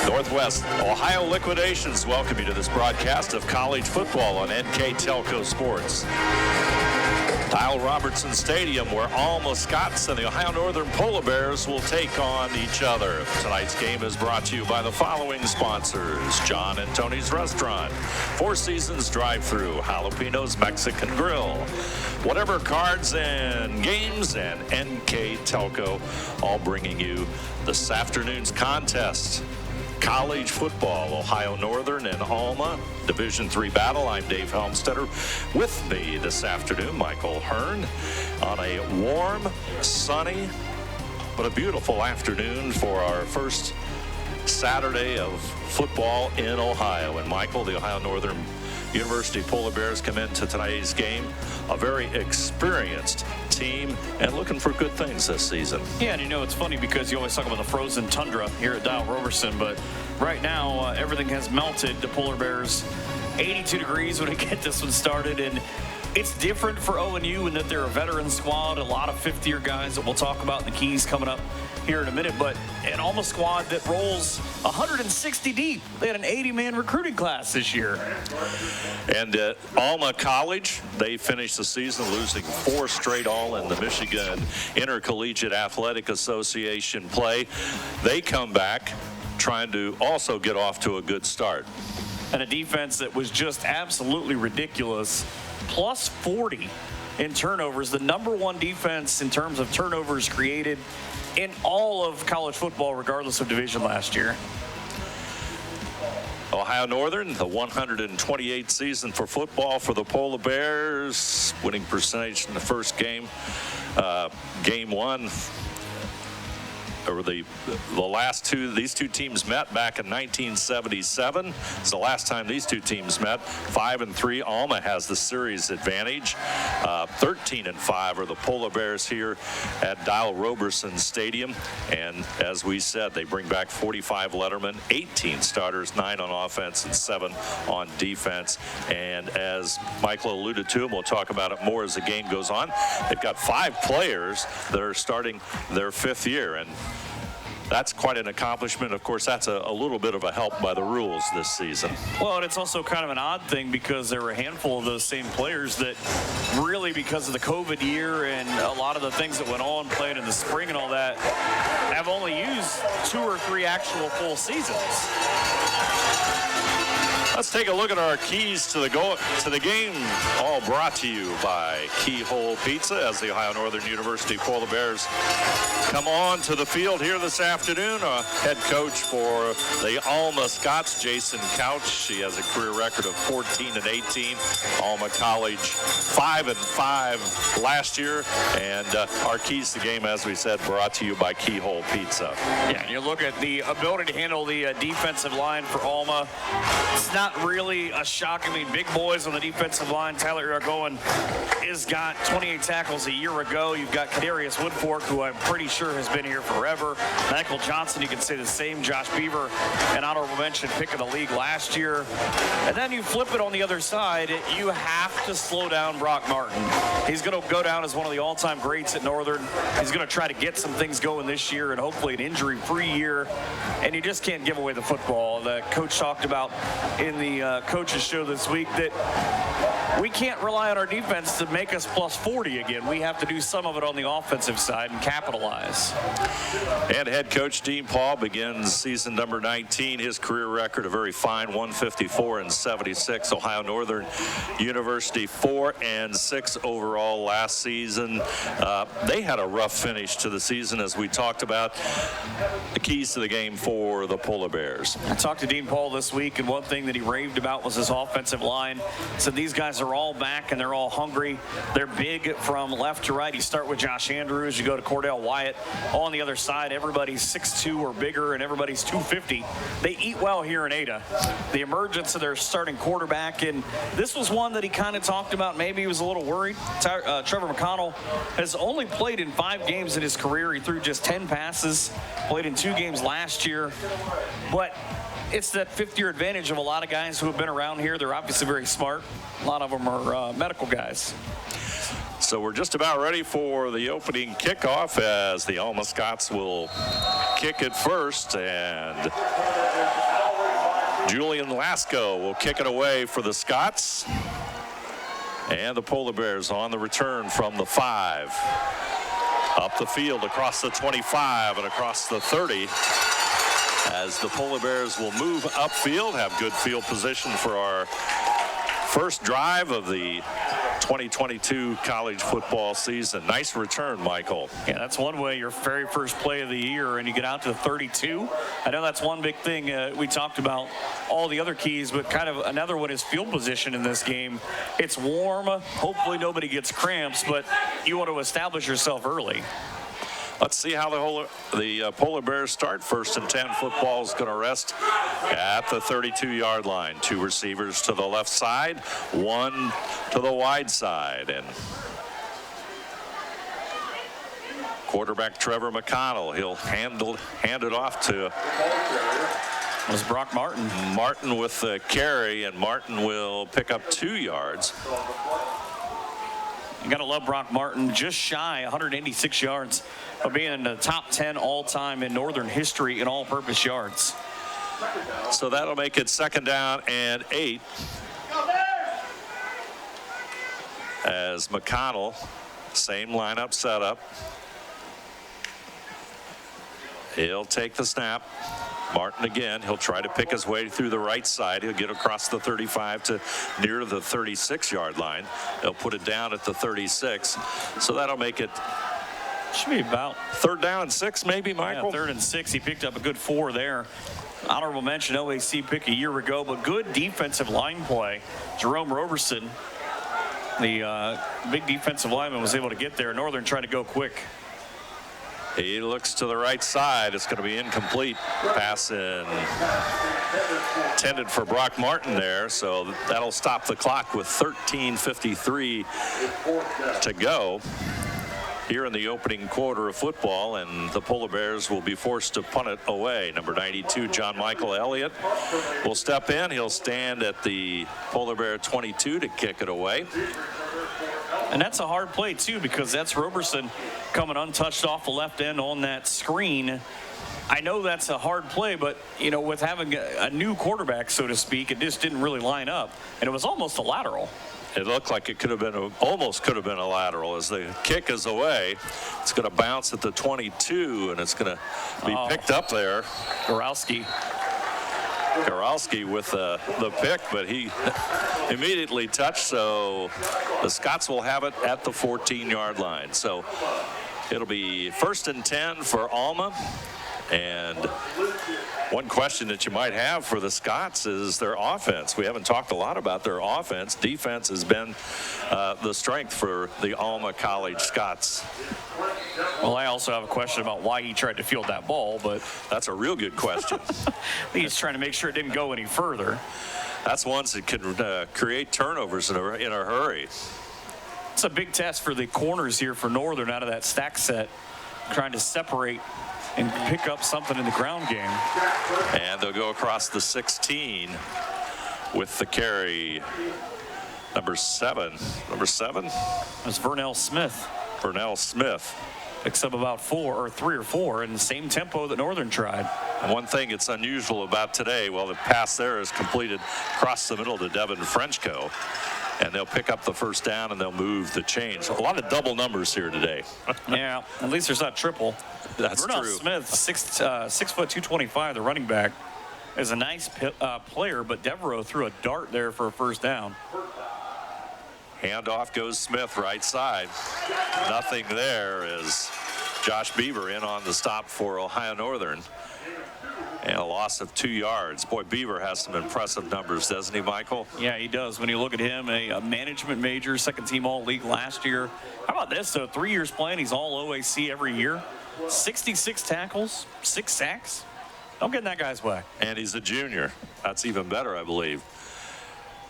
Northwest Ohio Liquidations welcome you to this broadcast of college football on NKTelco Sports. Dial-Roberson Stadium, where Alma, Scots, and the Ohio Northern Polar Bears will take on each other. Tonight's game is brought to you by the following sponsors: John and Tony's Restaurant, Four Seasons Drive-Thru, Jalapenos Mexican Grill, Whatever Cards and Games, and NKTelco, all bringing you this afternoon's contest. College football, Ohio Northern and Alma, Division III battle. I'm Dave Helmstetter. With me this afternoon, Michael Hearn, on a warm, sunny, but a beautiful afternoon for our first Saturday of football in Ohio. And Michael, the Ohio Northern University Polar Bears come into tonight's game a very experienced team and looking for good things this season. Yeah, and you know, it's funny because you always talk about the frozen tundra here at Dial-Roberson, but right now everything has melted. The Polar Bears 82 degrees when we get this one started, and it's different for ONU in that they're a veteran squad, a lot of fifth-year guys that we'll talk about in the keys coming up here in a minute, but an Alma squad that rolls 160 deep. They had an 80-man recruiting class this year. And at Alma College, they finished the season losing 4 straight all in the Michigan Intercollegiate Athletic Association play. They come back trying to also get off to a good start. And a defense that was just absolutely ridiculous, plus 40 in turnovers, the number one defense in terms of turnovers created in all of college football, regardless of division last year. Ohio Northern, the 128th season for football for the Polar Bears. Winning percentage in the first game, game one. Or the last two, these two teams met back in 1977. It's the last time these two teams met. 5-3, Alma has the series advantage. 13-5 are the Polar Bears here at Dial-Roberson Stadium. And as we said, they bring back 45 lettermen, 18 starters, 9 on offense and 7 on defense. And as Michael alluded to, and we'll talk about it more as the game goes on, they've got 5 players that are starting their 5th year. And that's quite an accomplishment. Of course, that's a little bit of a help by the rules this season. Well, and it's also kind of an odd thing because there were a handful of those same players that really, because of the COVID year and a lot of the things that went on playing in the spring and all that, have only used 2 or 3 actual full seasons. Let's take a look at our keys to the game, all brought to you by Keyhole Pizza as the Ohio Northern University Polar Bears come on to the field here this afternoon. Head coach for the Alma Scots, Jason Couch. He has a career record of 14-18. Alma College 5-5 last year. And our keys to the game, as we said, brought to you by Keyhole Pizza. Yeah, and you look at the ability to handle the defensive line for Alma. It's not really a shock. I mean, big boys on the defensive line. Tyler Argoin has got 28 tackles a year ago. You've got Kadarius Woodfork, who I'm pretty sure has been here forever. Michael Johnson, you can say the same. Josh Beaver, an honorable mention pick of the league last year. And then you flip it on the other side. You have to slow down Brock Martin. He's going to go down as one of the all-time greats at Northern. He's going to try to get some things going this year and hopefully an injury-free year. And you just can't give away the football. The coach talked about in the coaches show this week that we can't rely on our defense to make us plus 40 again. We have to do some of it on the offensive side and capitalize. And head coach Dean Paul begins season number 19. His career record a very fine 154-76. Ohio Northern University 4-6 overall last season. They had a rough finish to the season, as we talked about. The keys to the game for the Polar Bears. I talked to Dean Paul this week, and one thing that he raved about was his offensive line. Said these guys guys are all back and they're all hungry. They're big from left to right. You start with Josh Andrews, you go to Cordell Wyatt. On the other side, everybody's 6'2" or bigger, and everybody's 250. They eat well here in Ada. The emergence of their starting quarterback, and this was one that he kind of talked about. Maybe he was a little worried. Trevor McConnell has only played in 5 games in his career. He threw just 10 passes, played in 2 games last year. But it's that fifth-year advantage of a lot of guys who have been around here. They're obviously very smart. A lot of them are medical guys. So we're just about ready for the opening kickoff as the Alma Scots will kick it first, and Julian Lasco will kick it away for the Scots. And the Polar Bears on the return from the 5. Up the field across the 25 and across the 30 as the Polar Bears will move upfield, have good field position for our first drive of the 2022 college football season. Nice return, Michael. Yeah, that's one way, your very first play of the year, and you get out to the 32. I know that's one big thing. We talked about all the other keys, but kind of another one is field position in this game. It's warm. Hopefully nobody gets cramps, but you want to establish yourself early. Let's see how the Polar Bears start. 1st and 10. Football is going to rest at the 32-yard line. 2 receivers to the left side, 1 to the wide side. And quarterback Trevor McConnell, he'll hand it off to It was Brock Martin. Martin with the carry, and Martin will pick up 2 yards. You got to love Brock Martin, just shy 186 yards of being in the top 10 all-time in Northern history in all-purpose yards. So that'll make it 2nd down and 8. As McConnell, same lineup setup. He'll take the snap. Martin again, he'll try to pick his way through the right side. He'll get across the 35 to near the 36-yard line. They'll put it down at the 36. So that'll make it should be about 3rd down and 6 maybe, Michael? Yeah, 3rd and 6. He picked up a good 4 there. Honorable mention, OAC pick a year ago, but good defensive line play. Jerome Roberson, the big defensive lineman, was able to get there. Northern tried to go quick. He looks to the right side. It's going to be incomplete. Pass intended for Brock Martin there. So that'll stop the clock with 13:53 to go here in the opening quarter of football. And the Polar Bears will be forced to punt it away. Number 92, John Michael Elliott, will step in. He'll stand at the Polar Bear 22 to kick it away. And that's a hard play, too, because that's Roberson coming untouched off the left end on that screen. I know that's a hard play, but, you know, with having a new quarterback, so to speak, it just didn't really line up. And it was almost a lateral. It looked like it could have been, almost could have been a lateral. As the kick is away, it's going to bounce at the 22, and it's going to be picked up there. Goralski with the pick, but he immediately touched, so the Scots will have it at the 14-yard line. So it'll be 1st and 10 for Alma. And one question that you might have for the Scots is their offense. We haven't talked a lot about their offense. Defense has been the strength for the Alma College Scots. Well, I also have a question about why he tried to field that ball, but that's a real good question. I think he's trying to make sure it didn't go any further. That's ones that can create turnovers in a hurry. It's a big test for the corners here for Northern out of that stack set, trying to separate and pick up something in the ground game. And they'll go across the 16 with the carry. Number 7. That's Vernell Smith. Picks up about 3 or 4 in the same tempo that Northern tried. And one thing that's unusual about today, well, the pass there is completed across the middle to Devin Frenchco. And they'll pick up the 1st down and they'll move the chains. A lot of double numbers here today. Yeah, at least there's not triple. That's Vernell true. Smith, 6', 225", the running back, is a nice player, but Devereaux threw a dart there for a 1st down. Handoff goes Smith, right side. Nothing there as Josh Beaver in on the stop for Ohio Northern. And a loss of 2 yards. Boy, Beaver has some impressive numbers, doesn't he, Michael? Yeah, he does. When you look at him, a management major, second-team All-League last year. How about this, though? 3 years playing, he's All-OAC every year. 66 tackles, 6 sacks. Don't get in that guy's way. And he's a junior. That's even better, I believe.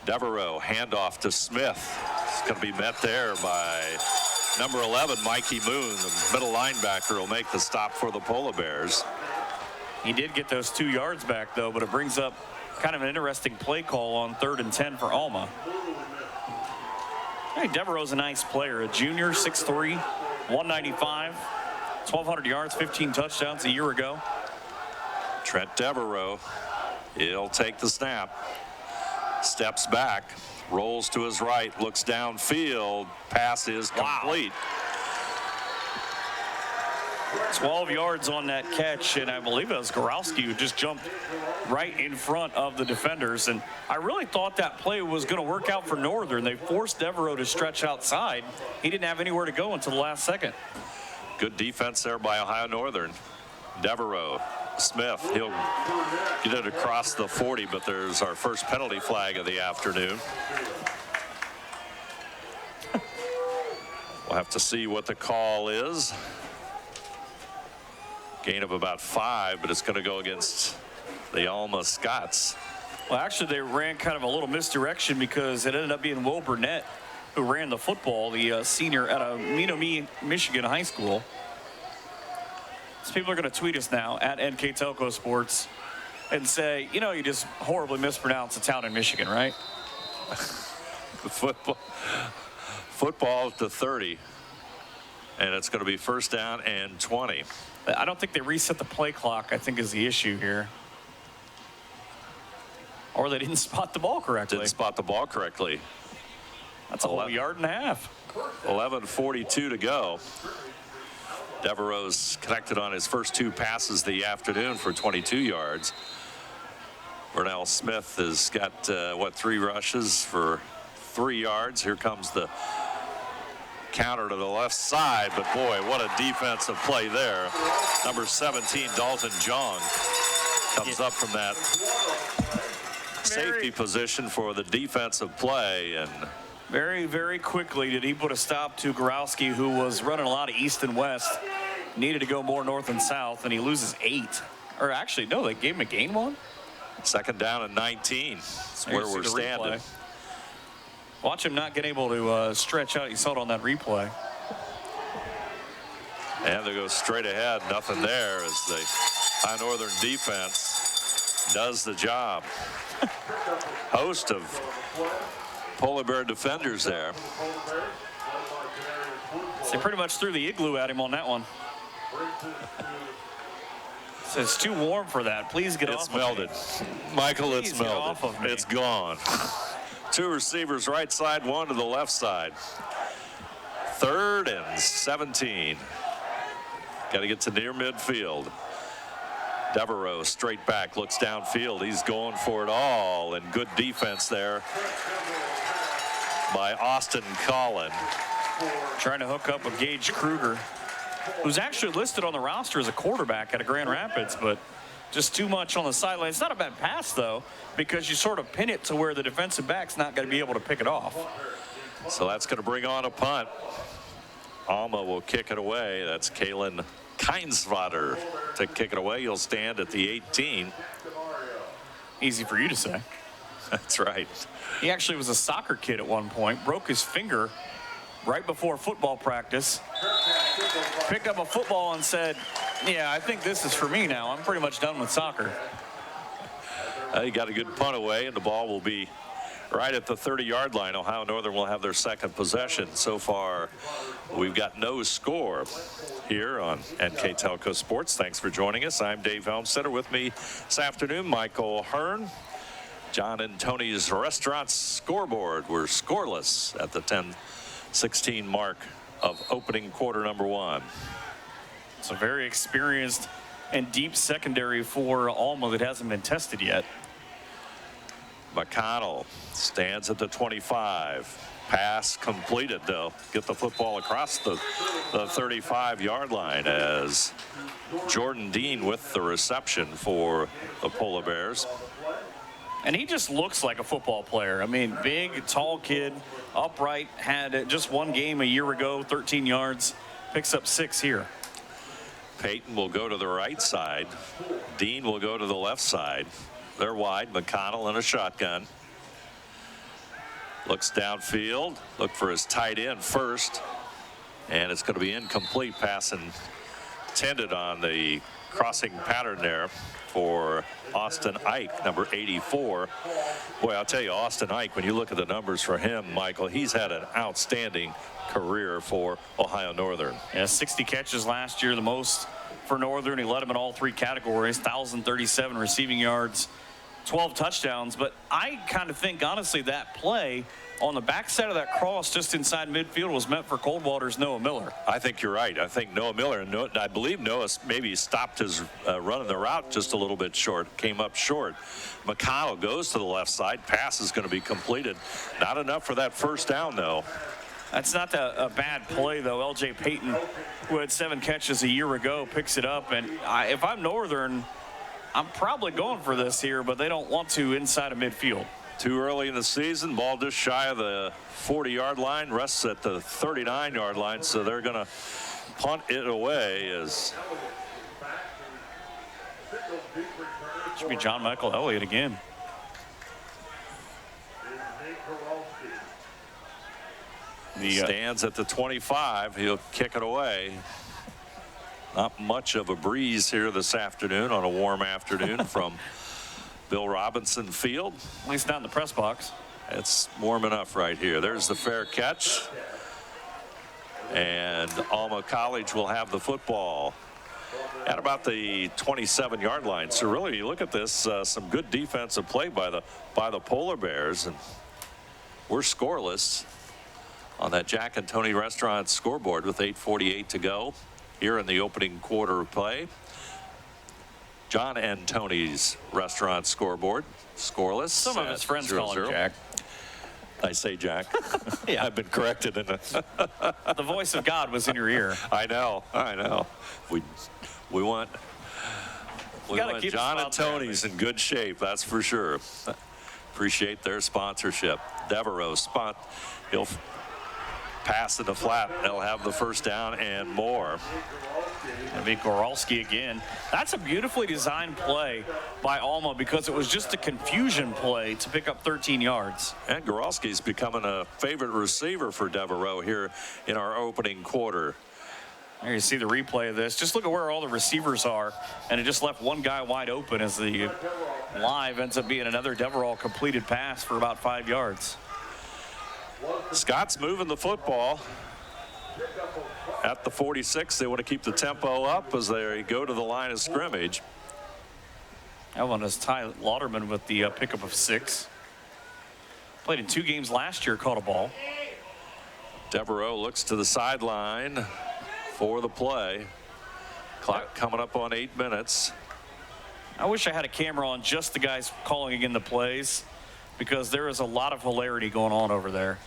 Devereaux, handoff to Smith. It's going to be met there by number 11, Mikey Moon. The middle linebacker will make the stop for the Polar Bears. He did get those 2 yards back, though, but it brings up kind of an interesting play call on 3rd and 10 for Alma. Hey, Devereaux's a nice player. A junior, 6'3", 195, 1,200 yards, 15 touchdowns a year ago. Trent Devereaux, he'll take the snap. Steps back, rolls to his right, looks downfield. Pass is complete. Wow. 12 yards on that catch, and I believe it was Gorowski who just jumped right in front of the defenders. And I really thought that play was going to work out for Northern. They forced Devereaux to stretch outside. He didn't have anywhere to go until the last second. Good defense there by Ohio Northern. Devereaux, Smith, he'll get it across the 40, but there's our first penalty flag of the afternoon. We'll have to see what the call is. Gain of about 5, but it's going to go against the Alma Scots. Well, actually, they ran kind of a little misdirection because it ended up being Will Burnett who ran the football, the senior at a Menominee, Michigan high school. So people are going to tweet us now at NKTelco Sports and say, you know, you just horribly mispronounced a town in Michigan, right? Football to 30, and it's going to be first down and 20. I don't think they reset the play clock, I think, is the issue here. Or they didn't spot the ball correctly. Didn't spot the ball correctly. That's a whole yard and a half. 11:42 to go. Devereaux's connected on his first 2 passes of the afternoon for 22 yards. Vernell Smith has got, 3 rushes for 3 yards. Here comes the counter to the left side, but boy, what a defensive play there. Number 17, Dalton Jong, comes up from that safety position for the defensive play, and very, very quickly did he put a stop to Gorowski, who was running a lot of east and west, needed to go more north and south, and he loses 8. Or actually, no, they gave him a gain 1. Second down and 19. That's where we're standing. Replay. Watch him not get able to stretch out. You saw it on that replay. And they go straight ahead. Nothing there as the High Northern defense does the job. Host of Polar Bear defenders there. They pretty much threw the igloo at him on that one. So it's too warm for that. Please get off of me. It's melted. Michael, it's melted. Off of me. It's gone. 2 receivers right side, 1 to the left side. 3rd and 17. Got to get to near midfield. Devereaux straight back, looks downfield. He's going for it all, and good defense there by Austin Collin. Trying to hook up with Gage Kruger, who's actually listed on the roster as a quarterback out of Grand Rapids, but just too much on the sideline. It's not a bad pass, though, because you sort of pin it to where the defensive back's not going to be able to pick it off. So that's going to bring on a punt. Alma will kick it away. That's Kalen Keinsvater to kick it away. He'll stand at the 18. Easy for you to say. That's right. He actually was a soccer kid at one point, broke his finger right before football practice, picked up a football and said, yeah, I think this is for me now. I'm pretty much done with soccer. He got a good punt away, and the ball will be right at the 30-yard line. Ohio Northern will have their second possession. So far, we've got no score here on NKTelco Sports. Thanks for joining us. I'm Dave Helmstetter. With me this afternoon, Michael Hearn. John and Tony's Restaurant Scoreboard. We're scoreless at the 10-16 mark of opening quarter number 1. It's a very experienced and deep secondary for Alma that hasn't been tested yet. McConnell stands at the 25. Pass completed, though. Get the football across the 35-yard line as Jordan Dean with the reception for the Polar Bears. And he just looks like a football player. I mean, big, tall kid, upright, had just one game a year ago, 13 yards, picks up 6 here. Payton will go to the right side. Dean will go to the left side. They're wide. McConnell in a shotgun. Looks downfield. Look for his tight end first. And it's going to be incomplete. Pass intended on the crossing pattern there for Austin Ike, number 84. Boy, I'll tell you, Austin Ike, when you look at the numbers for him, Michael, he's had an outstanding career for Ohio Northern. Yeah, 60 catches last year, the most for Northern. He led them in all 3 categories, 1,037 receiving yards, 12 touchdowns. But I kind of think, honestly, that play on the backside of that cross just inside midfield was meant for Coldwater's Noah Miller. I think you're right. I think Noah Miller, and I believe Noah maybe stopped his running the route just a little bit short, came up short. McConnell goes to the left side. Pass is going to be completed. Not enough for that first down, though. That's not a bad play, though. L.J. Payton, who had 7 catches a year ago, picks it up. And if I'm Northern, I'm probably going for this here, but they don't want to inside of midfield. Too early in the season. Ball just shy of the 40-yard line. Rests at the 39-yard line, so they're going to punt it away. As should be John Michael Elliott again. Stands at the 25. He'll kick it away. Not much of a breeze here this afternoon on a warm afternoon from Bill Robinson Field. At least not in the press box. It's warm enough right here. There's the fair catch. And Alma College will have the football at about the 27-yard line. So really, you look at this, some good defensive play by the Polar Bears, and we're scoreless on that Jack and Tony Restaurant scoreboard with 8:48 to go here in the opening quarter of play. John and Tony's Restaurant scoreboard, scoreless. Some of his friends call him Jack. I say Jack. Yeah. I've been corrected in it. The voice of God was in your ear. I know. We want John and Tony's in good shape, that's for sure. Appreciate their sponsorship. Devereaux he'll pass in the flat. They'll have the first down and more. It'll be Goralski again. That's a beautifully designed play by Alma because it was just a confusion play to pick up 13 yards. And Goralski's becoming a favorite receiver for Devereaux here in our opening quarter. There you see the replay of this. Just look at where all the receivers are, and it just left one guy wide open as the live ends up being another Devereaux completed pass for about 5 yards. Scots moving the football at the 46. They want to keep the tempo up as they go to the line of scrimmage. That one is Ty Lauderman with the pickup of 6. Played in 2 games last year, caught a ball. Devereaux looks to the sideline for the play. Clock coming up on 8 minutes. I wish I had a camera on just the guys calling again the plays, because there is a lot of hilarity going on over there.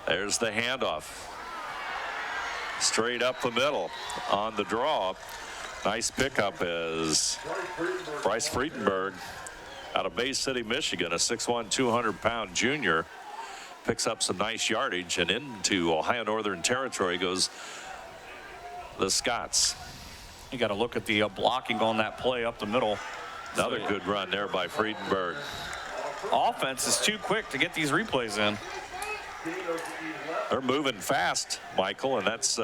There's the handoff. Straight up the middle on the draw. Nice pickup is Bryce Friedenberg out of Bay City, Michigan, a 6'1", 200-pound junior. Picks up some nice yardage, and into Ohio Northern territory goes the Scots. You got to look at the blocking on that play up the middle. Another good run there by Friedenberg. Offense is too quick to get these replays in. They're moving fast, Michael, and that's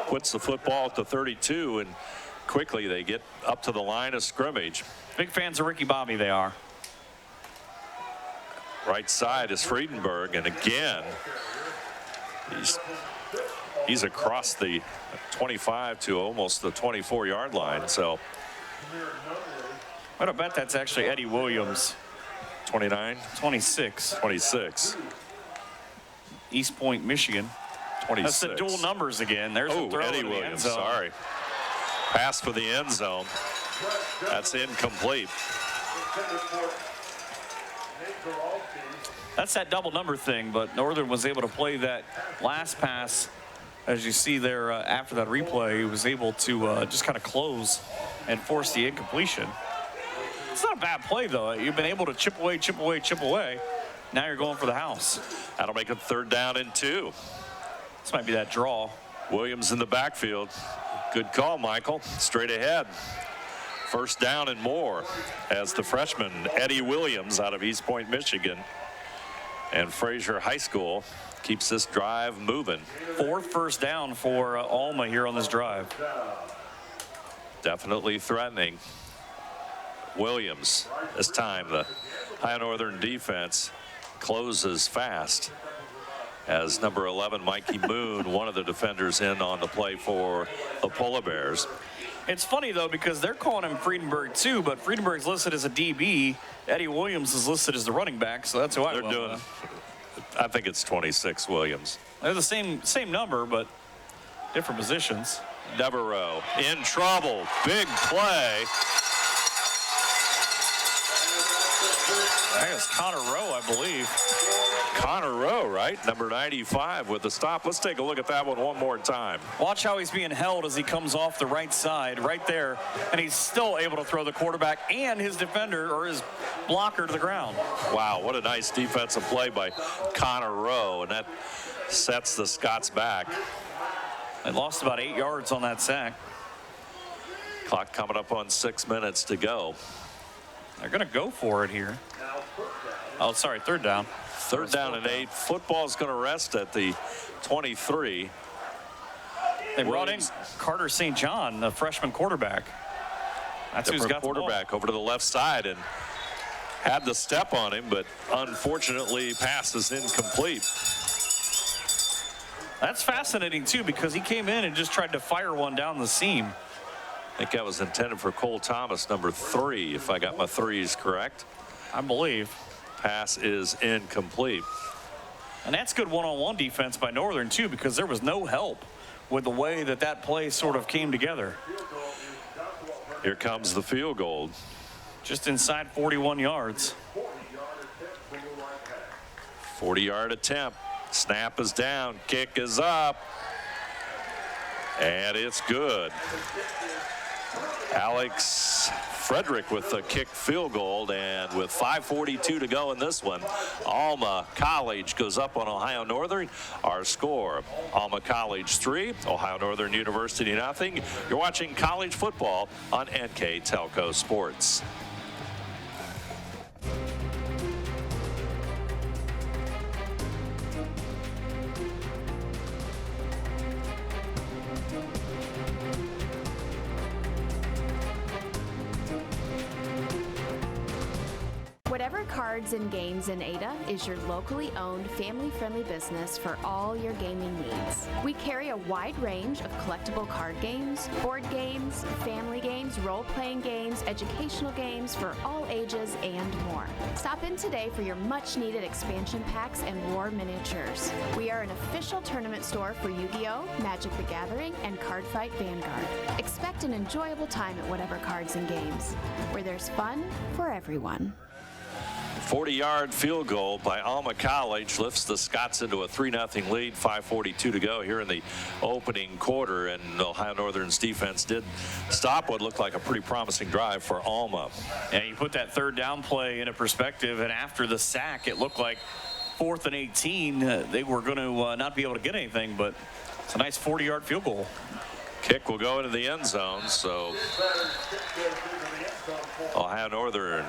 puts the football at the 32, and quickly they get up to the line of scrimmage. Big fans of Ricky Bobby, they are. Right side is Friedenberg, and again, he's across the 25 to almost the 24-yard line. So I bet that's actually Eddie Williams. 29? 26. 26. East Point, Michigan. 26. That's the dual numbers again. There's a throw Eddie to the end Williams, zone. sorry. Pass for the end zone. That's incomplete. That's that double number thing, but Northern was able to play that last pass. As you see there, after that replay, he was able to just kind of close and force the incompletion. It's not a bad play, though. You've been able to chip away, chip away, chip away. Now you're going for the house. That'll make it 3rd down and 2. This might be that draw. Williams in the backfield. Good call, Michael. Straight ahead. 1st down and more as the freshman Eddie Williams out of East Point, Michigan, and Fraser High School keeps this drive moving. 4th first down for Alma here on this drive. Definitely threatening. Williams, this time the High Northern defense closes fast as number 11 Mikey Moon, one of the defenders, in on the play for the Polar Bears. It's funny, though, because they're calling him Friedenberg, too, but Friedenberg's listed as a DB. Eddie Williams is listed as the running back, so that's who I They're doing. I think it's 26 Williams. They're the same number, but different positions. Devereaux in trouble. Big play. That is Connor Rowe, I believe. Connor Rowe, right? Number 95 with the stop. Let's take a look at that one more time. Watch how he's being held as he comes off the right side right there, and he's still able to throw the quarterback and his defender or his blocker to the ground. Wow, what a nice defensive play by Connor Rowe, and that sets the Scots back. They lost about 8 yards on that sack. Clock coming up on 6 minutes to go. They're going to go for it here. Oh, sorry, 3rd down. 3rd down and 8. Football's going to rest at the 23. They brought in Carter St. John, the freshman quarterback. That's who's got the quarterback over to the left side and had the step on him, but unfortunately pass is incomplete. That's fascinating, too, because he came in and just tried to fire one down the seam. I think that was intended for Cole Thomas, number 3, if I got my threes correct. I believe. Pass is incomplete. And that's good one-on-one defense by Northern, too, because there was no help with the way that play sort of came together. Here comes the field goal. Just inside 41 yards. 40-yard attempt. Snap is down. Kick is up. And it's good. Alex Frederick with the kick field goal, and with 5:42 to go in this one, Alma College goes up on Ohio Northern. Our score, Alma College 3, Ohio Northern University nothing. You're watching college football on NKTelco Sports. Whatever Cards and Games in Ada is your locally owned, family-friendly business for all your gaming needs. We carry a wide range of collectible card games, board games, family games, role-playing games, educational games for all ages, and more. Stop in today for your much-needed expansion packs and war miniatures. We are an official tournament store for Yu-Gi-Oh!, Magic the Gathering, and Cardfight Vanguard. Expect an enjoyable time at Whatever Cards and Games, where there's fun for everyone. 40-yard field goal by Alma College lifts the Scots into a 3-0 lead. 5:42 to go here in the opening quarter, and Ohio Northern's defense did stop what looked like a pretty promising drive for Alma. And you put that 3rd down play into perspective, and after the sack, it looked like 4th and 18. They were going to not be able to get anything, but it's a nice 40-yard field goal. Kick will go into the end zone, so Ohio Northern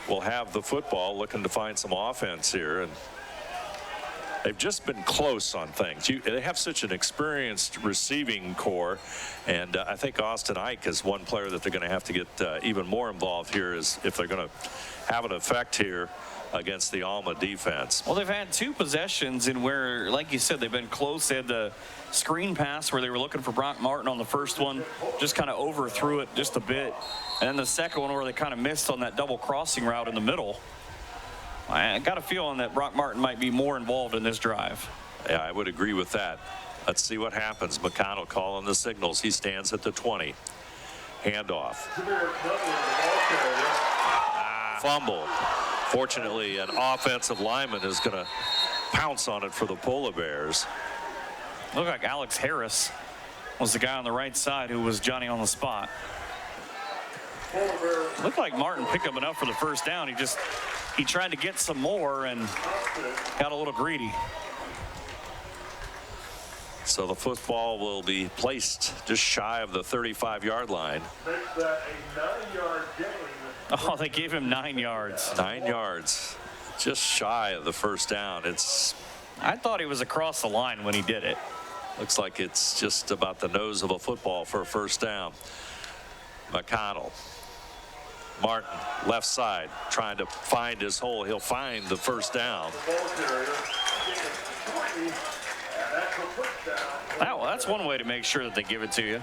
will have the football, looking to find some offense here, and they've just been close on things. They have such an experienced receiving core, and I think Austin Ike is one player that they're going to have to get even more involved here, is if they're going to have an effect here against the Alma defense. Well, they've had 2 possessions in where, like you said, they've been close. They had the screen pass where they were looking for Brock Martin on the first one, just kind of overthrew it just a bit. And then the second one where they kind of missed on that double crossing route in the middle. I got a feeling that Brock Martin might be more involved in this drive. Yeah, I would agree with that. Let's see what happens. McConnell calling the signals. He stands at the 20. Handoff. Fumble. Fortunately, an offensive lineman is going to pounce on it for the Polar Bears. Looked like Alex Harris was the guy on the right side who was Johnny on the spot. Looked like Martin picked up enough for the first down. He tried to get some more and got a little greedy. So the football will be placed just shy of the 35-yard line. Makes that a 9-yard gain. Oh, they gave him 9 yards. 9 yards, just shy of the first down. I thought he was across the line when he did it. Looks like it's just about the nose of a football for a first down. McConnell. Martin, left side, trying to find his hole. He'll find the first down. That's one way to make sure that they give it to you.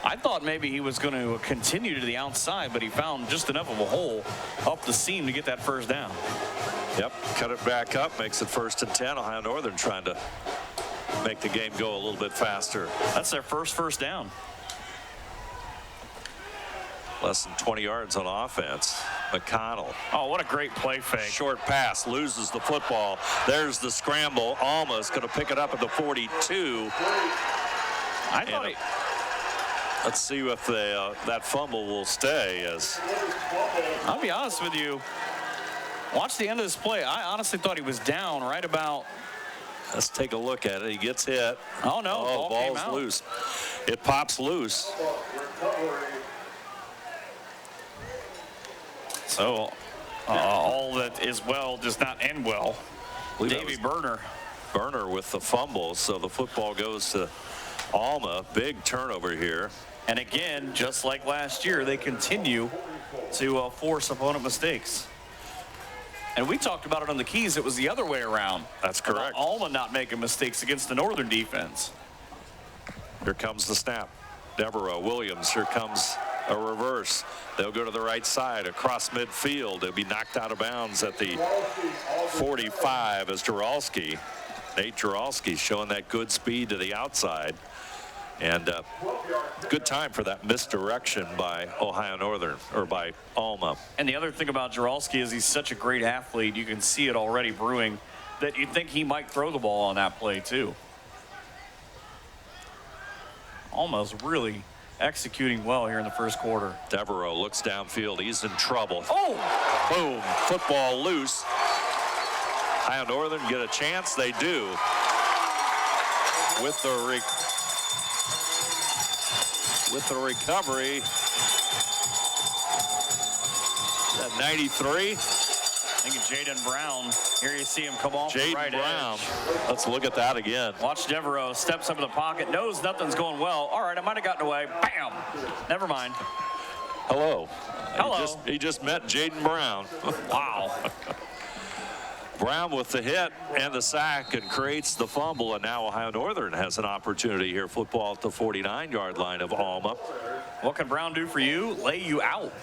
I thought maybe he was going to continue to the outside, but he found just enough of a hole up the seam to get that first down. Yep, cut it back up, makes it 1st and 10. Ohio Northern trying to make the game go a little bit faster. That's their first down. Less than 20 yards on offense. McConnell. Oh, what a great play fake. Short pass, loses the football. There's the scramble. Alma's going to pick it up at the 42. Let's see if that fumble will stay. As I'll be honest with you, watch the end of this play. I honestly thought he was down right about. Let's take a look at it. He gets hit. Oh, no. Oh, ball's loose. It pops loose. So all that is well does not end well. Davey Burner with the fumble. So the football goes to Alma. Big turnover here. And again, just like last year, they continue to force opponent mistakes. And we talked about it on the keys. It was the other way around. That's correct. Alma not making mistakes against the Northern defense. Here comes the snap. Devereaux, Williams. Here comes a reverse. They'll go to the right side across midfield. They'll be knocked out of bounds at the 45 as Nate Jaralski showing that good speed to the outside. And good time for that misdirection by Ohio Northern, or by Alma. And the other thing about Jaralski is he's such a great athlete. You can see it already brewing that you'd think he might throw the ball on that play too. Alma's really executing well here in the first quarter. Devereaux looks downfield. He's in trouble. Oh! Boom. Football loose. Ohio Northern get a chance. They do. With the recovery. That 93. I think it's Jaden Brown. Here you see him come off the right Brown. edge. Let's look at that again. Watch Devereaux steps up in the pocket, knows nothing's going well. All right, I might have gotten away. Bam! Never mind. Hello. Hello. He just met Jaden Brown. Wow. Brown with the hit and the sack and creates the fumble, and now Ohio Northern has an opportunity here. Football at the 49-yard line of Alma. What can Brown do for you? Lay you out.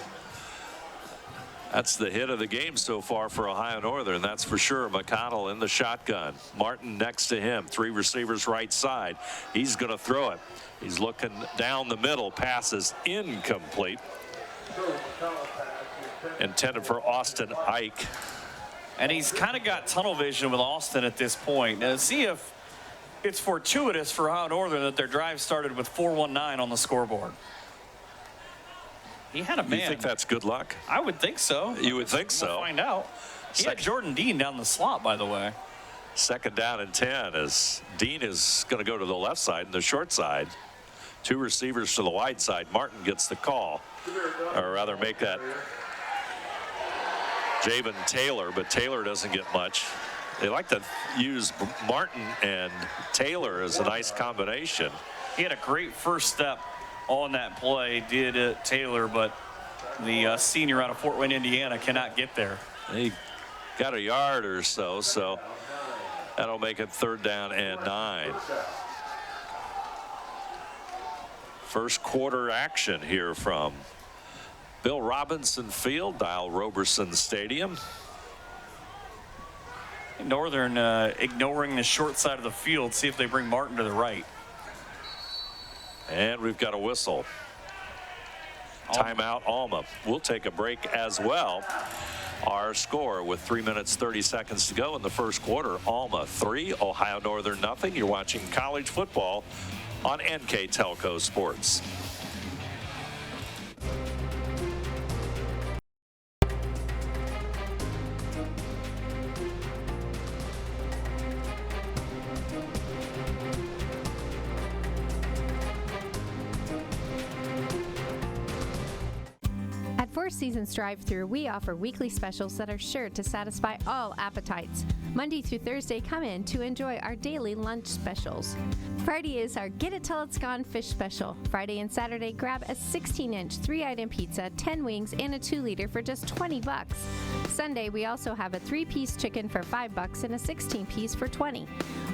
That's the hit of the game so far for Ohio Northern, that's for sure. McConnell in the shotgun. Martin next to him. 3 receivers right side. He's going to throw it. He's looking down the middle. Passes incomplete. Intended for Austin Ike. And he's kind of got tunnel vision with Austin at this point. Now, see if it's fortuitous for Ohio Northern that their drive started with 4:19 on the scoreboard. He had a man. You think that's good luck? I would think so. You would think so. We'll find out. He had Jordan Dean down the slot, by the way. 2nd down and 10 as Dean is going to go to the left side and the short side. 2 receivers to the wide side. Martin gets the call, or rather make that Javen Taylor, but Taylor doesn't get much. They like to use Martin and Taylor as a nice combination. He had a great first step on that play, did Taylor, but the senior out of Fort Wayne, Indiana cannot get there. He got a yard or so, so that'll make it 3rd down and 9. First quarter action here from Bill Robinson Field, Dial-Roberson Stadium. Northern ignoring the short side of the field, see if they bring Martin to the right. And we've got a whistle. Timeout, Alma. We'll take a break as well. Our score with 3 minutes 30 seconds to go in the first quarter. Alma 3, Ohio Northern nothing. You're watching college football on NKTelco Sports. At Four Seasons Drive-Thru, we offer weekly specials that are sure to satisfy all appetites. Monday through Thursday, come in to enjoy our daily lunch specials. Friday is our Get It Till It's Gone fish special. Friday and Saturday, grab a 16-inch 3-item pizza, 10 wings, and a 2-liter for just $20. Sunday, we also have a 3-piece chicken for $5 and a 16-piece for $20.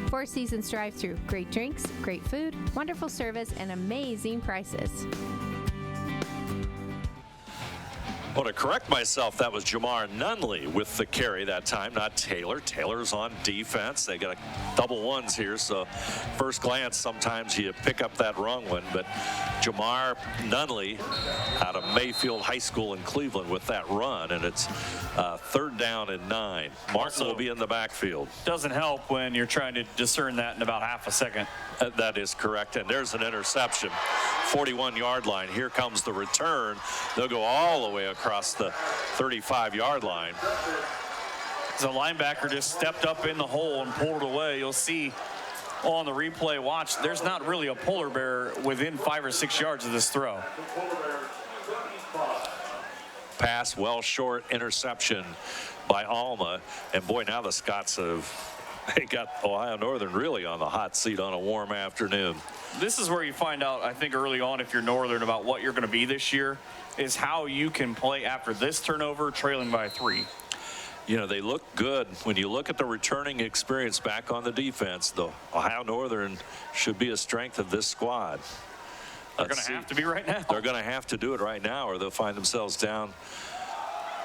Four Seasons Drive-Thru, great drinks, great food, wonderful service, and amazing prices. Well, to correct myself, that was Jamar Nunley with the carry that time, not Taylor. Taylor's on defense. They got a double ones here, so first glance, sometimes you pick up that wrong one. But Jamar Nunley out of Mayfield High School in Cleveland with that run, and it's 3rd down and 9. Martin will be in the backfield. Doesn't help when you're trying to discern that in about half a second. That is correct, and there's an interception. 41-yard line. Here comes the return. They'll go all the way across the 35-yard line. The linebacker just stepped up in the hole and pulled it away. You'll see on the replay watch, there's not really a polar bear within 5 or 6 yards of this throw. Pass well short, interception by Alma. And boy, now the Scots they got Ohio Northern really on the hot seat on a warm afternoon. This is where you find out, I think, early on, if you're Northern, about what you're going to be this year, is how you can play after this turnover, trailing by 3. You know, they look good. When you look at the returning experience back on the defense, the Ohio Northern should be a strength of this squad. They're going to have to be right now. They're going to have to do it right now, or they'll find themselves down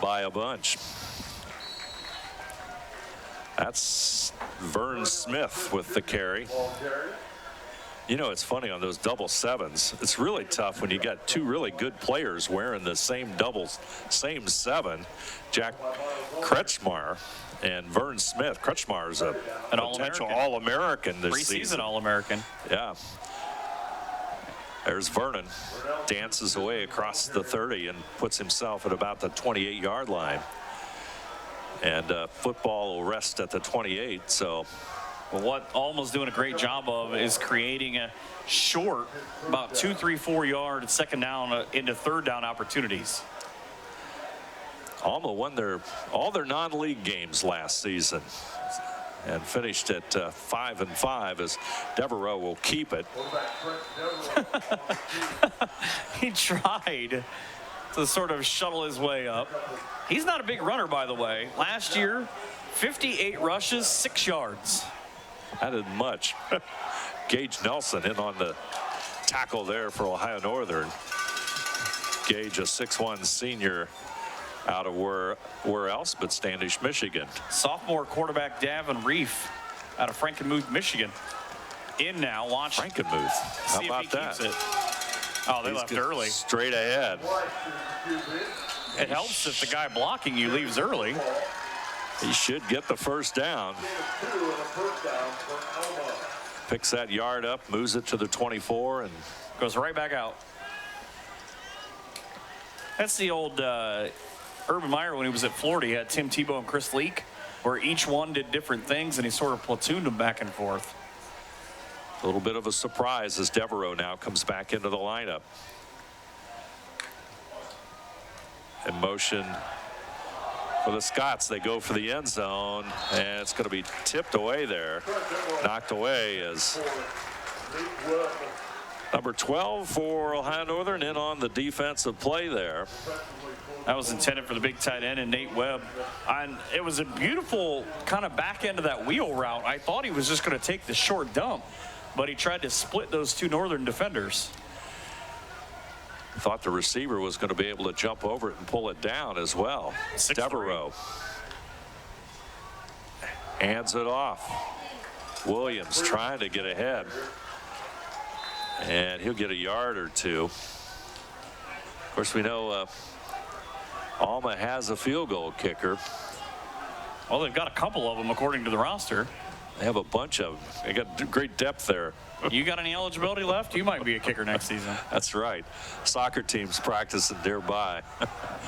by a bunch. That's Vern Smith with the carry. You know, it's funny on those double sevens. It's really tough when you got two really good players wearing the same same 7. Jack Kretschmar and Vern Smith. Kretschmar is a potential All-American this season. Preseason All-American. Yeah. There's Vernon. Dances away across the 30 and puts himself at about the 28-yard line. And football will rest at the 28, so. Well, what Alma's doing a great job of is creating a short, about 2, 3, 4 yard 2nd down into 3rd down opportunities. Alma won all their non-league games last season and finished at 5-5 as Devereaux will keep it. He tried to sort of shuttle his way up. He's not a big runner, by the way. Last year, 58 rushes, 6 yards. That isn't much. Gage Nelson in on the tackle there for Ohio Northern. Gage, a 6'1" senior out of where else but Standish, Michigan. Sophomore quarterback Davin Reef out of Frankenmuth, Michigan. In now, watch. Frankenmuth. How about that? Oh, they left early. Straight ahead. It helps if the guy blocking you leaves early. He should get the 1st down. Picks that yard up, moves it to the 24, and goes right back out. That's the old Urban Meyer when he was at Florida. He had Tim Tebow and Chris Leak, where each one did different things, and he sort of platooned them back and forth. A little bit of a surprise as Devereaux now comes back into the lineup. In motion for the Scots, they go for the end zone, and it's going to be tipped away there. Knocked away as number 12 for Ohio Northern in on the defensive play there. That was intended for the big tight end and Nate Webb. And it was a beautiful kind of back end of that wheel route. I thought he was just going to take the short dump, but he tried to split those 2 Northern defenders. Thought the receiver was going to be able to jump over it and pull it down as well. Devereaux hands it off. Williams trying to get ahead, and he'll get a yard or 2. Of course, we know Alma has a field goal kicker. Well, they've got a couple of them according to the roster. They have a bunch of them. They got great depth there. You got any eligibility left? You might be a kicker next season. That's right. Soccer teams practicing nearby.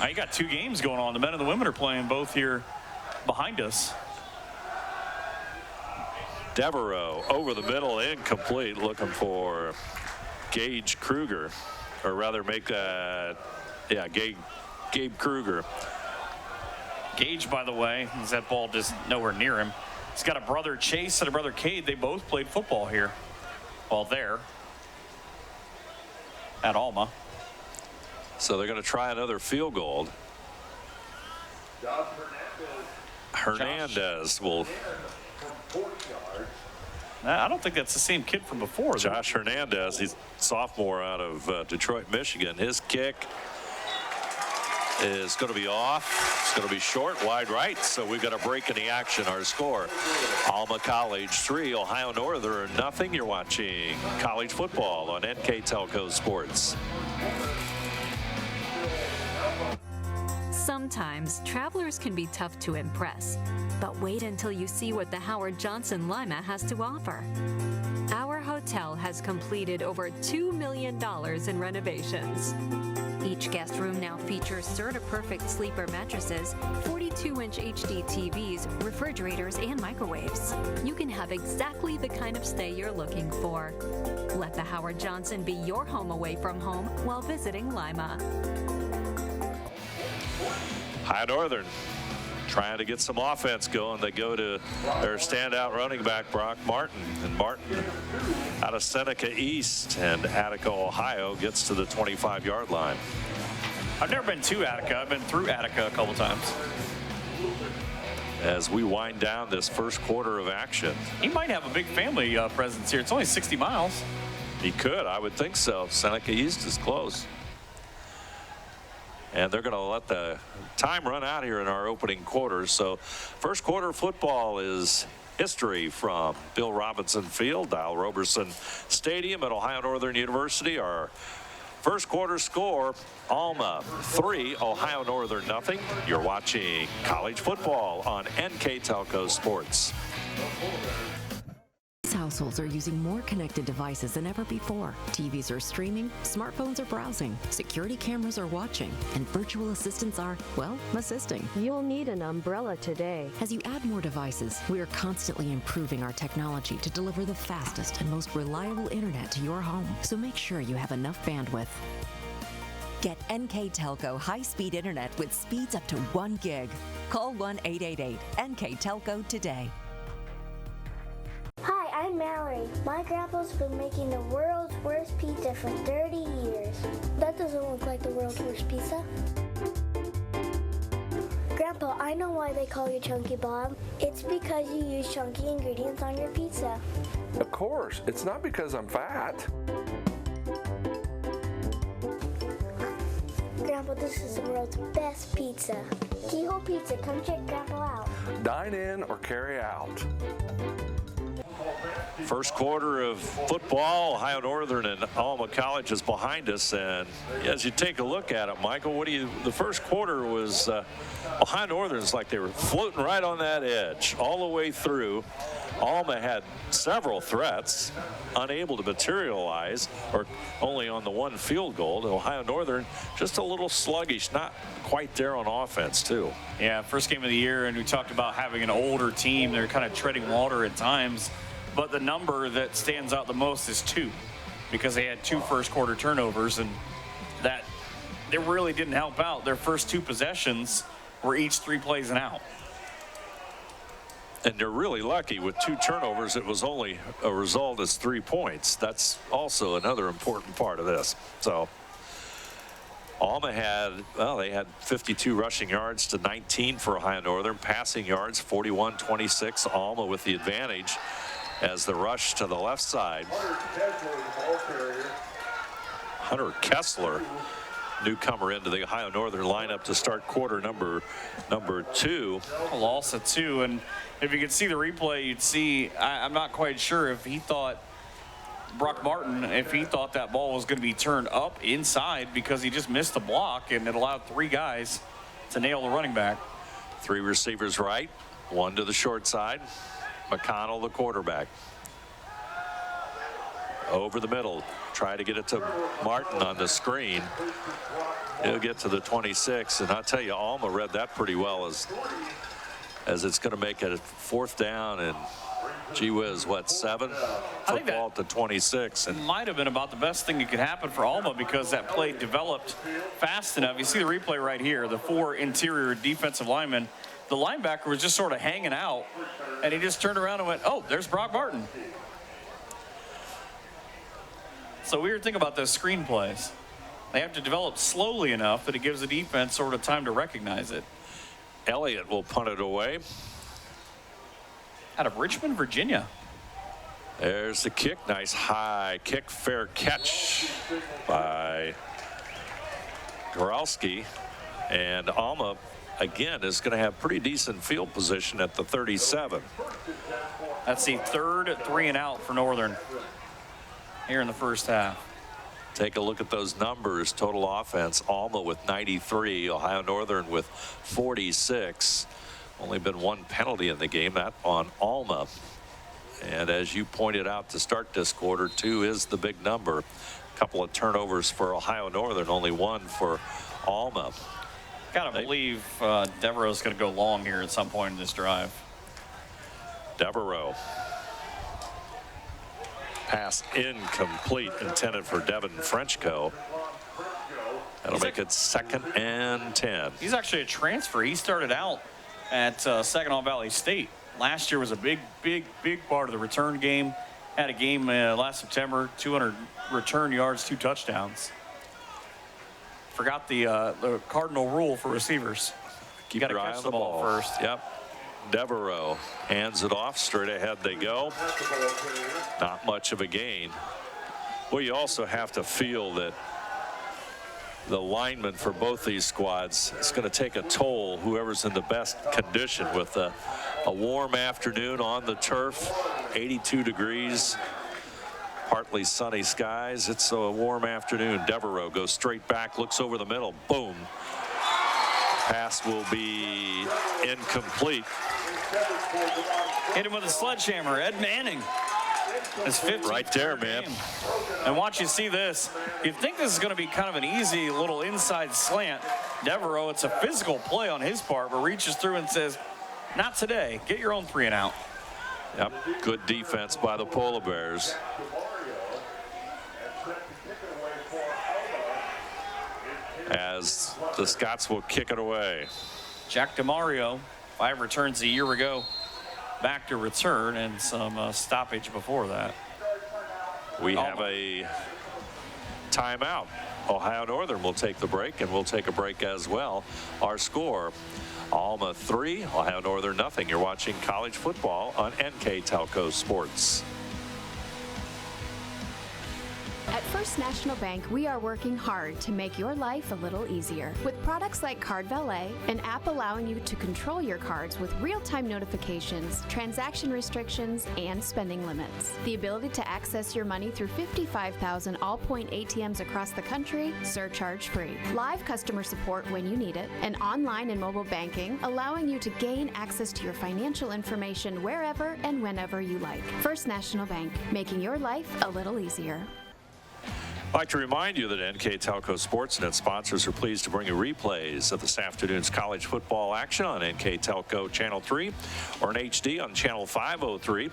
You got 2 games going on. The men and the women are playing both here behind us. Devereaux over the middle, incomplete, looking for Gage Kruger, or rather make that, yeah, Gabe Kruger. Gage, by the way, is that ball just nowhere near him. He's got a brother Chase and a brother Cade. They both played football here. Well, there at Alma. So they're going to try another field goal. Hernandez will. I don't think that's the same kid from before. Josh Hernandez, he's a sophomore out of Detroit, Michigan. His kick is going to be off. It's going to be short, wide right. So we've got a break in the action. Our score, Alma College 3, Ohio Northern nothing. You're watching college football on NKTelco Sports. Sometimes travelers can be tough to impress, but wait until you see what the Howard Johnson Lima has to offer. Our hotel has completed over $2 million in renovations. Each guest room now features Serta-Perfect sleeper mattresses, 42-inch HD TVs, refrigerators, and microwaves. You can have exactly the kind of stay you're looking for. Let the Howard Johnson be your home away from home while visiting Lima. Ohio Northern trying to get some offense going. They go to their standout running back, Brock Martin. And Martin out of Seneca East, and Attica, Ohio gets to the 25-yard line. I've never been to Attica. I've been through Attica a couple times. As we wind down this first quarter of action. He might have a big family presence here. It's only 60 miles. He could, I would think so. Seneca East is close. And they're going to let the time run out here in our opening quarter. So first quarter football is history from Bill Robinson Field, Dial-Roberson Stadium at Ohio Northern University. Our first quarter score, Alma 3, Ohio Northern nothing. You're watching college football on NKTelco Sports. Households are using more connected devices than ever before. TVs are streaming, smartphones are browsing, security cameras are watching, and virtual assistants are, well, assisting. You'll need an umbrella today. As you add more devices, we are constantly improving our technology to deliver the fastest and most reliable internet to your home. So make sure you have enough bandwidth. Get NKTelco high-speed internet with speeds up to 1 gig. Call 1-888-NKTelco today. Hi, I'm Mallory. My grandpa's been making the world's worst pizza for 30 years. That doesn't look like the world's worst pizza. Grandpa, I know why they call you Chunky Bob. It's because you use chunky ingredients on your pizza. Of course. It's not because I'm fat. Grandpa, this is the world's best pizza. Keyhole Pizza, come check Grandpa out. Dine in or carry out. First quarter of football, Ohio Northern and Alma College is behind us. And as you take a look at it, Michael, the first quarter was Ohio Northern's like they were floating right on that edge all the way through. Alma had several threats, unable to materialize, or only on the one field goal. Ohio Northern just a little sluggish, not quite there on offense too. Yeah, first game of the year, and we talked about having an older team. They're kind of treading water at times. But the number that stands out the most is 2, because they had 2 first quarter turnovers, and that they really didn't help out. Their first 2 possessions were each 3 plays and out. And they're really lucky with 2 turnovers. It was only a result as 3 points. That's also another important part of this. So Alma they had 52 rushing yards to 19 for Ohio Northern. Passing yards, 41-26. Alma with the advantage as the rush to the left side. Hunter Kessler, newcomer into the Ohio Northern lineup to start quarter number 2. A loss of 2, and if you could see the replay, you'd see, I'm not quite sure if he thought, Brock Martin, if he thought that ball was going to be turned up inside, because he just missed the block and it allowed 3 guys to nail the running back. 3 receivers right, 1 to the short side. McConnell, the quarterback. Over the middle, try to get it to Martin on the screen. He'll get to the 26, and I'll tell you, Alma read that pretty well as it's going to make it 4th down and gee whiz, what, 7? Football at the 26. And might have been about the best thing that could happen for Alma because that play developed fast enough. You see the replay right here, the 4 interior defensive linemen. The linebacker was just sort of hanging out, and he just turned around and went, oh, there's Brock Martin. So weird thing about those screen plays. They have to develop slowly enough that it gives the defense sort of time to recognize it. Elliott will punt it away. Out of Richmond, Virginia. There's the kick. Nice high kick. Fair catch by Goralski. And Alma, again, is going to have pretty decent field position at the 37. That's the 3rd 3 and out for Northern here in the first half. Take a look at those numbers. Total offense, Alma with 93, Ohio Northern with 46. Only been 1 penalty in the game, that on Alma. And as you pointed out to start this quarter, 2 is the big number. A couple of turnovers for Ohio Northern, only 1 for Alma. Gotta believe Devereaux's going to go long here at some point in this drive. Devereaux. Pass incomplete, intended for Devin Frenchco. That'll make it 2nd and 10. He's actually a transfer. He started out at Saginaw Valley State. Last year was a big part of the return game. Had a game last September, 200 return yards, 2 touchdowns. Forgot the cardinal rule for receivers. Keep you got to your eye catch on the ball first. Yep. Devereaux hands it off, straight ahead they go. Not much of a gain. Well, you also have to feel that the linemen for both these squads, it's going to take a toll, whoever's in the best condition, with a warm afternoon on the turf, 82 degrees, partly sunny skies. It's a warm afternoon. Devereaux goes straight back, looks over the middle, boom. Pass will be incomplete. Hit him with a sledgehammer. Ed Manning. His 15th right there, man. Game. And watch you see this. You'd think this is going to be kind of an easy little inside slant. Devereaux, it's a physical play on his part, but reaches through and says, not today. Get your own 3 and out. Yep, good defense by the Polar Bears. As the Scots will kick it away. Jack DeMario, 5 returns a year ago, back to return, and some stoppage before that. We have a timeout. Ohio Northern will take the break, and we'll take a break as well. Our score, Alma 3, Ohio Northern nothing. You're watching college football on NKTelco Sports. At First National Bank, we are working hard to make your life a little easier. With products like Card Valet, an app allowing you to control your cards with real-time notifications, transaction restrictions, and spending limits. The ability to access your money through 55,000 all-point ATMs across the country, surcharge-free. Live customer support when you need it, and online and mobile banking, allowing you to gain access to your financial information wherever and whenever you like. First National Bank, making your life a little easier. I'd like to remind you that NKTelco Sportsnet sponsors are pleased to bring you replays of this afternoon's college football action on NKTelco Channel 3 or in HD on Channel 503.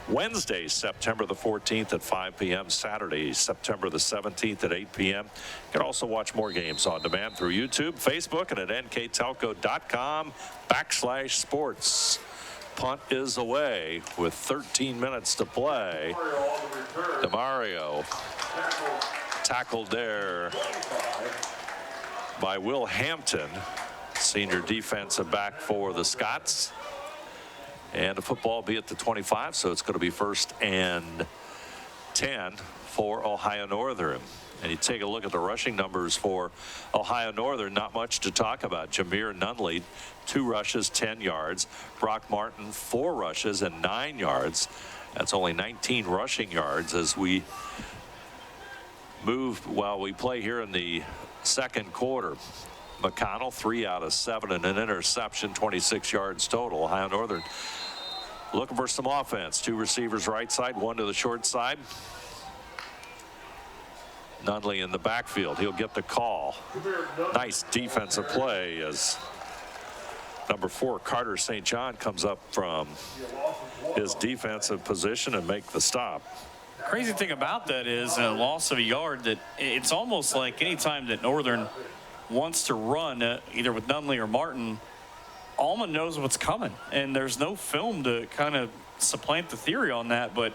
Wednesday, September the 14th at 5 p.m. Saturday, September the 17th at 8 p.m. You can also watch more games on demand through YouTube, Facebook, and at nktelco.com/sports. Punt is away with 13 minutes to play. DeMario tackled there by Will Hampton, senior defensive back for the Scots. And the football will be at the 25, so it's going to be 1st and 10 for Ohio Northern. And you take a look at the rushing numbers for Ohio Northern, not much to talk about. Jameer Nunley, 2 rushes, 10 yards. Brock Martin, 4 rushes and 9 yards. That's only 19 rushing yards as we move while we play here in the second quarter. McConnell, 3 out of 7 and an interception, 26 yards total. Ohio Northern looking for some offense. 2 receivers right side, 1 to the short side. Nunley in the backfield. He'll get the call. Nice defensive play as number 4, Carter St. John, comes up from his defensive position and make the stop. Crazy thing about that is a loss of a yard. That it's almost like any time that Northern wants to run, either with Nunley or Martin, Alma knows what's coming, and there's no film to kind of supplant the theory on that. But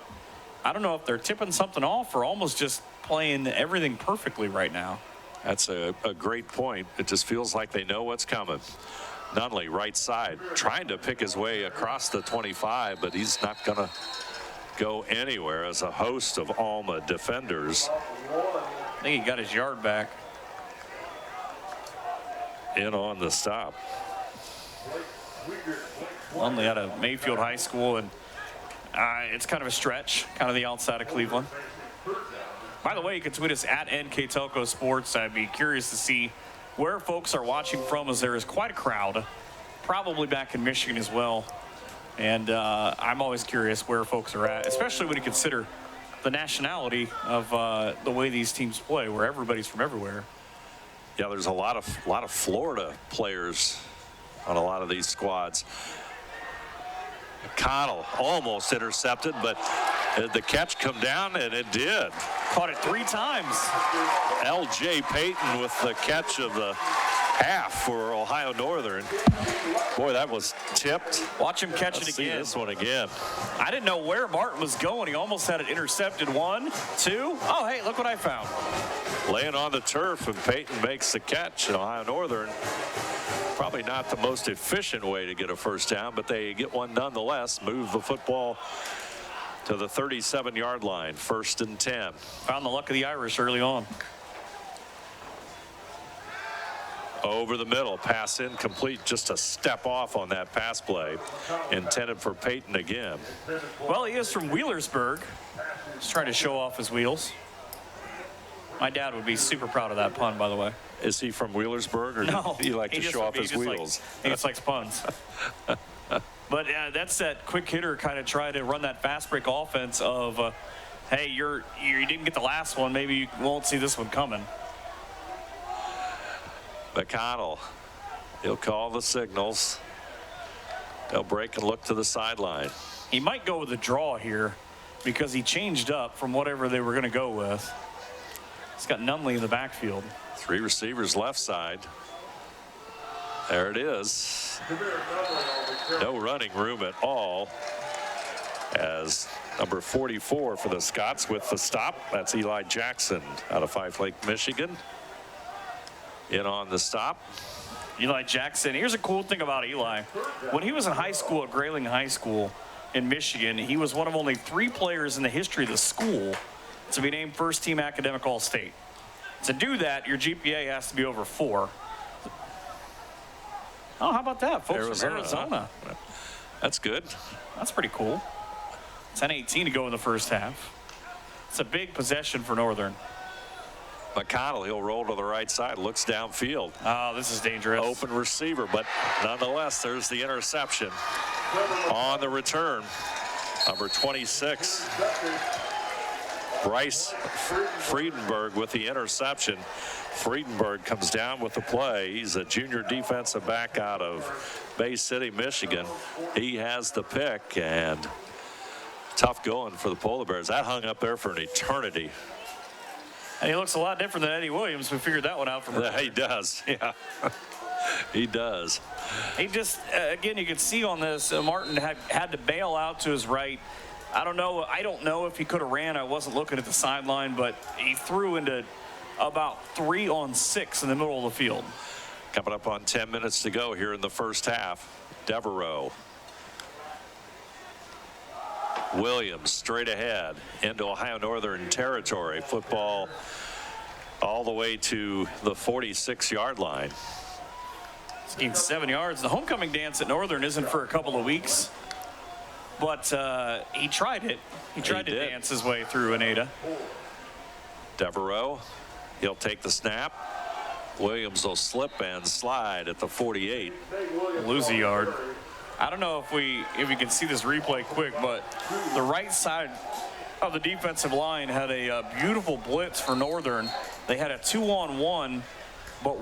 I don't know if they're tipping something off or almost just playing everything perfectly right now. That's a great point. It just feels like they know what's coming. Nunley, right side, trying to pick his way across the 25, but he's not going to go anywhere as a host of Alma defenders. I think he got his yard back. In on the stop. Nunley out of Mayfield High School, and it's kind of a stretch, kind of the outside of Cleveland. By the way, you can tweet us at NKTelco Sports. I'd be curious to see where folks are watching from, as there is quite a crowd, probably back in Michigan as well. And I'm always curious where folks are at, especially when you consider the nationality of the way these teams play, where everybody's from everywhere. Yeah, there's a lot of Florida players on a lot of these squads. McConnell almost intercepted, but did the catch come down? And it did. Caught it 3 times. L.J. Payton with the catch of the half for Ohio Northern. Boy, that was tipped. Watch him catch Let's it see again. this one again. I didn't know where Martin was going. He almost had it intercepted. 1, 2. Oh, hey, look what I found. Laying on the turf, and Payton makes the catch. And Ohio Northern, probably not the most efficient way to get a first down, but they get one nonetheless. Move the football to the 37-yard line, 1st and 10. Found the luck of the Irish early on. Over the middle, pass incomplete, just a step off on that pass play. Intended for Payton again. Well, he is from Wheelersburg. He's trying to show off his wheels. My dad would be super proud of that pun, by the way. Is he from Wheelersburg, or no, do you like to show off his wheels? He just likes puns. But that's that quick hitter kind of try to run that fast break offense of, hey, you didn't get the last one, maybe you won't see this one coming. McConnell, he'll call the signals. They'll break and look to the sideline. He might go with a draw here because he changed up from whatever they were going to go with. He's got Nunley in the backfield. 3 receivers left side. There it is. No running room at all, as number 44 for the Scots with the stop. That's Eli Jackson out of Five Lake, Michigan. In on the stop. Eli Jackson. Here's a cool thing about Eli. When he was in high school at Grayling High School in Michigan, he was one of only 3 players in the history of the school to be named first team academic All-State. To do that, your GPA has to be over 4. Oh, how about that, folks from Arizona? That's good. That's pretty cool. 10-18 to go in the first half. It's a big possession for Northern. McConnell, he'll roll to the right side, looks downfield. Oh, this is dangerous. Open receiver, but nonetheless, there's the interception on the return. Number 26, Bryce Friedenberg with the interception. Friedenberg comes down with the play. He's a junior defensive back out of Bay City, Michigan. He has the pick, and tough going for the Polar Bears. That hung up there for an eternity. And he looks a lot different than Eddie Williams. We figured that one out from earlier. He does, yeah. He does. He just, again, you can see on this, Martin had to bail out to his right. I don't know if he could have ran. I wasn't looking at the sideline, but he threw into about 3 on 6 in the middle of the field. Coming up on 10 minutes to go here in the first half. Devereaux. Williams straight ahead into Ohio Northern territory. Football all the way to the 46-yard line. He's gained 7 yards. The homecoming dance at Northern isn't for a couple of weeks, but he tried it. He tried to dance his way through Aneda. Devereaux, he'll take the snap. Williams will slip and slide at the 48. Lose a yard. I don't know if we can see this replay quick, but the right side of the defensive line had a beautiful blitz for Northern. They had a 2-on-1, but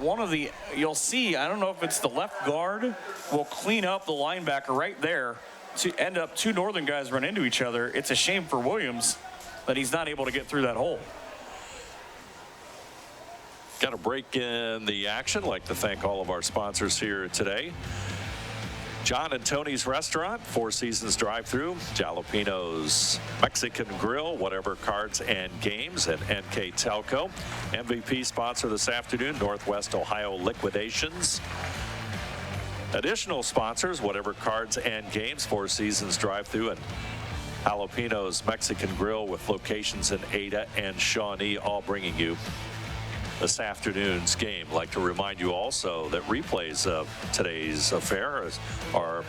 you'll see, I don't know if it's the left guard, will clean up the linebacker right there to end up 2 Northern guys run into each other. It's a shame for Williams that he's not able to get through that hole. Got a break in the action. Like to thank all of our sponsors here today. John and Tony's Restaurant, Four Seasons Drive-Thru, Jalapeno's Mexican Grill, whatever cards and games at NKTelco. MVP sponsor this afternoon, Northwest Ohio Liquidations. Additional sponsors, whatever cards and games, Four Seasons Drive-Thru and Jalapeno's Mexican Grill with locations in Ada and Shawnee, all bringing you this afternoon's game. I'd like to remind you also that replays of today's affair are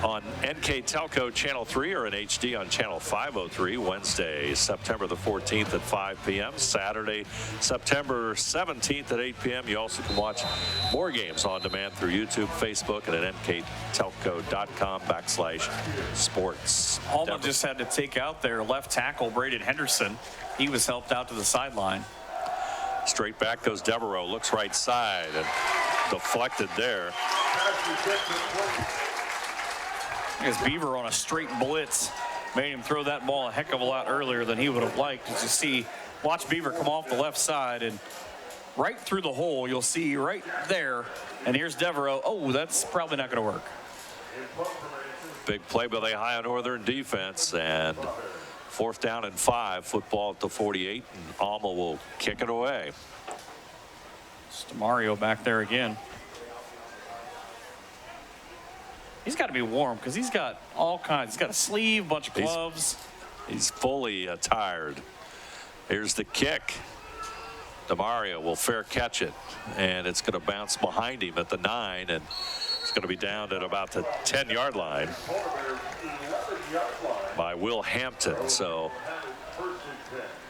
on NKTelco Channel 3 or in HD on Channel 503, Wednesday, September the 14th at 5 p.m., Saturday, September 17th at 8 p.m. You also can watch more games on demand through YouTube, Facebook, and at nktelco.com/sports. Alma just had to take out their left tackle, Braden Henderson. He was helped out to the sideline. Straight back goes Devereaux, looks right side and deflected there. As Beaver on a straight blitz made him throw that ball a heck of a lot earlier than he would have liked. As you see, watch Beaver come off the left side and right through the hole. You'll see right there. And here's Devereaux. Oh, that's probably not going to work. Big play by the Ohio Northern defense, and 4th down and 5, football at the 48, and Alma will kick it away. It's Mario back there again. He's got to be warm because he's got all kinds. He's got a sleeve, bunch of gloves. He's fully attired. Here's the kick. DeMario will fair catch it, and it's going to bounce behind him at the 9, and it's going to be down at about the 10-yard line by Will Hampton. So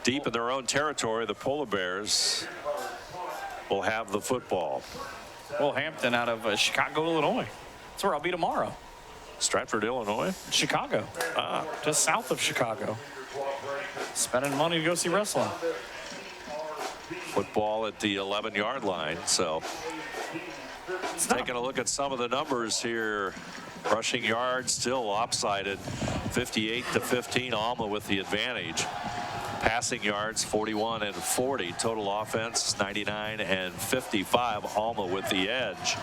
deep in their own territory, the Polar Bears will have the football. Will Hampton out of Chicago, Illinois. That's where I'll be tomorrow. Stratford, Illinois? Chicago. Just south of Chicago. Spending money to go see wrestling. Football at the 11-yard line. So taking a look at some of the numbers here. Rushing yards still lopsided, 58-15. Alma with the advantage. Passing yards 41 and 40. Total offense 99 and 55. Alma with the edge.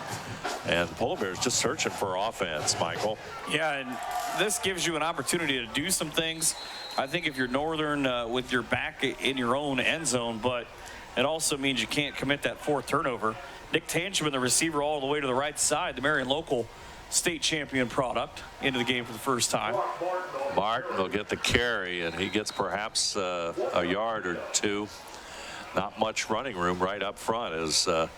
And the Polar Bears just searching for offense, Michael. Yeah, and this gives you an opportunity to do some things. I think if you're Northern with your back in your own end zone, but it also means you can't commit that 4th turnover. Nick Tanchman, the receiver, all the way to the right side, the Marion local state champion product, into the game for the first time. Martin will get the carry, and he gets perhaps a yard or two. Not much running room right up front as the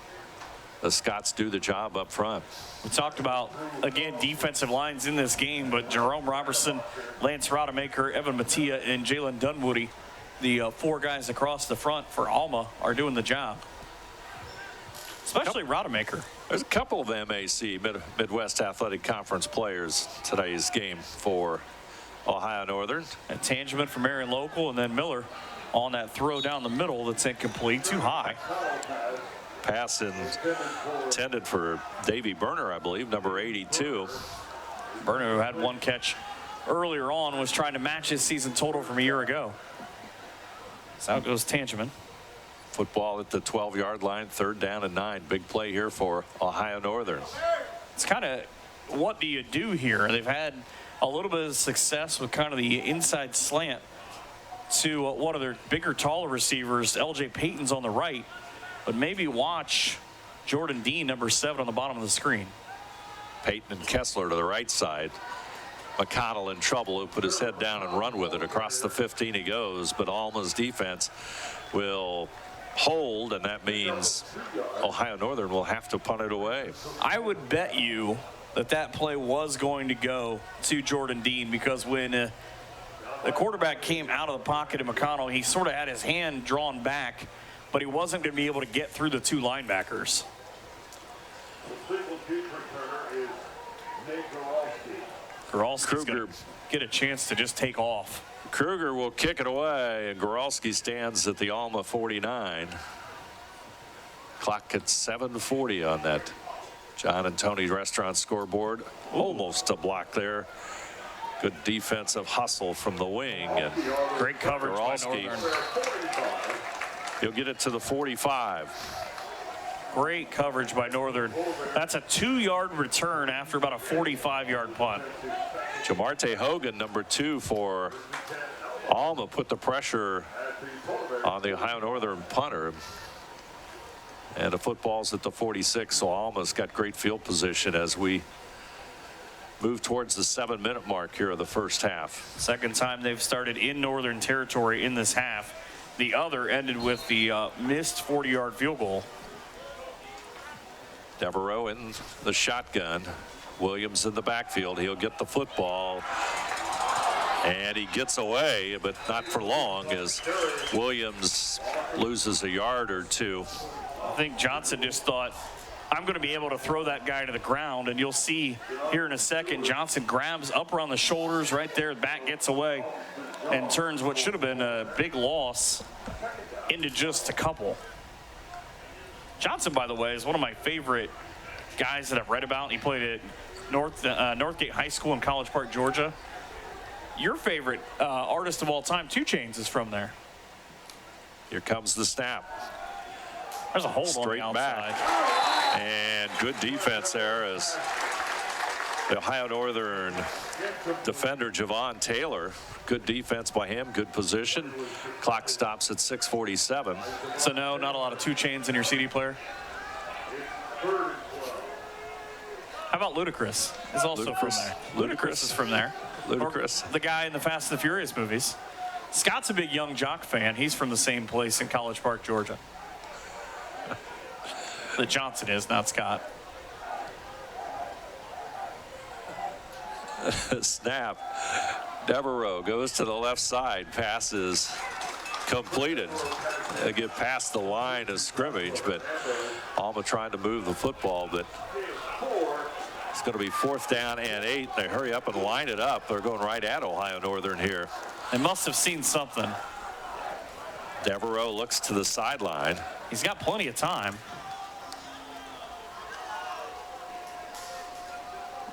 Scots do the job up front. We talked about, again, defensive lines in this game, but Jerome Robertson, Lance Rodemaker, Evan Mattia, and Jalen Dunwoody, the 4 guys across the front for Alma, are doing the job. Especially Rodemaker. There's a couple of MAC, Midwest Athletic Conference players today's game for Ohio Northern. And Tangeman from Marion local, and then Miller on that throw down the middle that's incomplete, too high. Pass intended for Davey Berner, I believe, number 82. Berner, who had 1 catch earlier on, was trying to match his season total from a year ago. So out goes Tangeman. Football at the 12-yard line, 3rd down and 9. Big play here for Ohio Northern. It's kind of, what do you do here? They've had a little bit of success with kind of the inside slant to one of their bigger, taller receivers. LJ Payton's on the right, but maybe watch Jordan Dean, number 7, on the bottom of the screen. Payton and Kessler to the right side. McConnell in trouble, who put his head down and run with it. Across the 15 he goes, but Alma's defense will hold, and that means Ohio Northern will have to punt it away. I would bet you that play was going to go to Jordan Dean, because when the quarterback came out of the pocket of McConnell, he sort of had his hand drawn back but he wasn't going to be able to get through the 2 linebackers. The single kick returner is Nate Goralski's going to get a chance to just take off. Kruger will kick it away, and Goralski stands at the Alma 49. Clock at 7:40 on that John and Tony's Restaurant scoreboard. Almost a block there. Good defensive hustle from the wing, and great coverage by Northern. He'll get it to the 45. Great coverage by Northern. That's a 2-yard return after about a 45-yard punt. Jamarte Hogan, number 2 for Alma, put the pressure on the Ohio Northern punter. And the football's at the 46, so Alma's got great field position as we move towards the 7-minute mark here of the first half. Second time they've started in Northern territory in this half. The other ended with the missed 40-yard field goal. Devereaux in the shotgun. Williams in the backfield. He'll get the football. And he gets away, but not for long, as Williams loses a yard or 2. I think Johnson just thought, I'm going to be able to throw that guy to the ground, and you'll see here in a second, Johnson grabs up around the shoulders right there, back gets away, and turns what should have been a big loss into just a couple. Johnson, by the way, is one of my favorite guys that I've read about. He played at Northgate High School in College Park, Georgia. Your favorite artist of all time, 2 Chainz, is from there. Here comes the snap. There's a hold straight on the outside. Back. And good defense there as the Ohio Northern defender Javon Taylor. Good defense by him, good position. Clock stops at 6:47. So no, not a lot of 2 Chainz in your CD player. How about Ludacris? Is also from there. Ludacris is from there. Ludacris. Or the guy in the Fast and the Furious movies. Scott's a big Young Jock fan. He's from the same place in College Park, Georgia. The Johnson is, not Scott. Snap. Devereaux goes to the left side. Pass is completed. They get past the line of scrimmage, but Alma trying to move the football, but it's going to be 4th down and 8. They hurry up and line it up. They're going right at Ohio Northern here. They must have seen something. Devereaux looks to the sideline. He's got plenty of time.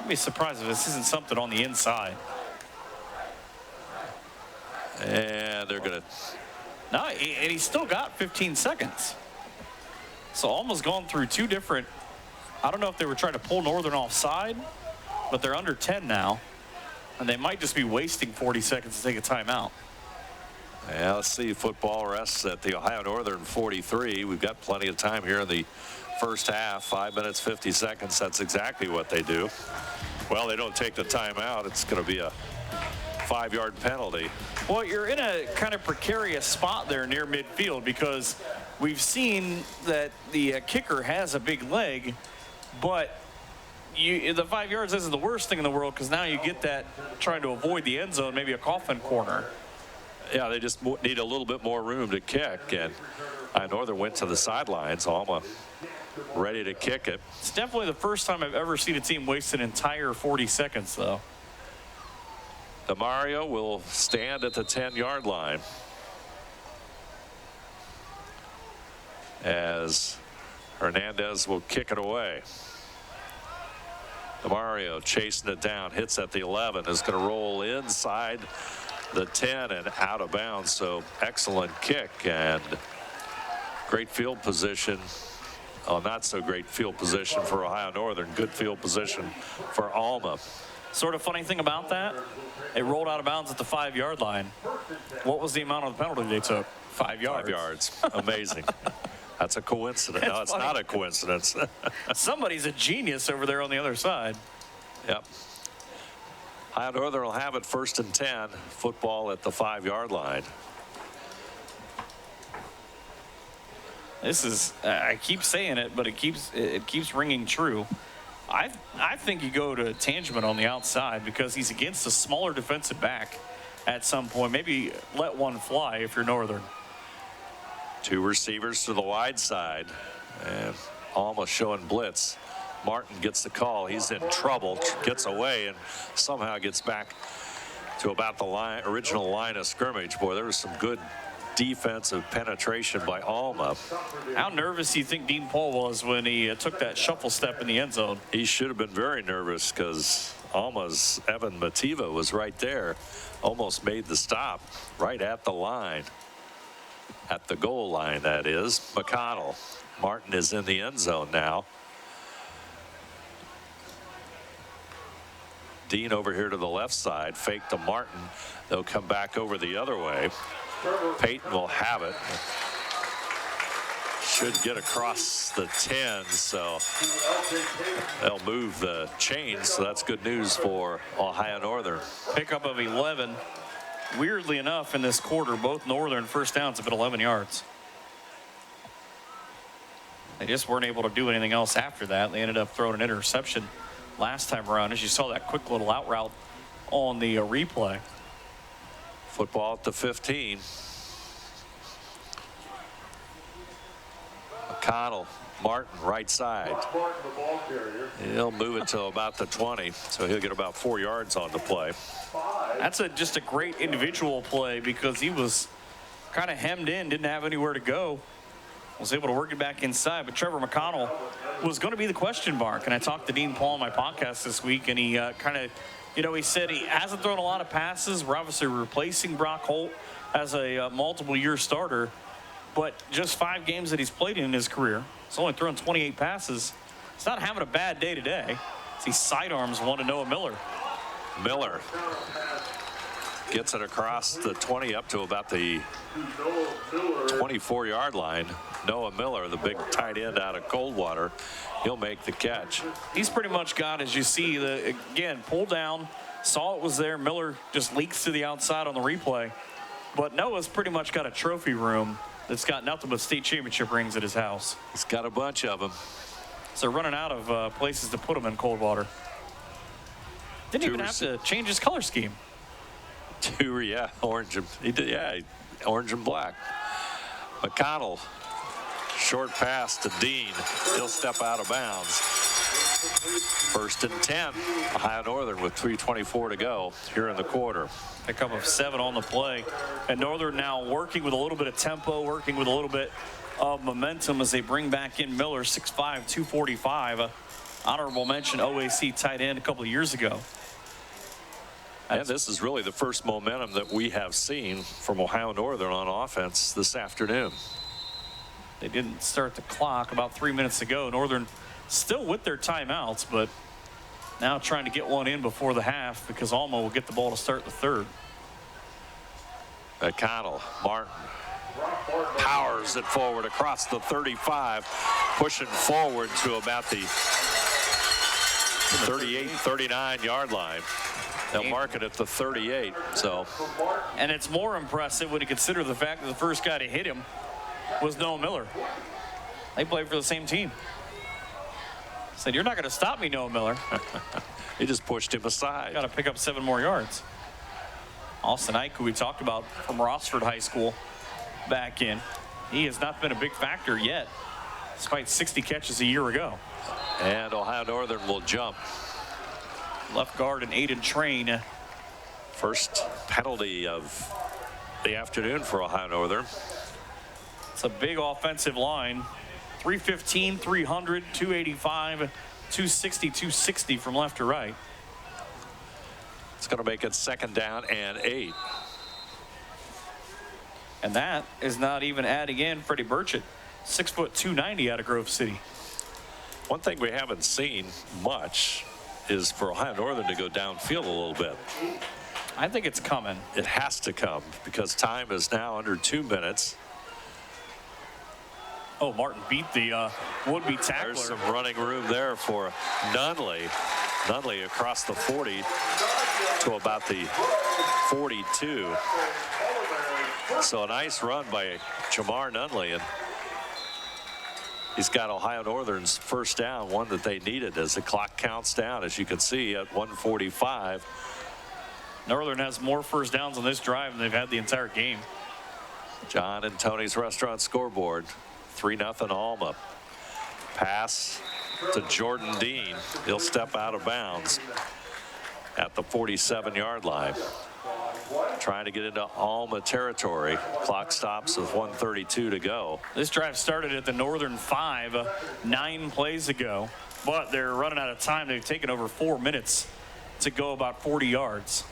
I'd be surprised if this isn't something on the inside. And they're going to... No, and he's still got 15 seconds. So Alma's gone through 2 different... I don't know if they were trying to pull Northern offside, but they're under 10 now. And they might just be wasting 40 seconds to take a timeout. Yeah, let's see. Football rests at the Ohio Northern 43. We've got plenty of time here in the first half. 5 minutes, 50 seconds. That's exactly what they do. Well, they don't take the timeout. It's going to be a 5-yard penalty. Well, you're in a kind of precarious spot there near midfield because we've seen that the kicker has a big leg, but the 5 yards isn't the worst thing in the world because now you get that trying to avoid the end zone, maybe a coffin corner. Yeah, they just need a little bit more room to kick, and Northern went to the sidelines. Alma ready to kick it. It's definitely the first time I've ever seen a team waste an entire 40 seconds, though. DeMario will stand at the 10-yard line as Hernandez will kick it away. DeMario chasing it down, hits at the 11, is going to roll inside the 10 and out of bounds. So excellent kick and great field position. Oh, not so great field position for Ohio Northern. Good field position for Alma. Sort of funny thing about that, it rolled out of bounds at the 5-yard line. What was the amount of the penalty they took? 5 yards. 5 yards. Amazing. That's a coincidence. No, it's funny. Not a coincidence. Somebody's a genius over there on the other side. Yep. Ohio Northern will have it 1st and 10. Football at the 5-yard line. This is, I keep saying it, but it keeps ringing true. I think you go to Tangeman on the outside because he's against a smaller defensive back at some point. Maybe let one fly if you're Northern. Two receivers to the wide side, and Alma showing blitz. Martin gets the call. He's in trouble, gets away, and somehow gets back to about the original line of scrimmage. Boy, there was some good defensive penetration by Alma. How nervous do you think Dean Paul was when he took that shuffle step in the end zone? He should have been very nervous because Alma's Evan Mativa was right there. Almost made the stop right at the line. At the goal line, that is. McConnell. Martin is in the end zone now. Dean over here to the left side. Fake to Martin. They'll come back over the other way. Peyton will have it. Should get across the 10, so they'll move the chains, so that's good news for Ohio Northern. Pickup of 11. Weirdly enough, in this quarter, both Northern first downs have been 11 yards. They just weren't able to do anything else after that. They ended up throwing an interception last time around, as you saw that quick little out route on the replay. Football at the 15. McConnell, Martin, right side. He'll move it to about the 20, so he'll get about 4 yards on the play. That's just a great individual play because he was kind of hemmed in, didn't have anywhere to go. Was able to work it back inside, but Trevor McConnell was going to be the question mark. And I talked to Dean Paul on my podcast this week, and he kind of, he said he hasn't thrown a lot of passes. We're obviously replacing Brock Holt as a multiple-year starter, but just 5 games that he's played in his career, he's only thrown 28 passes. He's not having a bad day today. He sidearms one to Noah Miller. Miller gets it across the 20 up to about the 24-yard line. Noah Miller, the big tight end out of Coldwater, he'll make the catch. He's pretty much got, as you see, again, pulled down, saw it was there. Miller just leaks to the outside on the replay. But Noah's pretty much got a trophy room that's got nothing but state championship rings at his house. He's got a bunch of them. So they're running out of places to put him in Coldwater. Didn't even have to change his color scheme. Orange and he did, orange and black. McConnell, short pass to Dean. He'll step out of bounds. 1st and 10. Ohio Northern with 3:24 to go here in the quarter. Pickup of 7 on the play. And Northern now working with a little bit of tempo, working with a little bit of momentum as they bring back in Miller, 6'5", 245. Honorable mention OAC tight end a couple of years ago. And this is really the first momentum that we have seen from Ohio Northern on offense this afternoon. They didn't start the clock about 3 minutes ago. Northern still with their timeouts, but now trying to get one in before the half because Alma will get the ball to start the third. McConnell, Martin powers it forward across the 35, pushing forward to about the 38, 39-yard line. They'll mark it at the 38. So, and it's more impressive when you consider the fact that the first guy to hit him was Noah Miller. They play for the same team. Said, "You're not going to stop me, Noah Miller." He just pushed him aside. Got to pick up 7 more yards. Austin Ike, who we talked about from Rossford High School, back in. He has not been a big factor yet, despite 60 catches a year ago. And Ohio Northern will jump. Left guard and Aiden Train. First penalty of the afternoon for Ohio Northern. It's a big offensive line. 315, 300, 285, 260, 260 from left to right. It's going to make it 2nd down and 8. And that is not even adding in Freddie Burchett, 6', 290 out of Grove City. One thing we haven't seen much is for Ohio Northern to go downfield a little bit. I think it's coming. It has to come because time is now under 2 minutes. Oh, Martin beat the would-be tackler. There's some running room there for Nunley. Nunley across the 40 to about the 42. So a nice run by Jamar Nunley, and he's got Ohio Northern's first down, one that they needed as the clock counts down, as you can see, at 1:45. Northern has more first downs on this drive than they've had the entire game. John and Tony's Restaurant scoreboard, 3-0 Alma. Pass to Jordan Dean. He'll step out of bounds at the 47-yard line. Trying to get into Alma territory. Clock stops with 1:32 to go. This drive started at the Northern 5 9 plays ago, but they're running out of time. They've taken over 4 minutes to go about 40 yards.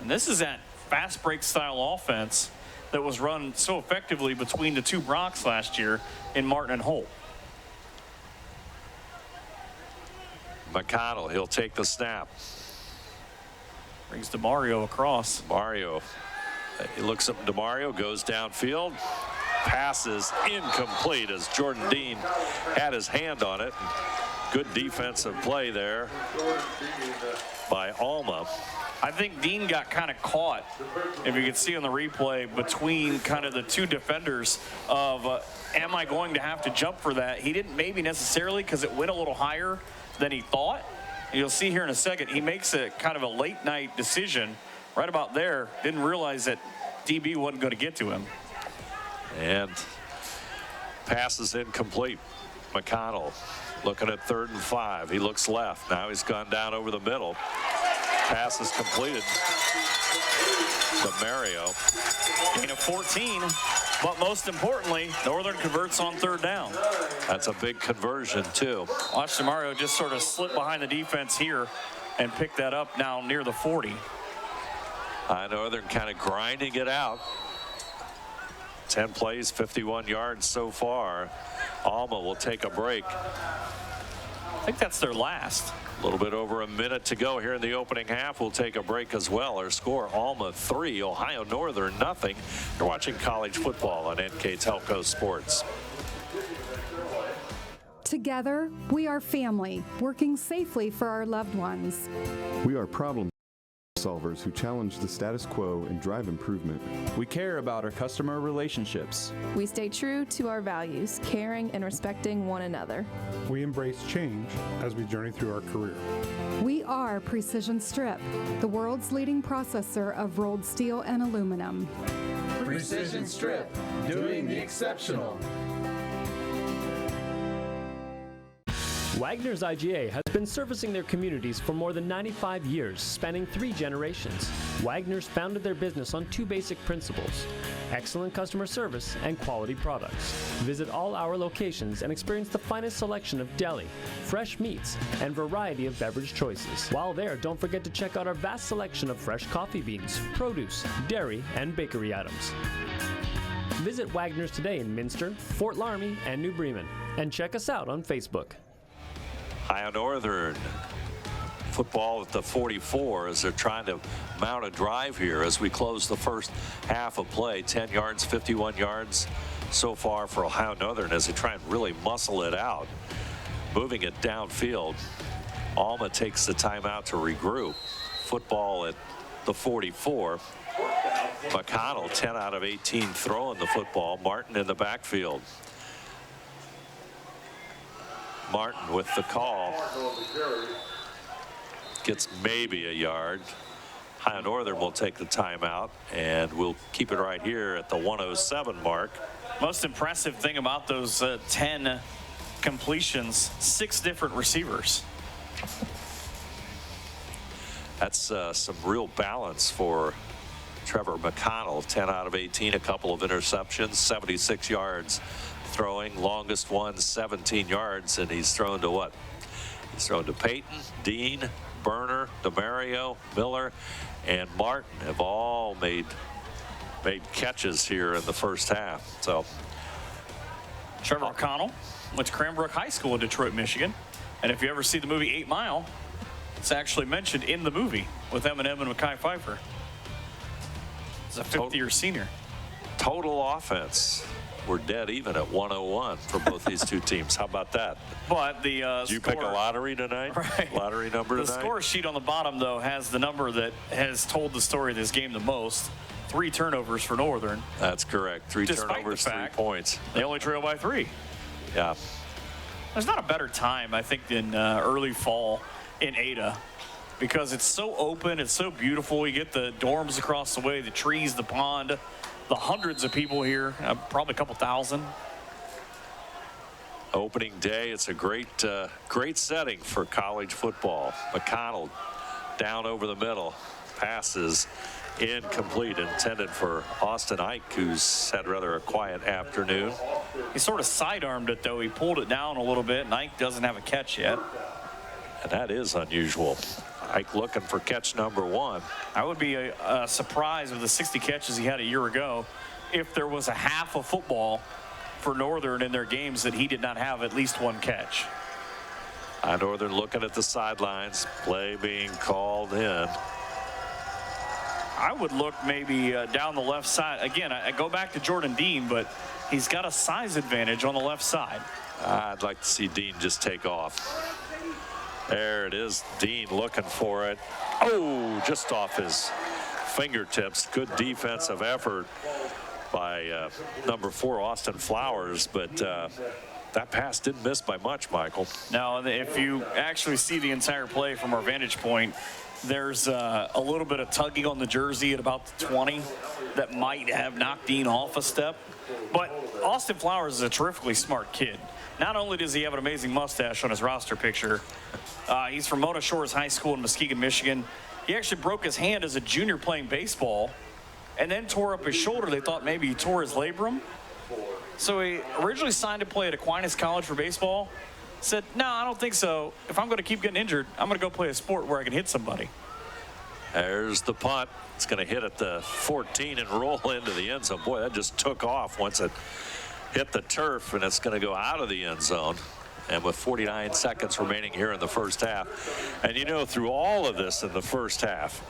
And this is that fast break style offense that was run so effectively between the two Broncs last year in Martin and Holt. McConnell, he'll take the snap. Brings DeMario across. Mario, he looks up. DeMario goes downfield. Passes incomplete as Jordan Dean had his hand on it. Good defensive play there by Alma. I think Dean got kind of caught, if you can see on the replay, between kind of the two defenders of am I going to have to jump for that? He didn't maybe necessarily, because it went a little higher than he thought. You'll see here in a second, he makes a kind of a late night decision right about there. Didn't realize that DB wasn't going to get to him. And passes incomplete. McConnell looking at 3rd and 5. He looks left. Now he's gone down over the middle. Pass is completed to Mario. Gain of 14, but most importantly, Northern converts on 3rd down. That's a big conversion too. Watch DeMario just sort of slip behind the defense here and pick that up now near the 40. Northern kind of grinding it out. 10 plays, 51 yards so far. Alma will take a break. I think that's their last. A little bit over a minute to go here in the opening half. We'll take a break as well. Our score, Alma 3, Ohio Northern 0. You're watching college football on NKTelco Sports. Together, we are family, working safely for our loved ones. We are problem solvers who challenge the status quo and drive improvement. We care about our customer relationships. We stay true to our values, caring and respecting one another. We embrace change as we journey through our career. We are Precision Strip, the world's leading processor of rolled steel and aluminum. Precision Strip, doing the exceptional. Wagner's IGA has been servicing their communities for more than 95 years, spanning 3 generations. Wagner's founded their business on 2 basic principles: excellent customer service and quality products. Visit all our locations and experience the finest selection of deli, fresh meats, and variety of beverage choices. While there, don't forget to check out our vast selection of fresh coffee beans, produce, dairy, and bakery items. Visit Wagner's today in Minster, Fort Laramie, and New Bremen, and check us out on Facebook. Ohio Northern football at the 44 as they're trying to mount a drive here as we close the first half of play. 10 yards, 51 yards so far for Ohio Northern as they try and really muscle it out. Moving it downfield. Alma takes the timeout to regroup. Football at the 44. McConnell 10 out of 18 throwing the football. Martin in the backfield. Martin with the call. Gets maybe a yard. Ohio Northern will take the timeout, and we'll keep it right here at the 107 mark. Most impressive thing about those 10 completions, 6 different receivers. That's some real balance for Trevor McConnell. 10 out of 18, a couple of interceptions, 76 yards throwing. Longest one, 17 yards, and he's thrown to what? He's thrown to Peyton, Dean, Burner, DeMario, Miller, and Martin have all made catches here in the first half. So Trevor McConnell went to Cranbrook High School in Detroit, Michigan. And if you ever see the movie 8 Mile, it's actually mentioned in the movie with Eminem and Mekhi Phifer. He's a 5th-year senior. Total offense. We're dead even at 101 for both these two teams. How about that? But the Did you pick a lottery tonight? Right. Lottery number tonight? The score sheet on the bottom, though, has the number that has told the story of this game the most. 3 turnovers for Northern. That's correct. 3 turnovers, 3 points. They only trail by 3. Yeah. There's not a better time, I think, than early fall in Ada, because it's so open, it's so beautiful. You get the dorms across the way, the trees, the pond, the hundreds of people here, probably a couple thousand. Opening day, it's a great setting for college football. McConnell down over the middle, passes incomplete, intended for Austin Ike, who's had rather a quiet afternoon. He sort of sidearmed it, though. He pulled it down a little bit, and Ike doesn't have a catch yet. And that is unusual. Ike looking for catch number 1. I would be a surprise with the 60 catches he had a year ago if there was a half of football for Northern in their games that he did not have at least one catch. Northern looking at the sidelines, play being called in. I would look maybe down the left side. Again, I go back to Jordan Dean, but he's got a size advantage on the left side. I'd like to see Dean just take off. There it is, Dean looking for it. Oh, just off his fingertips. Good defensive effort by number 4, Austin Flowers, but that pass didn't miss by much, Michael. Now, if you actually see the entire play from our vantage point, there's a little bit of tugging on the jersey at about the 20 that might have knocked Dean off a step. But Austin Flowers is a terrifically smart kid. Not only does he have an amazing mustache on his roster picture, he's from Mona Shores High School in Muskegon, Michigan. He actually broke his hand as a junior playing baseball and then tore up his shoulder. They thought maybe he tore his labrum. So he originally signed to play at Aquinas College for baseball. Said, no, I don't think so. If I'm going to keep getting injured, I'm going to go play a sport where I can hit somebody. There's the punt. It's going to hit at the 14 and roll into the end zone. Boy, that just took off once it hit the turf, and it's going to go out of the end zone. And with 49 seconds remaining here in the first half. And you know, through all of this in the first half,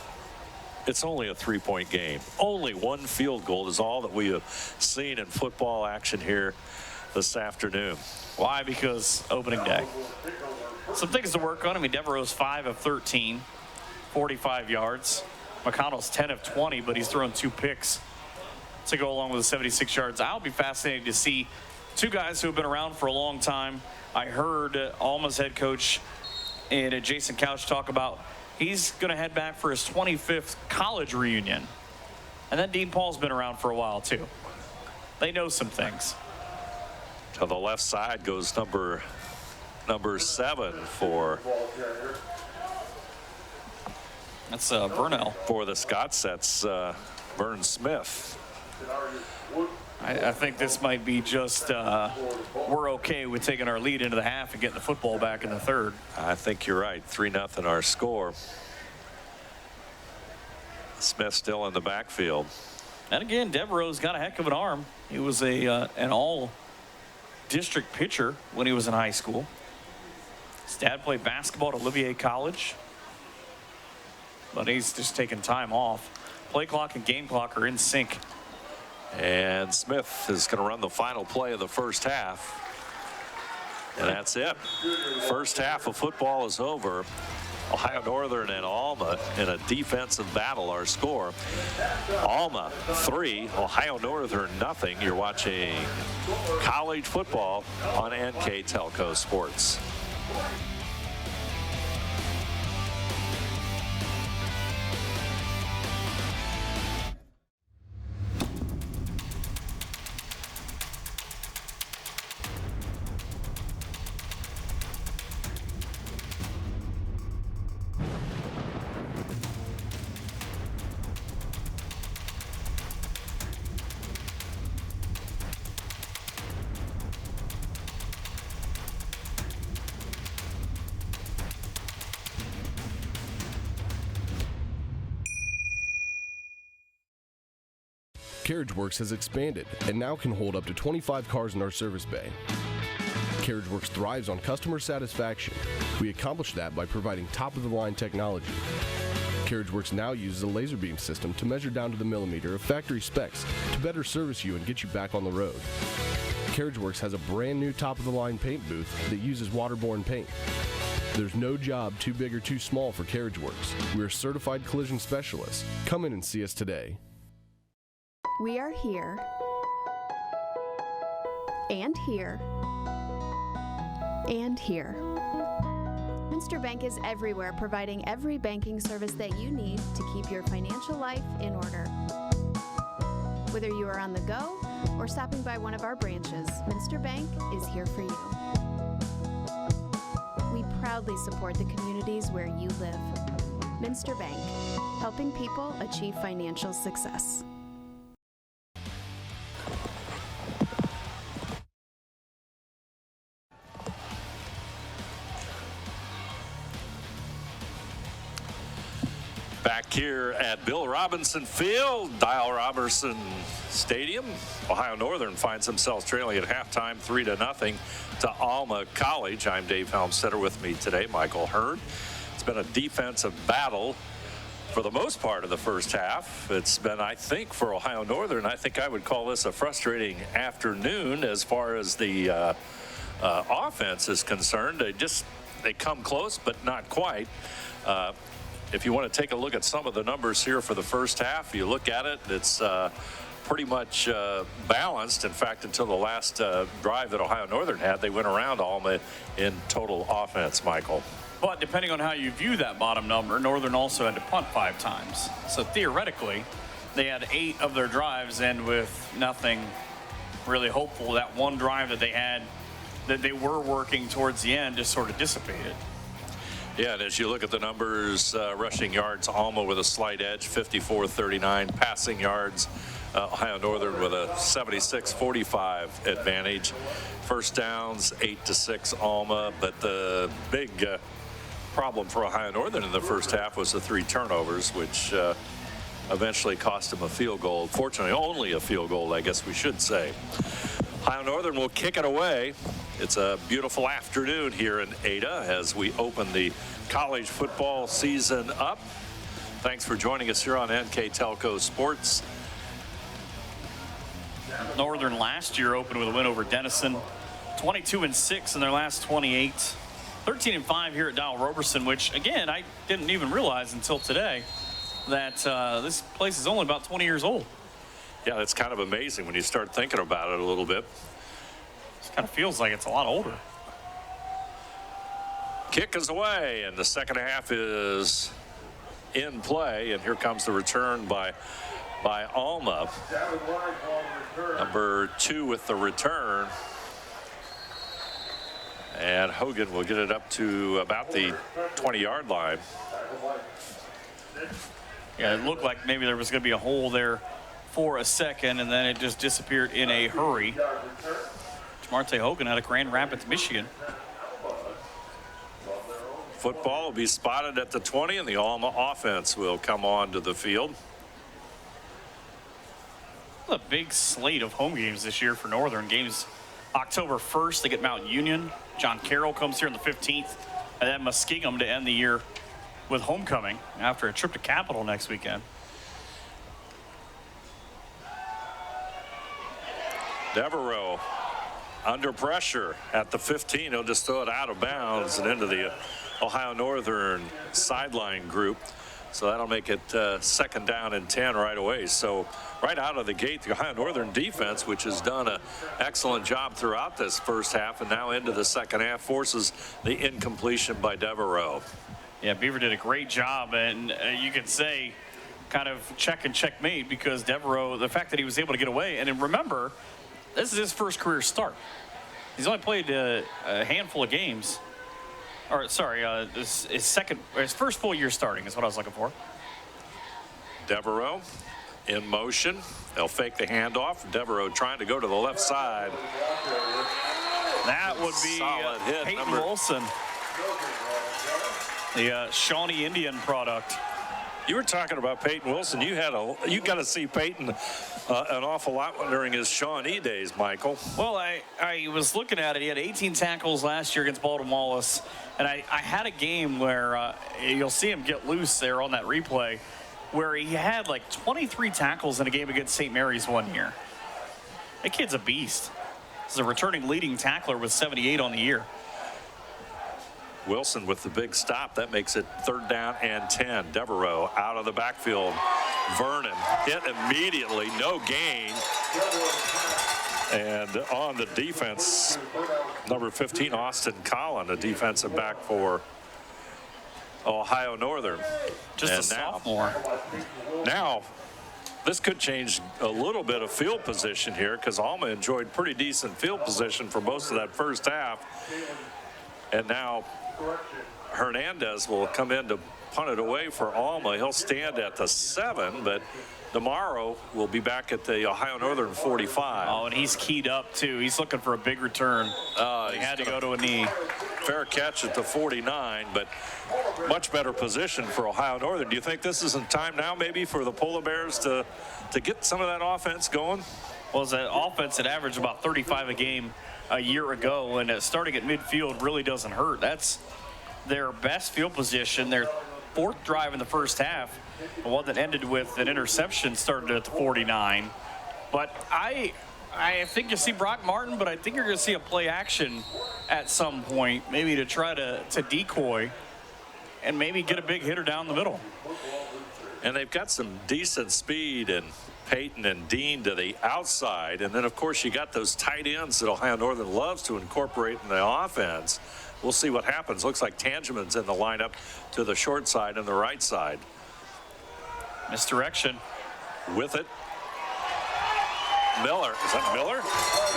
it's only a 3-point game. Only one field goal is all that we have seen in football action here this afternoon. Why? Because opening day. Some things to work on. I mean, Devereaux's 5 of 13, 45 yards. McConnell's 10 of 20, but he's thrown 2 picks to go along with the 76 yards. I'll be fascinated to see 2 guys who have been around for a long time. I heard Alma's head coach and Jason Couch talk about he's going to head back for his 25th college reunion. And then Dean Paul's been around for a while, too. They know some things. To the left side goes number 7 for... That's Burnell. For the Scots, that's Vern Smith. I think this might be just we're okay with taking our lead into the half and getting the football back in the third. I think you're right. 3-0 our score. Smith still in the backfield. And again, Devereaux's got a heck of an arm. He was an all-district pitcher when he was in high school. His dad played basketball at Olivier College, but he's just taking time off. Play clock and game clock are in sync. And Smith is going to run the final play of the first half. And that's it. First half of football is over. Ohio Northern and Alma in a defensive battle. Our score, Alma 3, Ohio Northern 0. You're watching college football on NKTelco Sports. CarriageWorks has expanded and now can hold up to 25 cars in our service bay. CarriageWorks thrives on customer satisfaction. We accomplish that by providing top-of-the-line technology. CarriageWorks now uses a laser beam system to measure down to the millimeter of factory specs to better service you and get you back on the road. CarriageWorks has a brand new top-of-the-line paint booth that uses waterborne paint. There's no job too big or too small for CarriageWorks. We're certified collision specialists. Come in and see us today. We are here, and here, and here. Minster Bank is everywhere, providing every banking service that you need to keep your financial life in order. Whether you are on the go or stopping by one of our branches, Minster Bank is here for you. We proudly support the communities where you live. Minster Bank, helping people achieve financial success. Back here at Bill Robinson Field, Dial-Roberson Stadium, Ohio Northern finds themselves trailing at halftime 3-0 to Alma College. I'm Dave Helmstetter. With me today, Michael Hearn. It's been a defensive battle for the most part of the first half. It's been, I think, for Ohio Northern, I think I would call this a frustrating afternoon as far as the offense is concerned. They come close, but not quite. If you want to take a look at some of the numbers here for the first half, you look at it, it's pretty much balanced. In fact, until the last drive that Ohio Northern had, they went around Alma in total offense, Michael. But depending on how you view that bottom number, Northern also had to punt 5 times. So theoretically, they had 8 of their drives end with nothing really hopeful. That one drive that they had that they were working towards the end just sort of dissipated. Yeah, and as you look at the numbers, rushing yards, Alma with a slight edge, 54-39. Passing yards, Ohio Northern with a 76-45 advantage. First downs, 8-6 Alma. But the big problem for Ohio Northern in the first half was the 3 turnovers, which eventually cost them a field goal. Fortunately, only a field goal, I guess we should say. Ohio Northern will kick it away. It's a beautiful afternoon here in Ada as we open the college football season up. Thanks for joining us here on NKTelco Sports. Northern last year opened with a win over Denison, 22-6 in their last 28, 13-5 here at Dial-Roberson, which again I didn't even realize until today that this place is only about 20 years old. Yeah, it's kind of amazing when you start thinking about it a little bit. It kind of feels like it's a lot older. Kick is away, and the second half is in play, and here comes the return by Alma. Number 2 with the return. And Hogan will get it up to about the 20-yard line. Yeah, it looked like maybe there was going to be a hole there for a second, and then it just disappeared in a hurry. Marte Hogan out of Grand Rapids, Michigan. Football will be spotted at the 20, and the Alma offense will come onto the field. A big slate of home games this year for Northern. Games October 1st, they get Mount Union. John Carroll comes here on the 15th, and then Muskingum to end the year with homecoming after a trip to Capitol next weekend. Devereaux under pressure at the 15. He'll just throw it out of bounds and into the Ohio Northern sideline group. So that'll make it second down and 10 right away. So right out of the gate, the Ohio Northern defense, which has done an excellent job throughout this first half and now into the second half, forces the incompletion by Devereaux. Yeah, Beaver did a great job, and you could say kind of check and checkmate because Devereaux, the fact that he was able to get away, and remember, this is his first career start. He's only played a handful of games. Or sorry, his first full year starting is what I was looking for. Devereaux in motion. They'll fake the handoff. Devereaux trying to go to the left side. That would be solid hit. Peyton Wilson, the Shawnee Indian product. You were talking about Peyton Wilson. You got to see Peyton an awful lot during his Shawnee days, Michael. Well, I was looking at it. He had 18 tackles last year against Baldwin Wallace, and I had a game where you'll see him get loose there on that replay, where he had like 23 tackles in a game against St. Mary's one year. That kid's a beast. He's a returning leading tackler with 78 on the year. Wilson with the big stop. That makes it third down and 10. Devereaux out of the backfield. Vernon hit immediately. No gain. And on the defense, number 15, Austin Collin, a defensive back for Ohio Northern. Just a sophomore. Now, This could change a little bit of field position here because Alma enjoyed pretty decent field position for most of that first half. And now Hernandez will come in to punt it away for Alma. He'll stand at the 7, but tomorrow we'll be back at the Ohio Northern 45. Oh, and he's keyed up too. He's looking for a big return. He had to go to a knee. Fair catch at the 49, but much better position for Ohio Northern. Do you think this isn't time now maybe for the Polar Bears to get some of that offense going? Well, as an offense that averaged about 35 a game a year ago, and starting at midfield really doesn't hurt. That's their best field position. Their fourth drive in the first half, the one that ended with an interception, started at the 49. But I think you see Brock Martin, but I think you're going to see a play action at some point, maybe to try to decoy and maybe get a big hitter down the middle. And they've got some decent speed, and Peyton and Dean to the outside. And then, of course, you got those tight ends that Ohio Northern loves to incorporate in the offense. We'll see what happens. Looks like Tangeman's in the lineup to the short side and the right side. Misdirection. With it. Miller. Is that Miller?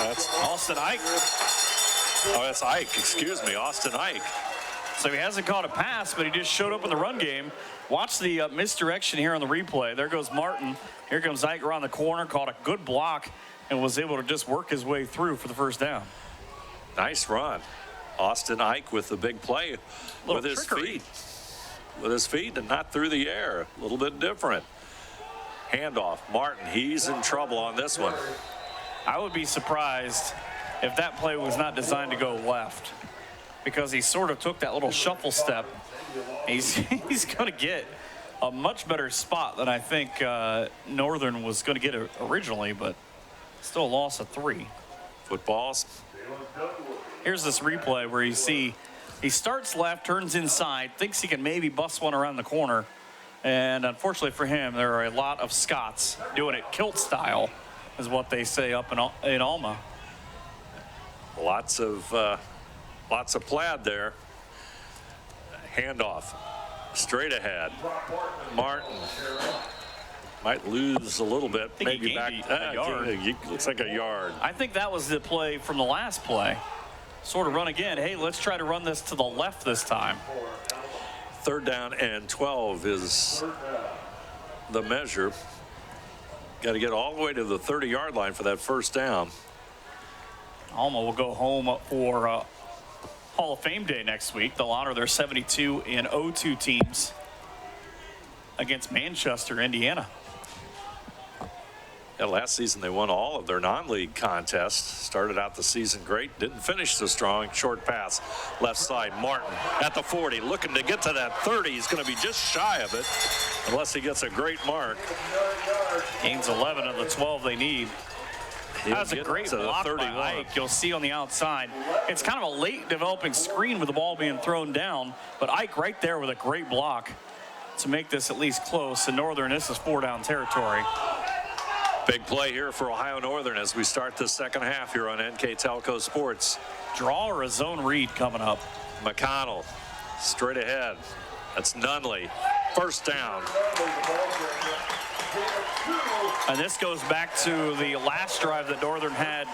That's Austin Ike. Oh, that's Ike. Excuse me. Austin Ike. So he hasn't caught a pass, but he just showed up in the run game. Watch the misdirection here on the replay. There goes Martin. Here comes Ike around the corner, caught a good block, and was able to just work his way through for the first down. Nice run. Austin Ike with the big play with his feet. With his feet and not through the air. A little bit different. Handoff. Martin, he's in trouble on this one. I would be surprised if that play was not designed to go left, because he sort of took that little shuffle step. He's going to get a much better spot than I think Northern was going to get originally, but still a loss of 3. Footballs. Here's this replay where you see he starts left, turns inside, thinks he can maybe bust one around the corner. And unfortunately for him, there are a lot of Scots doing it kilt style, is what they say up in Alma. Lots of plaid there. Handoff. Straight ahead. Martin might lose a little bit. Maybe back a yard. Looks like a yard. I think that was the play from the last play. Sort of run again. Hey, let's try to run this to the left this time. 3rd down and 12 is the measure. Got to get all the way to the 30-yard line for that first down. Alma will go home for Hall of Fame Day next week. They'll honor their 72 and 02 teams against Manchester, Indiana. Yeah, last season they won all of their non-league contests. Started out the season great, didn't finish so strong. Short pass, left side. Martin at the 40, looking to get to that 30. He's going to be just shy of it, unless he gets a great mark. Gains 11 of the 12 they need. That's a great block by Ike. You'll see on the outside. It's kind of a late developing screen with the ball being thrown down, but Ike right there with a great block to make this at least close. And Northern, this is 4-down territory. Big play here for Ohio Northern as we start the second half here on NKTelco Sports. Draw or a zone read coming up. McConnell straight ahead. That's Nunley. First down. And this goes back to the last drive that Northern had.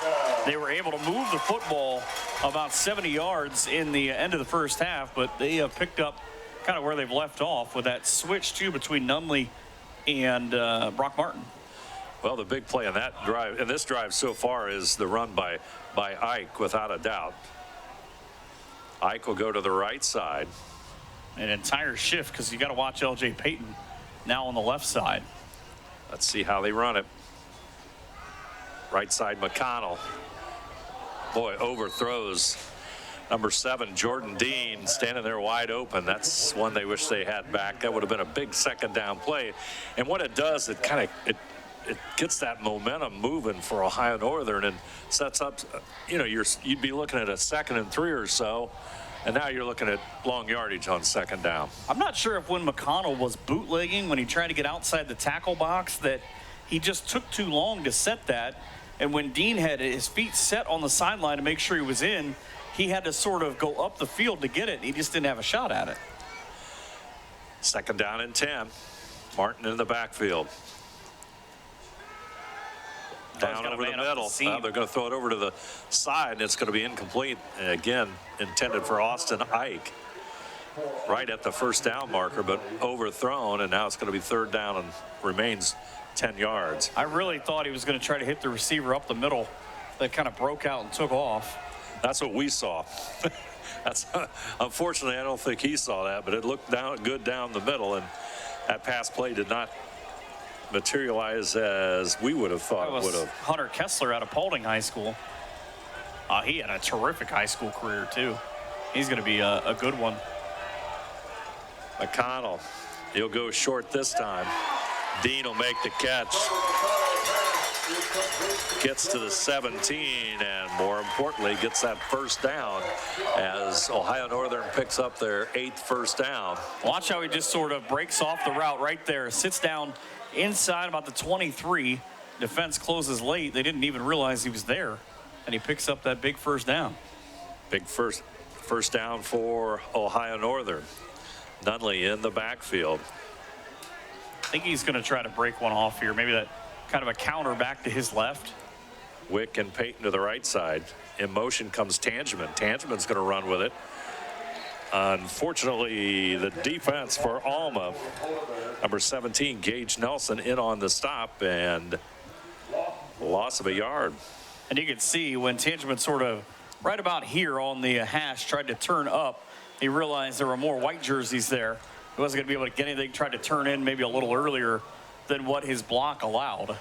They were able to move the football about 70 yards in the end of the first half, but they have picked up kind of where they've left off with that switch too between Nunley and Brock Martin. Well, the big play in that drive, in this drive so far, is the run by Ike, without a doubt. Ike will go to the right side. An entire shift, because you got to watch L.J. Payton now on the left side. Let's see how they run it. Right side, McConnell. Boy, overthrows number 7, Jordan Dean, standing there wide open. That's one they wish they had back. That would have been a big second down play. And what it does, it kind of it gets that momentum moving for Ohio Northern and sets up, you'd be looking at a 2nd and 3 or so, and now you're looking at long yardage on second down. I'm not sure if when McConnell was bootlegging, when he tried to get outside the tackle box, that he just took too long to set that. And when Dean had his feet set on the sideline to make sure he was in, he had to sort of go up the field to get it. He just didn't have a shot at it. 2nd down and 10. Martin in the backfield. Down over the middle. They're going to throw it over to the side, and it's going to be incomplete. And again, intended for Austin Ike. Right at the first down marker, but overthrown, and now it's going to be third down and remains 10 yards. I really thought he was going to try to hit the receiver up the middle. That kind of broke out and took off. That's what we saw. That's unfortunately, I don't think he saw that, but it looked good down the middle, and that pass play did not materialize as we would have thought it would have. Hunter Kessler out of Paulding High School. He had a terrific high school career too. He's going to be a good one. McConnell, he'll go short this time. Dean will make the catch. Gets to the 17, and more importantly, gets that first down as Ohio Northern picks up their 8th first down. Watch how he just sort of breaks off the route right there. Sits down inside about the 23. Defense closes late. They didn't even realize he was there, and he picks up that big first down. Big first down for Ohio Northern. Nunley in the backfield. I think he's going to try to break one off here. Maybe that kind of a counter back to his left. Wick and Peyton to the right side. In motion comes Tangeman. Tangeman's going to run with it. Unfortunately, the defense for Alma, number 17, Gage Nelson, in on the stop, and loss of a yard. And you can see when Tangeman sort of right about here on the hash tried to turn up, he realized there were more white jerseys there. He wasn't going to be able to get anything, tried to turn in maybe a little earlier than what his block allowed.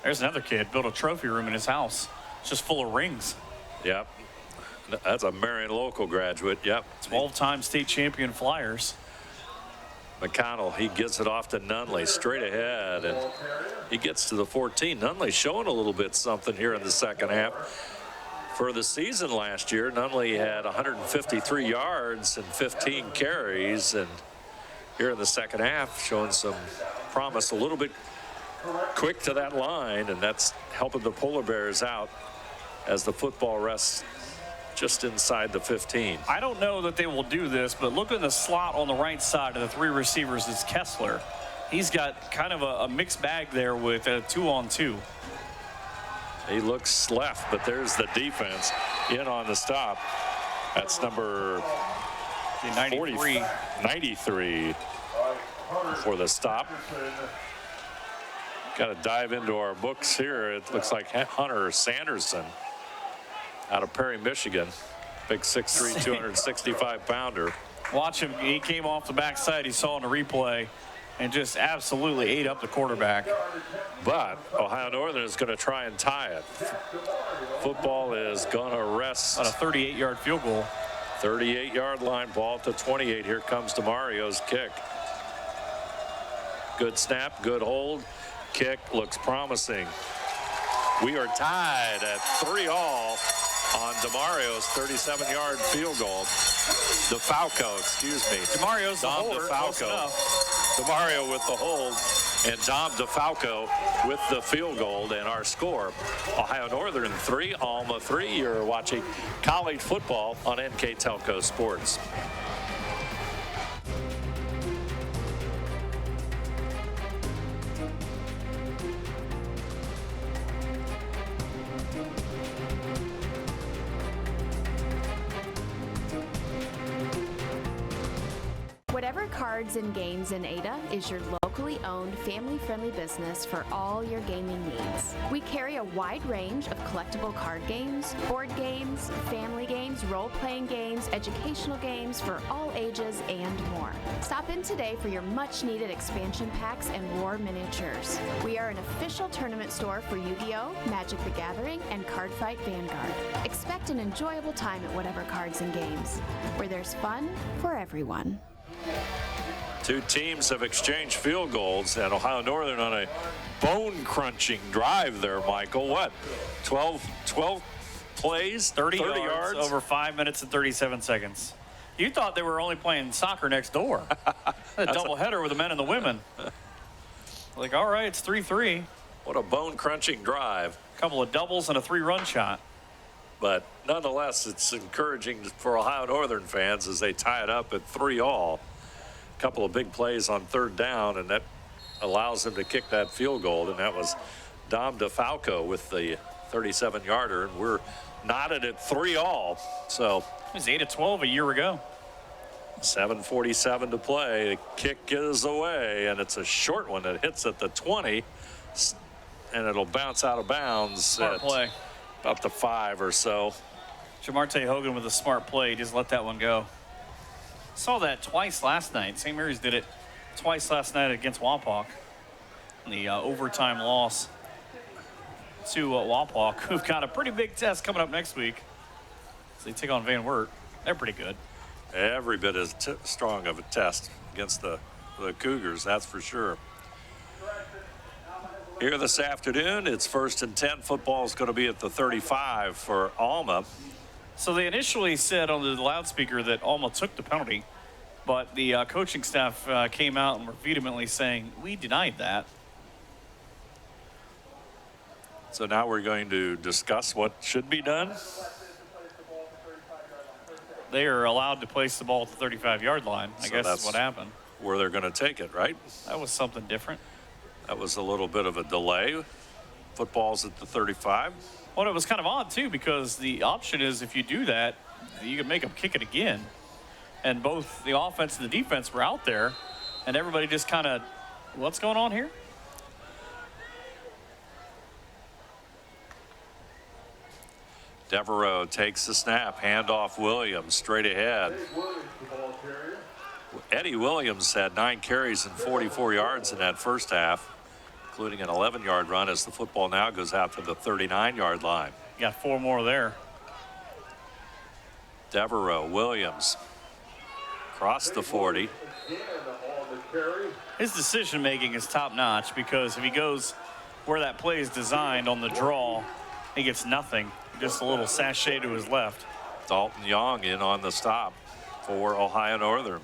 There's another kid, built a trophy room in his house. It's just full of rings. Yep. That's a Marion local graduate. Yep. 12-time state champion Flyers. McConnell, he gets it off to Nunley straight ahead, and he gets to the 14. Nunley showing a little bit something here in the second half. For the season last year, Nunley had 153 yards and 15 carries, and here in the second half showing some promise, a little bit quick to that line, and that's helping the Polar Bears out as the football rests just inside the 15. I don't know that they will do this, but look at the slot on the right side of the 3 receivers is Kessler. He's got kind of a mixed bag there with a 2-on-2. He looks left, but there's the defense in on the stop. That's number 93. 93 for the stop. Got to dive into our books here. It looks like Hunter Sanderson out of Perry, Michigan. Big 6'3", 265-pounder. Watch him. He came off the backside. He saw in the replay and just absolutely ate up the quarterback. But Ohio Northern is going to try and tie it. Football is going to rest. On a 38-yard field goal. 38-yard line, ball to 28. Here comes DeMario's kick. Good snap, good hold. Kick looks promising. We are tied at 3-all on DeMario's 37-yard field goal. DeFalco, excuse me. DeMario's the holder. DeFalco. DeMario with the hold, and Dom DeFalco with the field goal. And our score, Ohio Northern 3, Alma 3. You're watching college football on NKTelco Sports. Whatever Cards and Games in Ada is your locally owned, family-friendly business for all your gaming needs. We carry a wide range of collectible card games, board games, family games, role-playing games, educational games for all ages, and more. Stop in today for your much-needed expansion packs and war miniatures. We are an official tournament store for Yu-Gi-Oh!, Magic the Gathering, and Cardfight Vanguard. Expect an enjoyable time at Whatever Cards and Games, where there's fun for everyone. Two teams have exchanged field goals, and Ohio Northern on a bone-crunching drive there, Michael. What, 12 plays, 30 yards over 5 minutes and 37 seconds. You thought they were only playing soccer next door. A doubleheader with the men and the women. Like, all right, it's 3-3. What a bone-crunching drive. A couple of doubles and a 3-run shot. But nonetheless, it's encouraging for Ohio Northern fans as they tie it up at 3-all. A couple of big plays on third down, and that allows them to kick that field goal, and that was Dom DeFalco with the 37-yarder, and we're knotted at 3-all. So it was 8 of 12 a year ago. 7:47 to play. The kick is away, and it's a short one that hits at the 20, and it'll bounce out of bounds. Smart play. About the 5 or so. Jamarte Hogan with a smart play. Just let that one go. Saw that twice last night. St. Mary's did it twice last night against Wapak. The overtime loss to Wapak, who've got a pretty big test coming up next week. So they take on Van Wert. They're pretty good. Every bit as strong of a test against the Cougars, that's for sure. Here this afternoon, it's 1st and 10. Football is going to be at the 35 for Alma. So they initially said on the loudspeaker that Alma took the penalty, but the coaching staff came out and were vehemently saying, we denied that. So now we're going to discuss what should be done. They are allowed to place the ball at the 35-yard line. I guess that's what happened. Where they're going to take it, right? That was something different. That was a little bit of a delay. Football's at the 35. Well, it was kind of odd, too, because the option is if you do that, you can make them kick it again. And both the offense and the defense were out there, and everybody just kind of, what's going on here? Devereaux takes the snap, handoff Williams straight ahead. Eddie Williams had 9 carries and 44 yards in that first half, including an 11-yard run as the football now goes out to the 39-yard line. You got 4 more there. Devereaux, Williams, across the 40. His decision-making is top-notch because if he goes where that play is designed on the draw, he gets nothing. Just a little sachet to his left. Dalton Young in on the stop for Ohio Northern.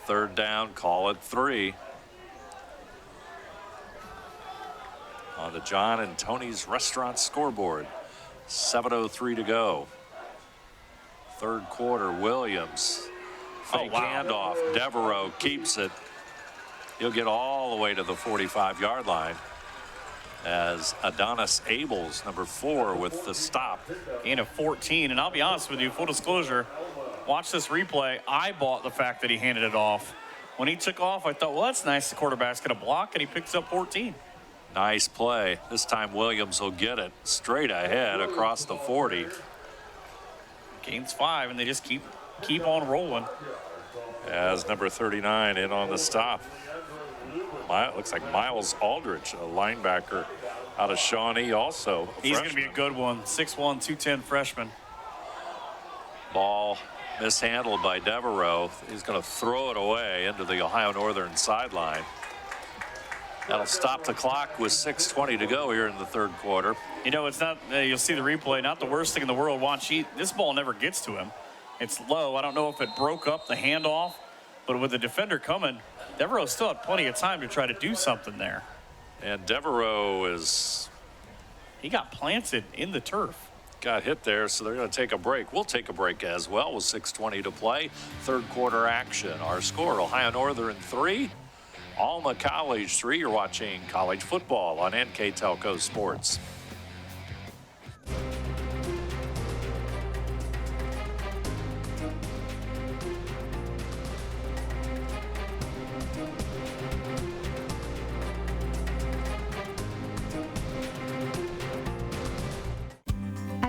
3rd down, call it 3. On the John and Tony's Restaurant scoreboard. 7:03 to go. 3rd quarter, Williams. Fake handoff. Devereaux keeps it. He'll get all the way to the 45-yard line as Adonis Abels, number 4, with the stop. Gain of 14. And I'll be honest with you, full disclosure, watch this replay. I bought the fact that he handed it off. When he took off, I thought, well, that's nice. The quarterback's going to block, and he picks up 14. Nice play. This time Williams will get it straight ahead across the 40. Gains 5, and they just keep on rolling. As number 39 in on the stop. Looks like Miles Aldrich, a linebacker out of Shawnee, also. He's going to be a good one. 6'1", 210 freshman. Ball mishandled by Devereaux. He's going to throw it away into the Ohio Northern sideline. That'll stop the clock with 6:20 to go here in the 3rd quarter. You know, it's not, you'll see the replay, not the worst thing in the world. Watch, this ball never gets to him. It's low. I don't know if it broke up the handoff, but with the defender coming, Devereaux still had plenty of time to try to do something there. And Devereaux he got planted in the turf. Got hit there, so they're going to take a break. We'll take a break as well with 6:20 to play. 3rd quarter action. Our score, Ohio Northern 3, Alma College 3. You're watching college football on NKTelco Sports.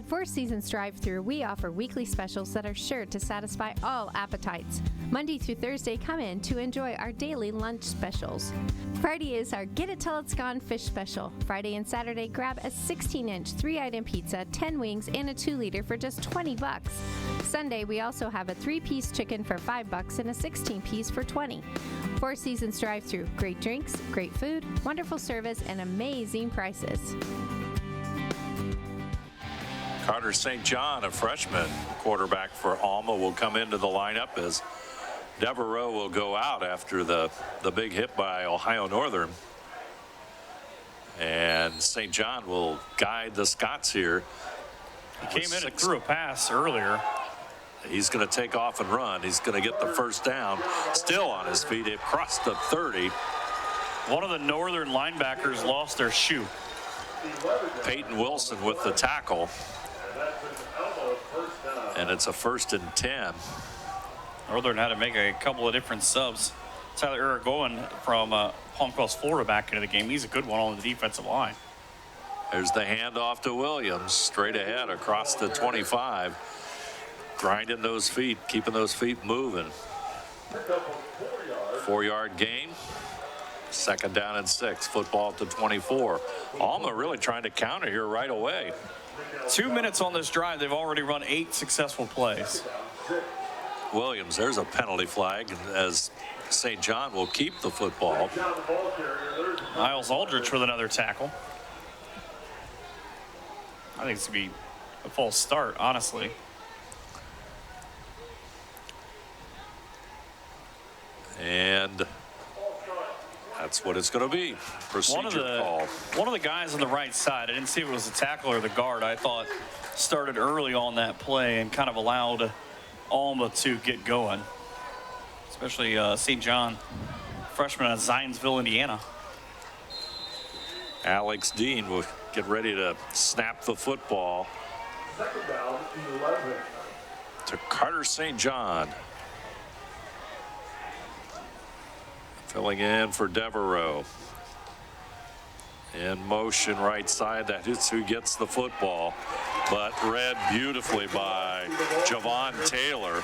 Four Seasons Drive-Thru, we offer weekly specials that are sure to satisfy all appetites. Monday through Thursday, come in to enjoy our daily lunch specials. Friday is our Get It Till It's Gone fish special. Friday and Saturday, grab a 16-inch 3-item pizza, 10 wings, and a 2-liter for just $20. Sunday, we also have a 3-piece chicken for $5 and a 16-piece for $20. Four Seasons Drive-Thru, great drinks, great food, wonderful service, and amazing prices. Carter St. John, a freshman quarterback for Alma, will come into the lineup as Devereaux will go out after the big hit by Ohio Northern. And St. John will guide the Scots here. He came in and threw a pass earlier. He's going to take off and run. He's going to get the first down. Still on his feet. It crossed the 30. One of the Northern linebackers lost their shoe. Peyton Wilson with the tackle. And it's a 1st and 10. Northern had to make a couple of different subs. Tyler Irigoyen from Palm Coast, Florida, back into the game. He's a good one on the defensive line. There's the handoff to Williams, straight ahead across the 25. Grinding those feet, keeping those feet moving. 4-yard gain. 2nd down and 6. Football to 24. Alma really trying to counter here right away. 2 minutes on this drive. They've already run 8 successful plays. Williams, there's a penalty flag as St. John will keep the football. Miles Aldrich with another tackle. I think it's going to be a false start, honestly. And that's what it's going to be. Procedure call. One of the guys on the right side, I didn't see if it was the tackle or the guard, I thought started early on that play and kind of allowed Alma to get going. Especially St. John, freshman out of Zionsville, Indiana. Alex Dean will get ready to snap the football. 2nd down, 11. To Carter St. John. Filling in for Devereaux. In motion right side, that is who gets the football. But read beautifully by Javon Taylor.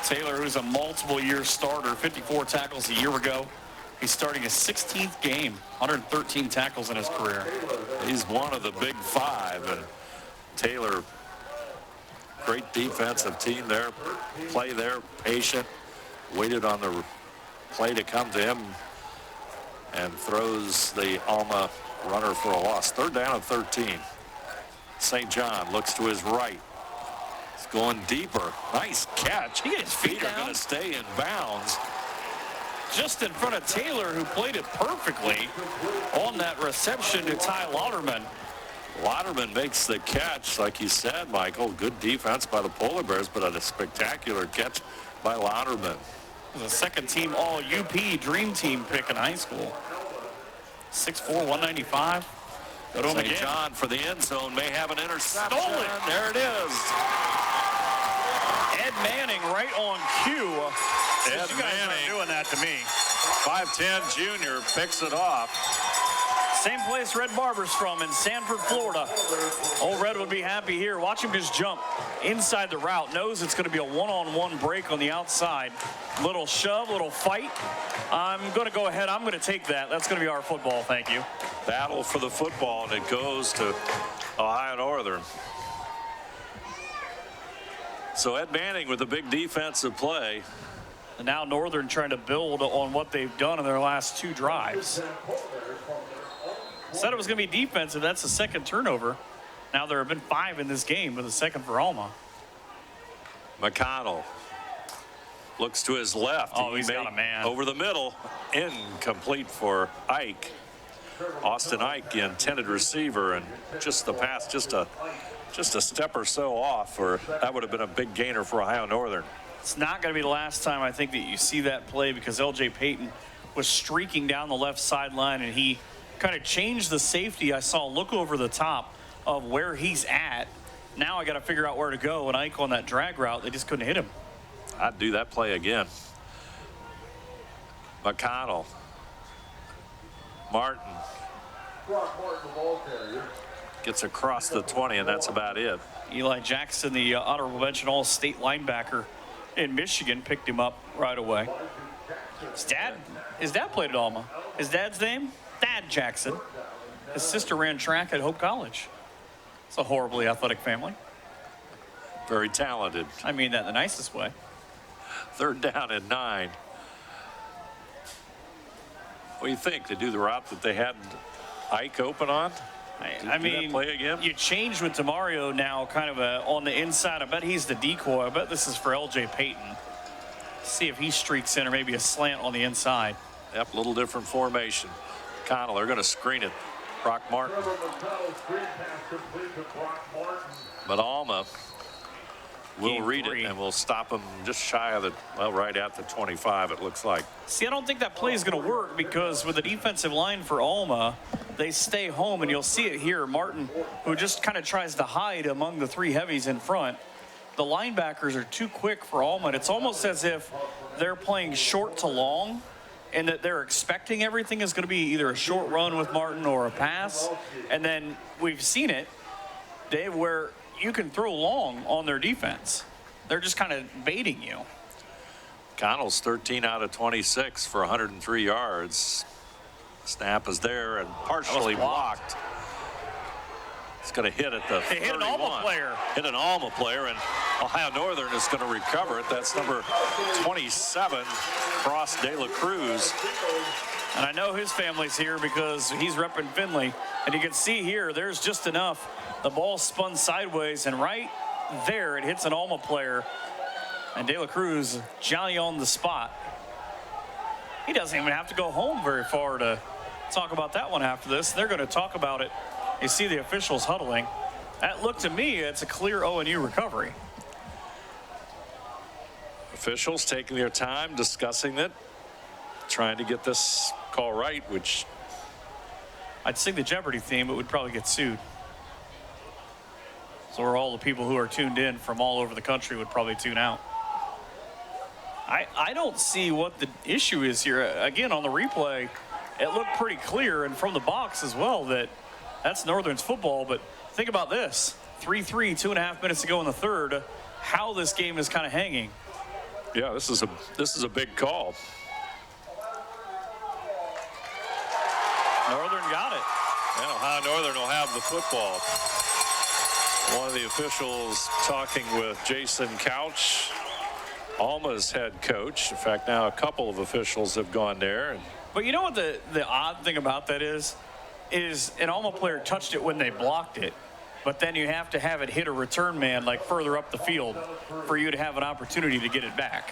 Taylor, who's a multiple-year starter, 54 tackles a year ago. He's starting his 16th game, 113 tackles in his career. He's one of the big 5, and Taylor, great defensive team there, play there, patient, waited on the play to come to him, and throws the Alma runner for a loss. 3rd down and 13. St. John looks to his right. He's going deeper. Nice catch. His feet are going to stay in bounds. Just in front of Taylor, who played it perfectly on that reception to Ty Lauderman. Lauderman makes the catch, like you said, Michael. Good defense by the Polar Bears, but a spectacular catch by Lauderman. The 2nd team All-UP Dream Team pick in high school. 6'4", 195. Go to him St. again. John for the end zone may have an interception. Stolen. There it is. Ed Manning right on cue. Ed You guys Manning, aren't doing that to me. 5'10" junior, picks it off. Same place Red Barber's from in Sanford, Florida. Old Red would be happy here. Watch him just jump inside the route. Knows it's going to be a one-on-one break on the outside. Little shove, little fight. I'm going to go ahead. I'm going to take that. That's going to be our football. Thank you. Battle for the football, and it goes to Ohio Northern. So Ed Manning with a big defensive play. And now Northern trying to build on what they've done in their last 2 drives. Said it was going to be defensive. That's the 2nd turnover. Now there have been 5 in this game, but the 2nd for Alma. McConnell looks to his left. Oh, he's got a man. Over the middle. Incomplete for Ike. Austin Ike, the intended receiver, and just the pass, just a step or so off, or that would have been a big gainer for Ohio Northern. It's not going to be the last time I think that you see that play, because LJ Payton was streaking down the left sideline, and he kind of changed the safety. I saw look over the top of where he's at. Now I got to figure out where to go. And Ike on that drag route, they just couldn't hit him. I'd do that play again. McConnell. Martin. Gets across the 20, and that's about it. Eli Jackson, the honorable mention all-state linebacker in Michigan, picked him up right away. His dad played at Alma. His dad's name? Thad Jackson. His sister ran track at Hope College. It's a horribly athletic family. Very talented. I mean that in the nicest way. 3rd down and 9. What do you think? They do the route that they had Ike open on? I mean, play again? You changed with DeMario now kind of on the inside. I bet he's the decoy. I bet this is for LJ Payton. See if he streaks in, or maybe a slant on the inside. Yep, a little different formation. Connell, they're going to screen it. Brock Martin. But Alma We'll read it, and we'll stop them just shy of the, well, right at the 25, it looks like. See, I don't think that play is going to work because with the defensive line for Alma, they stay home, and you'll see it here. Martin, who just kind of tries to hide among the three heavies in front. The linebackers are too quick for Alma. It's almost as if they're playing short to long, and that they're expecting everything is going to be either a short run with Martin or a pass. And then we've seen it, Dave, where you can throw long on their defense. They're just kind of baiting you. Connell's 13 out of 26 for 103 yards. Snap is there and partially blocked. It's going to hit at the 31. Hit an Alma player. Hit an Alma player, and Ohio Northern is going to recover it. That's number 27, Cross De La Cruz. And I know his family's here because he's repping Findlay. And you can see here, there's just enough. The ball spun sideways, and right there, it hits an Alma player. And De La Cruz, Johnny on the spot. He doesn't even have to go home very far to talk about that one after this. They're going to talk about it. You see the officials huddling. That looked to me, it's a clear ONU recovery. Officials taking their time, discussing it, trying to get this call right, which I'd sing the Jeopardy theme, but would probably get sued. So are all the people who are tuned in from all over the country would probably tune out. I don't see what the issue is here. Again, on the replay, it looked pretty clear, and from the box as well, that that's Northern's football. But think about this. 3-3, 2.5 minutes to go in the third, how this game is kind of hanging. Yeah, this is a big call. Northern got it. Yeah, Ohio Northern will have the football. One of the officials talking with Jason Couch, Alma's head coach. In fact, now a couple of officials have gone there. But you know what the odd thing about that is an Alma player touched it when they blocked it, but then you have to have it hit a return man like further up the field for you to have an opportunity to get it back.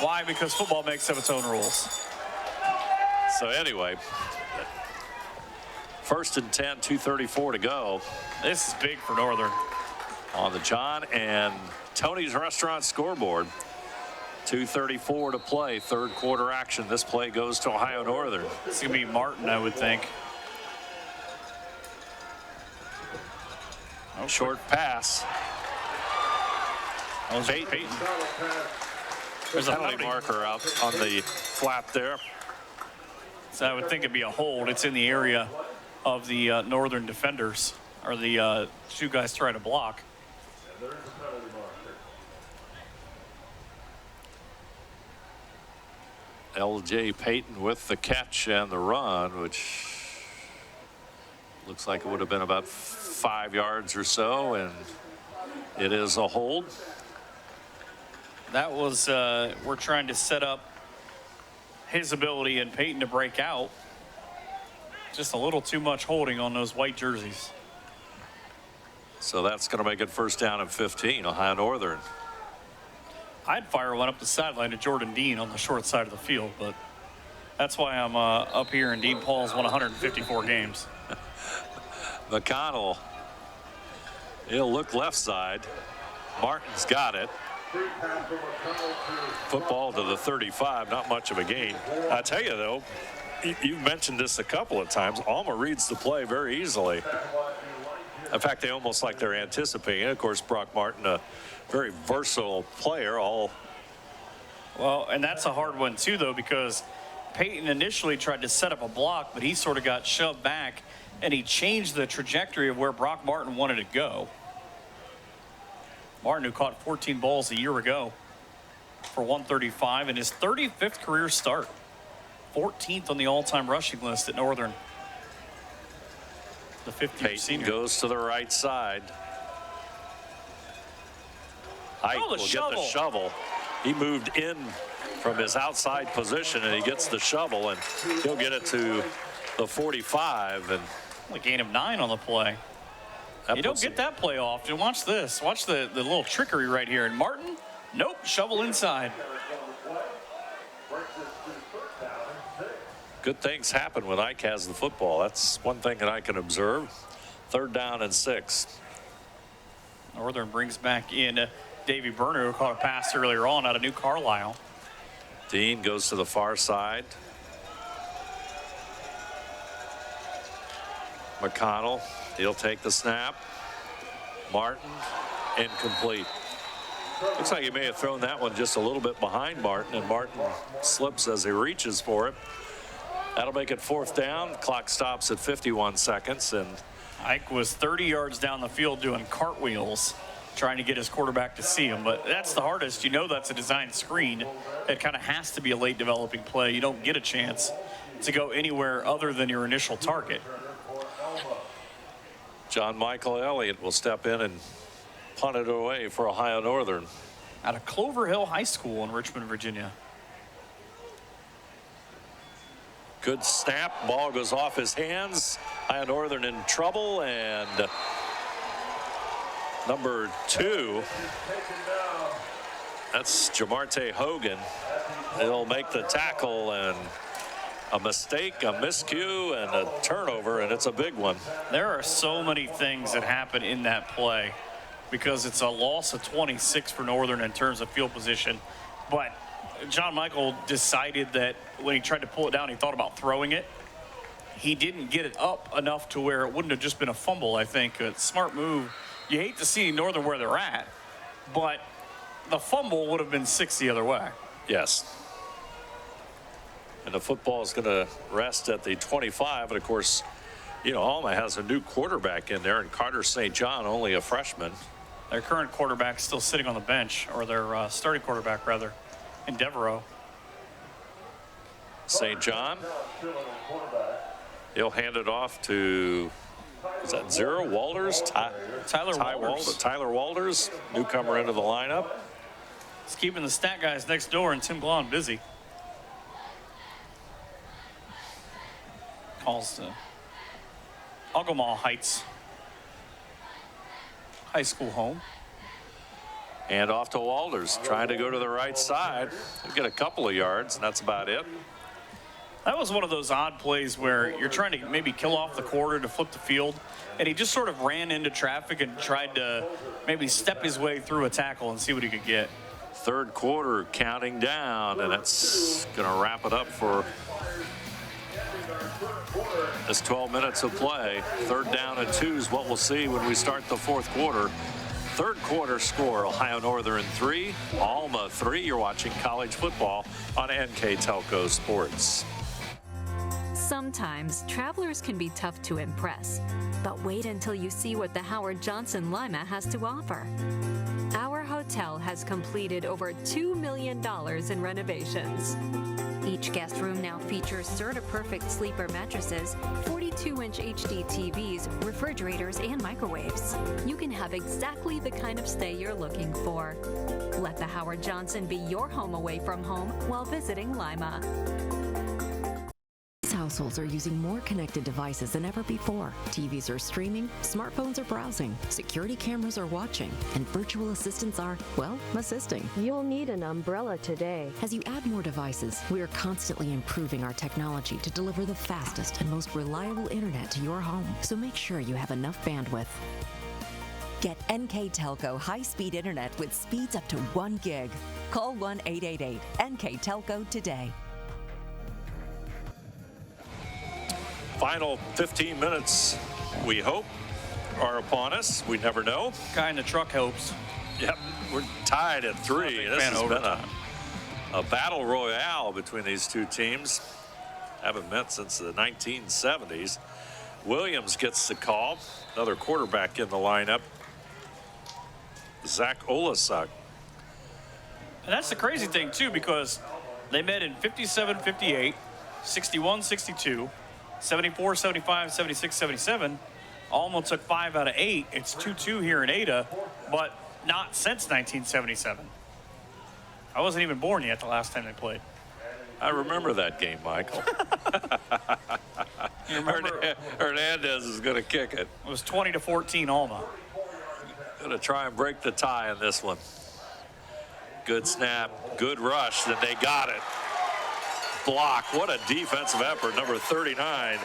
Why? Because football makes up its own rules. So anyway, 1st and 10, 2:34 to go. This is big for Northern. On the John and Tony's Restaurant scoreboard. 2:34 to play, third quarter action. This play goes to Ohio Northern. It's going to be Martin, I would think. Short pass. Peyton. There's a penalty marker out on the flap there. So I would think it'd be a hold. It's in the area of the Northern defenders, or the two guys trying to block. L.J. Payton with the catch and the run, which looks like it would have been about 5 yards or so, and it is a hold. That was, we're trying to set up his ability and Payton to break out. Just a little too much holding on those white jerseys. So that's going to make it 1st down and 15, Ohio Northern. I'd fire one up the sideline to Jordan Dean on the short side of the field, but that's why I'm up here, and Dean Paul's won 154 games. McConnell, he'll look left side. Martin's got it. Football to the 35, not much of a gain. I tell you, though, you've mentioned this a couple of times. Alma reads the play very easily. In fact, they almost like they're anticipating. Of course, Brock Martin, a very versatile player. Well, and that's a hard one, too, though, because Payton initially tried to set up a block, but he sort of got shoved back, and he changed the trajectory of where Brock Martin wanted to go. Martin, who caught 14 balls a year ago for 135 in his 35th career start. 14th on the all-time rushing list at Northern. The 50th senior goes to the right side. Ike will get the shovel. He moved in from his outside position, and he gets the shovel, and he'll get it to the 45. And a gain of 9 on the play. You don't get that play often. Watch this. Watch the little trickery right here. And Martin, nope, shovel inside. Good things happen when Ike has the football. That's one thing that I can observe. 3rd down and 6. Northern brings back in Davey Berner, who caught a pass earlier on out of New Carlisle. Dean goes to the far side. McConnell, he'll take the snap. Martin, incomplete. Looks like he may have thrown that one just a little bit behind Martin, and Martin slips as he reaches for it. That'll make it 4th down. Clock stops at 51 seconds, and Ike was 30 yards down the field doing cartwheels, trying to get his quarterback to see him. But that's the hardest. You know that's a designed screen. It kind of has to be a late developing play. You don't get a chance to go anywhere other than your initial target. John Michael Elliott will step in and punt it away for Ohio Northern. Out of Clover Hill High School in Richmond, Virginia. Good snap. Ball goes off his hands. Ohio Northern in trouble, and number 2, that's Jamarte Hogan. He'll make the tackle, and a mistake, a miscue, and a turnover, and it's a big one. There are so many things that happen in that play because it's a loss of 26 for Northern in terms of field position. But John Michael decided that when he tried to pull it down, he thought about throwing it. He didn't get it up enough to where it wouldn't have just been a fumble, I think. A smart move. You hate to see Northern where they're at, but the fumble would have been 6 the other way. Yes. And the football is going to rest at the 25. And, of course, you know, Alma has a new quarterback in there, and Carter St. John, only a freshman. Their current quarterback still sitting on the bench, or their starting quarterback, rather, in Devereaux. St. John. He'll hand it off to, is that Zero Walters? Tyler Walters, newcomer into the lineup. He's keeping the stat guys next door and Tim Blond busy. Calls to Ogemaw Heights High School home. And off to Walters, trying to go to the right side. He'll get a couple of yards, and that's about it. That was one of those odd plays where you're trying to maybe kill off the quarter to flip the field, and he just sort of ran into traffic and tried to maybe step his way through a tackle and see what he could get. Third quarter counting down, and that's going to wrap it up for this 12 minutes of play. 3rd down and 2 is what we'll see when we start the 4th quarter. 3rd quarter score, Ohio Northern 3, Alma 3. You're watching college football on NKTelco Sports. Sometimes travelers can be tough to impress, but wait until you see what the Howard Johnson Lima has to offer. Our hotel has completed over $2 million in renovations. Each guest room now features Certa-Perfect sleeper mattresses, 42-inch HD TVs, refrigerators, and microwaves. You can have exactly the kind of stay you're looking for. Let the Howard Johnson be your home away from home while visiting Lima. Households are using more connected devices than ever before. TVs are streaming, smartphones are browsing, security cameras are watching, and virtual assistants are, well, assisting. You'll need an umbrella today. As you add more devices, we are constantly improving our technology to deliver the fastest and most reliable internet to your home. So make sure you have enough bandwidth. Get NKTelco high-speed internet with speeds up to 1 gig. Call 1-888-NKTelco today. Final 15 minutes, we hope, are upon us. We never know. Guy in the truck hopes. Yep, we're tied at 3. This has been a battle royale between these two teams. Haven't met since the 1970s. Williams gets the call. Another quarterback in the lineup, Zach Olasuk. And that's the crazy thing, too, because they met in 57-58, 61-62, 74-75, 76-77. Alma took 5 out of 8. It's 2-2 here in Ada, but not since 1977. I wasn't even born yet the last time they played. I remember that game, Michael. You remember? Hernandez is going to kick it. It was 20-14 Alma. Going to try and break the tie in this one. Good snap, good rush, and they got it. Block. What a defensive effort. Number 39,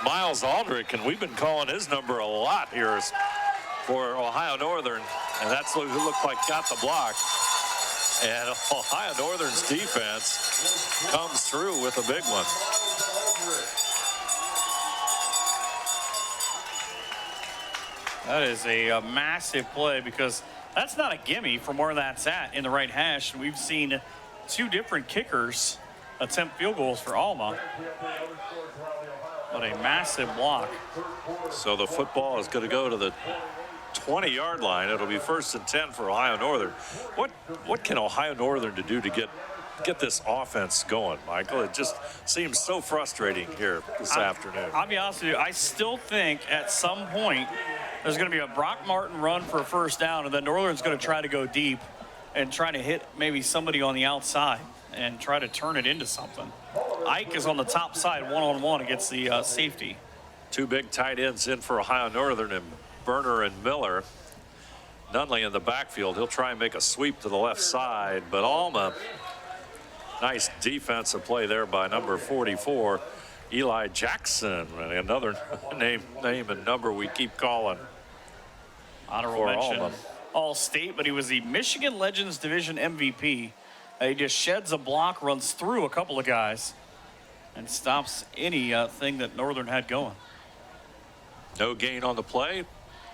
Miles Aldrich, and we've been calling his number a lot here for Ohio Northern, and that's who looked like got the block. And Ohio Northern's defense comes through with a big one. That is a massive play, because that's not a gimme from where that's at in the right hash. We've seen two different kickers attempt field goals for Alma. But a massive block. So the football is going to go to the 20-yard line. It'll be 1st and 10 for Ohio Northern. What can Ohio Northern do to get this offense going, Michael? It just seems so frustrating here this afternoon. I'll be honest with you, I still think at some point there's going to be a Brock Martin run for a first down, and then Northern's going to try to go deep and try to hit maybe somebody on the outside and try to turn it into something. Ike is on the top side, one-on-one against the safety. Two big tight ends in for Ohio Northern, and Berner and Miller. Nunley in the backfield. He'll try and make a sweep to the left side, but Alma, nice defensive play there by number 44, Eli Jackson. Another name and number we keep calling. Honorable mention, All-State, but he was the Michigan Legends Division MVP. He just sheds a block, runs through a couple of guys, and stops anything that Northern had going. No gain on the play.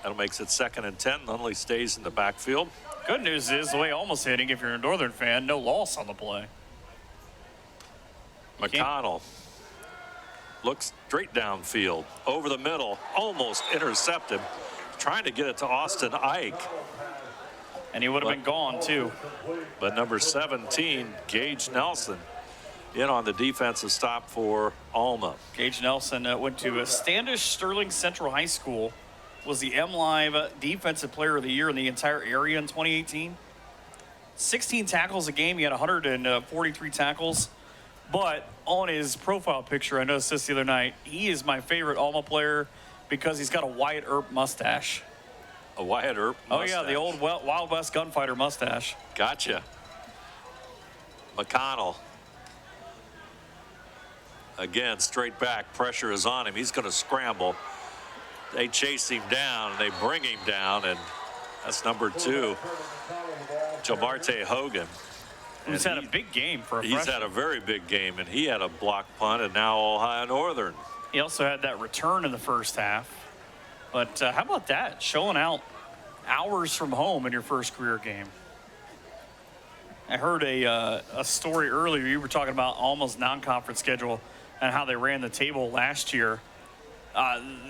That makes it 2nd and 10. Nunley stays in the backfield. Good news is, the way Alma's hitting, if you're a Northern fan, no loss on the play. McConnell looks straight downfield, over the middle, almost intercepted, trying to get it to Austin Ike. And he would have been gone, too. But number 17, Gage Nelson, in on the defensive stop for Alma. Gage Nelson went to Standish Sterling Central High School, was the MLive Defensive Player of the Year in the entire area in 2018. 16 tackles a game. He had 143 tackles. But on his profile picture, I noticed this the other night, he is my favorite Alma player because he's got a Wyatt Earp mustache. A Wyatt Earp mustache? Oh, yeah, the old Wild West gunfighter mustache. Gotcha. McConnell. Again, straight back. Pressure is on him. He's going to scramble. They chase him down, and they bring him down, and that's number 2, Jamarte Hogan. He's had a big game for a freshman. He's had a very big game, and he had a block punt, and now Ohio Northern. He also had that return in the first half. But how about that? Showing out hours from home in your first career game. I heard a story earlier. You were talking about Alma's non-conference schedule and how they ran the table last year.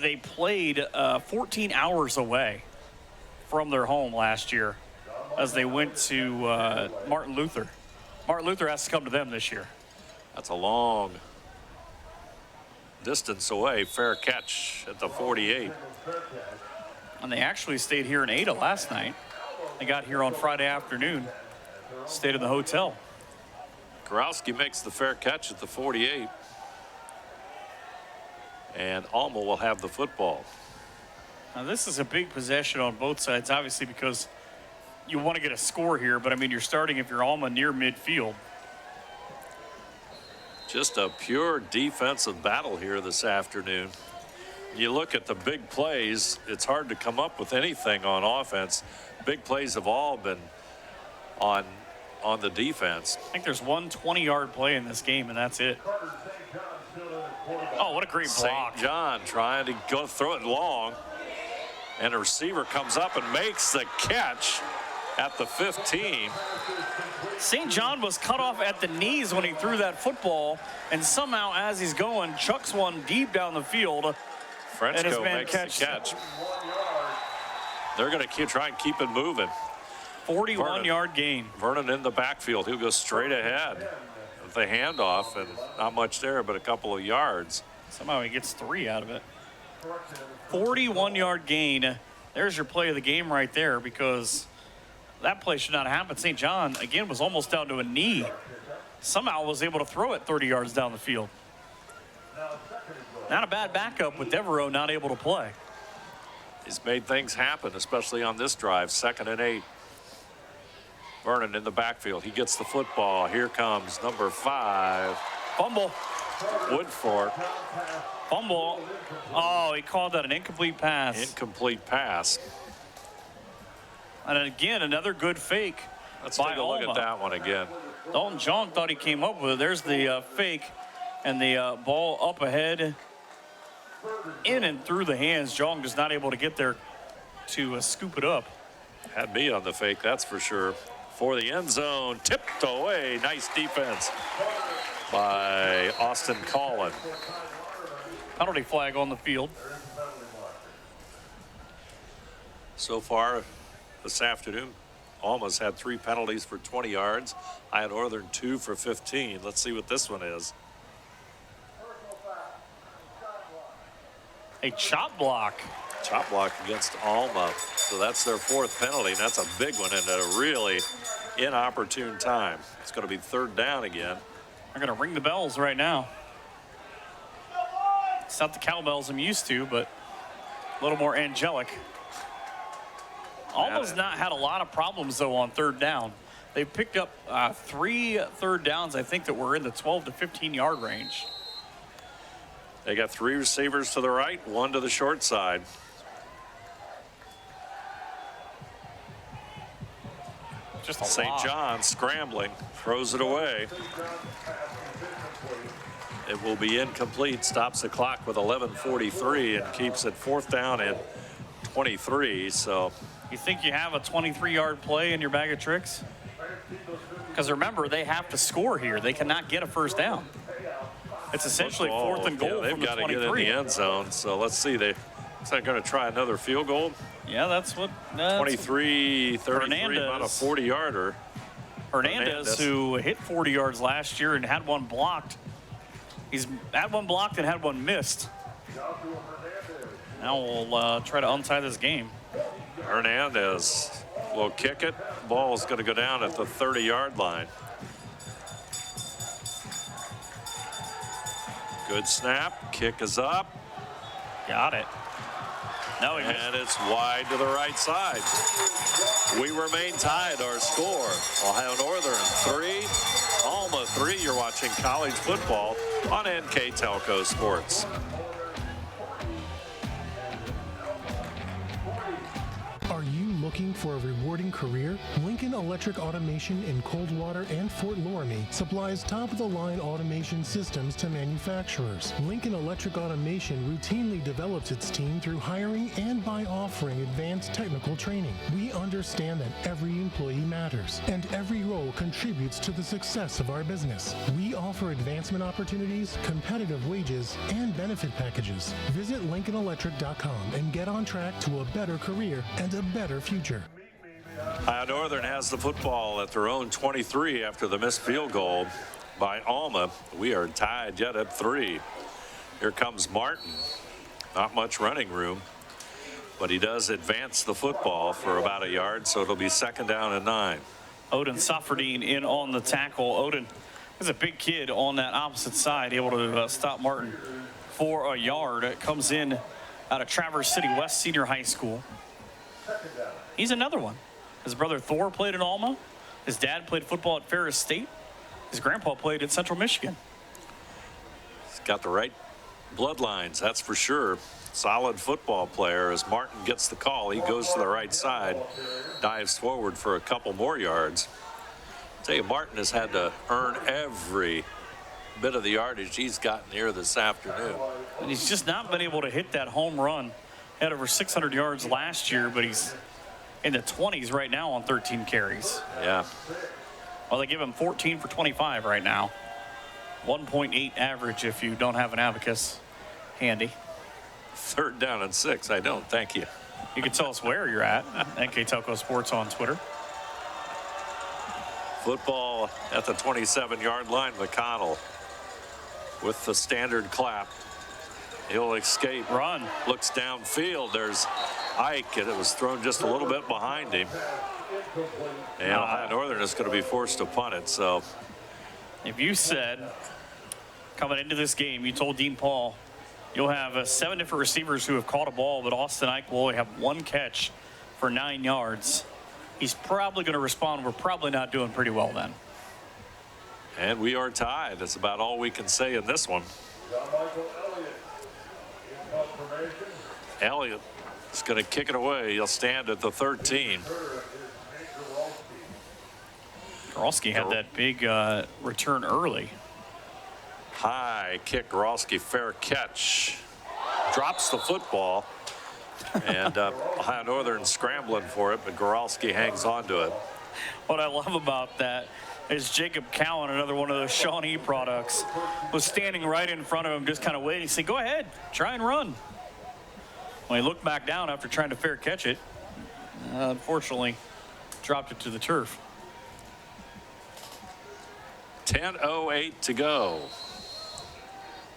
They played 14 hours away from their home last year as they went to Martin Luther. Martin Luther has to come to them this year. That's a long distance away. Fair catch at the 48. And they actually stayed here in Ada last night. They got here on Friday afternoon, stayed in the hotel. Kurowski makes the fair catch at the 48. And Alma will have the football. Now this is a big possession on both sides, obviously, because you want to get a score here, but I mean, you're starting if you're Alma near midfield. Just a pure defensive battle here this afternoon. You look at the big plays, it's hard to come up with anything on offense. Big plays have all been on the defense. I think there's one 20-yard play in this game, and that's it. Oh, what a great block. St. John trying to go throw it long, and the receiver comes up and makes the catch at the 15. St. John was cut off at the knees when he threw that football, and somehow as he's going, chucks one deep down the field. Frenchco makes the catch. They're going to try and keep it moving. 41-yard gain. Vernon in the backfield. He'll go straight ahead with the handoff, and not much there, but a couple of yards. Somehow he gets 3 out of it. 41-yard gain. There's your play of the game right there, because that play should not happen. St. John, again, was almost down to a knee. Somehow was able to throw it 30 yards down the field. Not a bad backup with Devereaux not able to play. He's made things happen, especially on this drive. 2nd and 8. Vernon in the backfield. He gets the football. Here comes number 5. Fumble. Woodfork. Fumble. Oh, he called that an incomplete pass. Incomplete pass. And again, another good fake. Let's by take a look Alma. at that one again. Dalton Jong thought he came up with it. There's the fake, and the ball up ahead, in and through the hands. Jong is not able to get there to scoop it up. Had me on the fake, that's for sure. For the end zone, tipped away. Nice defense by Austin Collin. Penalty flag on the field. So far this afternoon, Alma's had 3 penalties for 20 yards. I had Northern 2 for 15. Let's see what this one is. A chop block. Chop block against Alma. So that's their 4th penalty, and that's a big one and at a really inopportune time. It's going to be 3rd down again. They're going to ring the bells right now. It's not the cowbells I'm used to, but a little more angelic. Alma's not had a lot of problems, though, on 3rd down. They've picked up 3 third downs, I think, that were in the 12 to 15-yard range. They got 3 receivers to the right, 1 to the short side. Just a St. lot. John scrambling, throws it away. It will be incomplete, stops the clock with 11:43 and keeps it 4th down and 23. So you think you have a 23-yard play in your bag of tricks? Because remember, they have to score here. They cannot get a 1st down. It's essentially 4th and goal they've from the got 23. to get in the end zone. So let's see. They're going to try another field goal. Yeah, that's what. 23, 33, about a 40-yarder. Hernandez, who hit 40 yards last year and had one blocked. He's had one blocked and had one missed. Now we'll try to untie this game. Hernandez will kick it. Ball is going to go down at the 30-yard line. Good snap. Kick is up. Got it. No, and it's wide to the right side. We remain tied. Our score: Ohio Northern 3, Alma 3. You're watching college football on NKTelco Sports. Are you looking for a rewarding career? Lincoln Electric Automation in Coldwater and Fort Loramie supplies top-of-the-line automation systems to manufacturers. Lincoln Electric Automation routinely develops its team through hiring and by offering advanced technical training. We understand that every employee matters, and every role contributes to the success of our business. We offer advancement opportunities, competitive wages, and benefit packages. Visit LincolnElectric.com and get on track to a better career and a better future. Ohio Northern has the football at their own 23 after the missed field goal by Alma. We are tied yet at 3. Here comes Martin. Not much running room, but he does advance the football for about a yard, so it'll be 2nd down and 9. Odin Sufferdine in on the tackle. Odin is a big kid on that opposite side, able to stop Martin for a yard. It comes in out of Traverse City West Senior High School. He's another one. His brother Thor played at Alma. His dad played football at Ferris State. His grandpa played at Central Michigan. He's got the right bloodlines, that's for sure. Solid football player. As Martin gets the call, he goes to the right side, dives forward for a couple more yards. I'll tell you, Martin has had to earn every bit of the yardage he's gotten here this afternoon. And he's just not been able to hit that home run. Had over 600 yards last year, but he's in the 20s right now on 13 carries. Yeah. Well, they give him 14 for 25 right now. 1.8 average if you don't have an abacus handy. 3rd down and 6. I don't. Thank you. You can tell us where you're at. NKTelco Sports on Twitter. Football at the 27-yard line. McConnell with the standard clap. He'll escape. Run. Looks downfield. There's Ike, and it was thrown just a little bit behind him. And Ohio Northern is going to be forced to punt it. So, if you said coming into this game, you told Dean Paul you'll have 7 different receivers who have caught a ball, but Austin Ike will only have 1 catch for 9 yards. He's probably going to respond. We're probably not doing pretty well then. And we are tied. That's about all we can say in this one. Elliott is going to kick it away. He'll stand at the 13. Goralski had that big return early. High kick, Goralski, fair catch. Drops the football. And Ohio Northern scrambling for it, but Goralski hangs on to it. What I love about that is Jacob Cowan, another one of those Shawnee products, was standing right in front of him, just kind of waiting. He said, go ahead, try and run. When he looked back down after trying to fair catch it, unfortunately, dropped it to the turf. 10:08 to go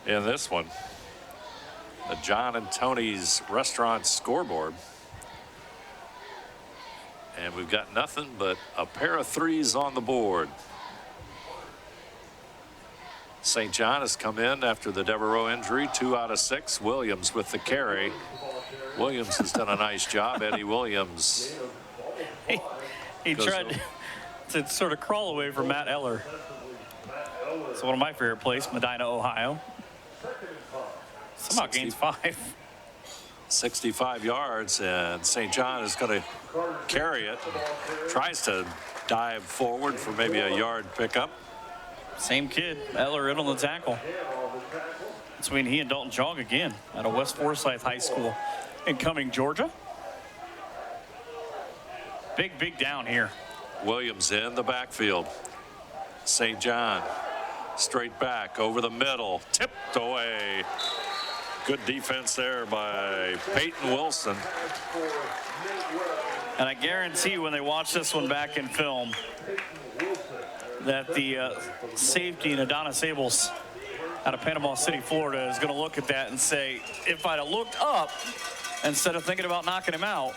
in this one. The John and Tony's Restaurant scoreboard. And we've got nothing but a pair of threes on the board. St. John has come in after the Devereaux injury, 2 out of 6. Williams with the carry. Williams has done a nice job. Eddie Williams. He tried to sort of crawl away from Matt Eller. It's one of my favorite places, Medina, Ohio. Somehow gains 5. 65 yards, and St. John is going to carry it. Tries to dive forward for maybe a yard pickup. Same kid, Eller in on the tackle. Between he and Dalton Jog again out of West Forsyth High School in Cumming, Georgia. Big down here. Williams in the backfield. St. John straight back over the middle, tipped away. Good defense there by Peyton Wilson. And I guarantee when they watch this one back in film that the safety, Adonis Abels out of Panama City, Florida, is going to look at that and say, if I'd have looked up instead of thinking about knocking him out,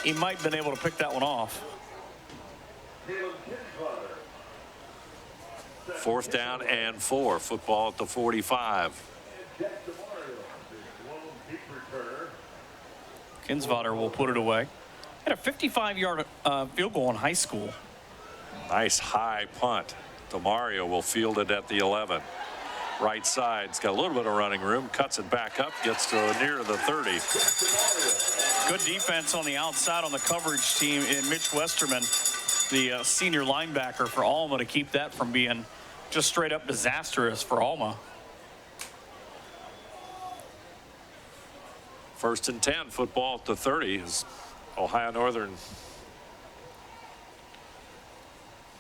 he might have been able to pick that one off. 4th down and 4. Football at the 45. Kinsvater will put it away. Had a 55-yard field goal in high school. Nice high punt. DeMario will field it at the 11. Right side. It's got a little bit of running room. Cuts it back up. Gets to near the 30. Good defense on the outside on the coverage team in Mitch Westerman, the senior linebacker for Alma, to keep that from being just straight up disastrous for Alma. 1st and 10. Football at the 30 as Ohio Northern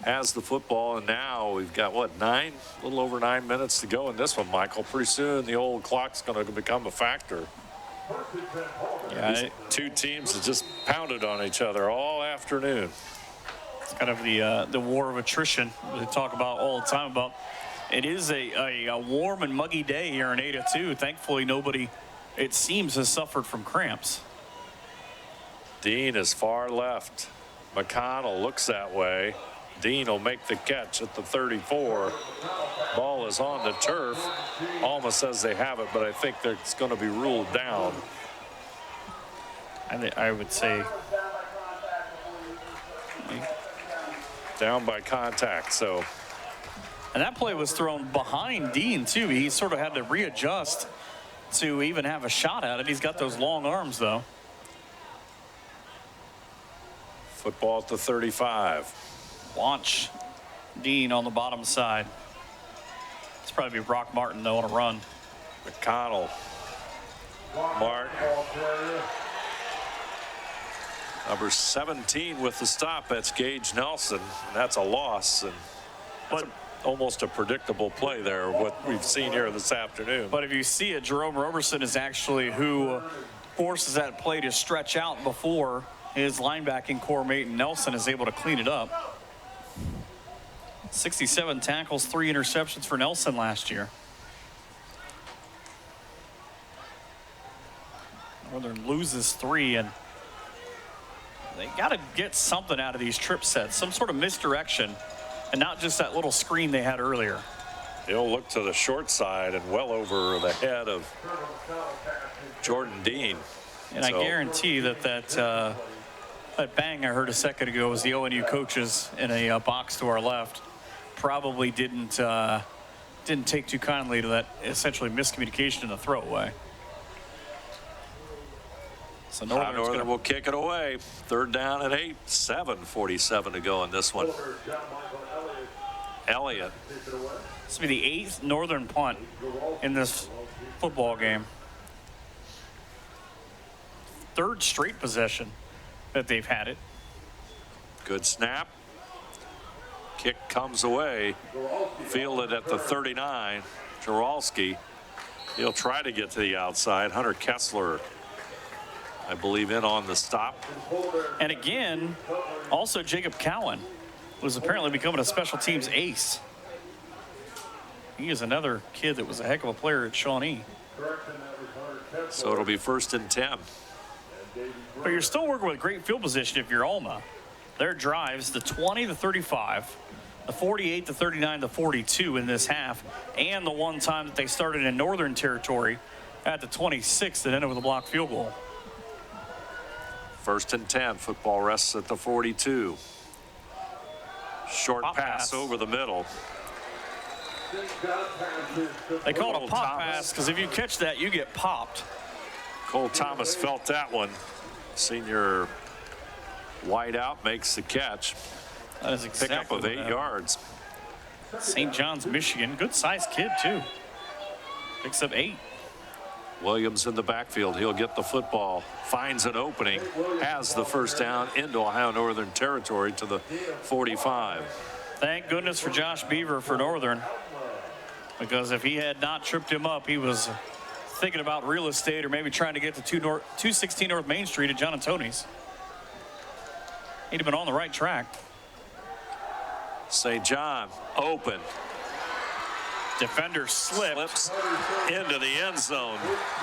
has the football, and now we've got what, a little over 9 minutes to go in this one, Michael. Pretty soon the old clock's going to become a factor. Yeah, these two teams have just pounded on each other all afternoon. It's kind of the war of attrition we talk about all the time. About it is a warm and muggy day here in Ada too. Thankfully nobody, it seems, has suffered from cramps. Dean is far left. McConnell looks that way. Dean will make the catch at the 34. Ball is on the turf. Alma says they have it, but I think it's going to be ruled down. I would say down by contact. So, and that play was thrown behind Dean too. He sort of had to readjust to even have a shot at it. He's got those long arms though. Football at the 35. Launch Dean on the bottom side. It's probably be Brock Martin though on a run. McConnell. Martin. Number 17 with the stop. That's Gage Nelson. And that's a loss. And that's almost a predictable play there, what we've seen here this afternoon. But if you see it, Jerome Roberson is actually who forces that play to stretch out before his linebacking core mate Nelson is able to clean it up. 67 tackles, 3 interceptions for Nelson last year. Northern loses 3, and they got to get something out of these trip sets, some sort of misdirection, and not just that little screen they had earlier. He'll look to the short side and well over the head of Jordan Dean. And so, I guarantee that bang I heard a second ago was the ONU coaches in a box to our left. Probably didn't take too kindly to that essentially miscommunication in the throwaway. So Northern will kick it away. 3rd down and 8. 7:47 to go in this one. Elliott. This will be the 8th Northern punt in this football game. 3rd straight possession that they've had it. Good snap. Kick comes away. Fielded at the 39. Jaralski. He'll try to get to the outside. Hunter Kessler, I believe, in on the stop. And again, also Jacob Cowan was apparently becoming a special teams ace. He is another kid that was a heck of a player at Shawnee. So it'll be 1st and 10. But you're still working with great field position if you're Alma. Their drives, the 20, the 35, the 48, the 39, the 42 in this half, and the one time that they started in Northern territory at the 26 that ended with a blocked field goal. 1st and 10. Football rests at the 42. Short pass over the middle. They call it a pop pass because if you catch that, you get popped. Cole Thomas felt that one. Senior wideout makes the catch. That is exactly pickup of 8 yards. St. John's, Michigan. Good sized kid, too. Picks up 8. Williams in the backfield. He'll get the football. Finds an opening. Has the 1st down into Ohio Northern territory to the 45. Thank goodness for Josh Beaver for Northern. Because if he had not tripped him up, he was thinking about real estate or maybe trying to get to 216 North Main Street at John and Tony's. He'd have been on the right track. St. John open. Defender slips into the end zone.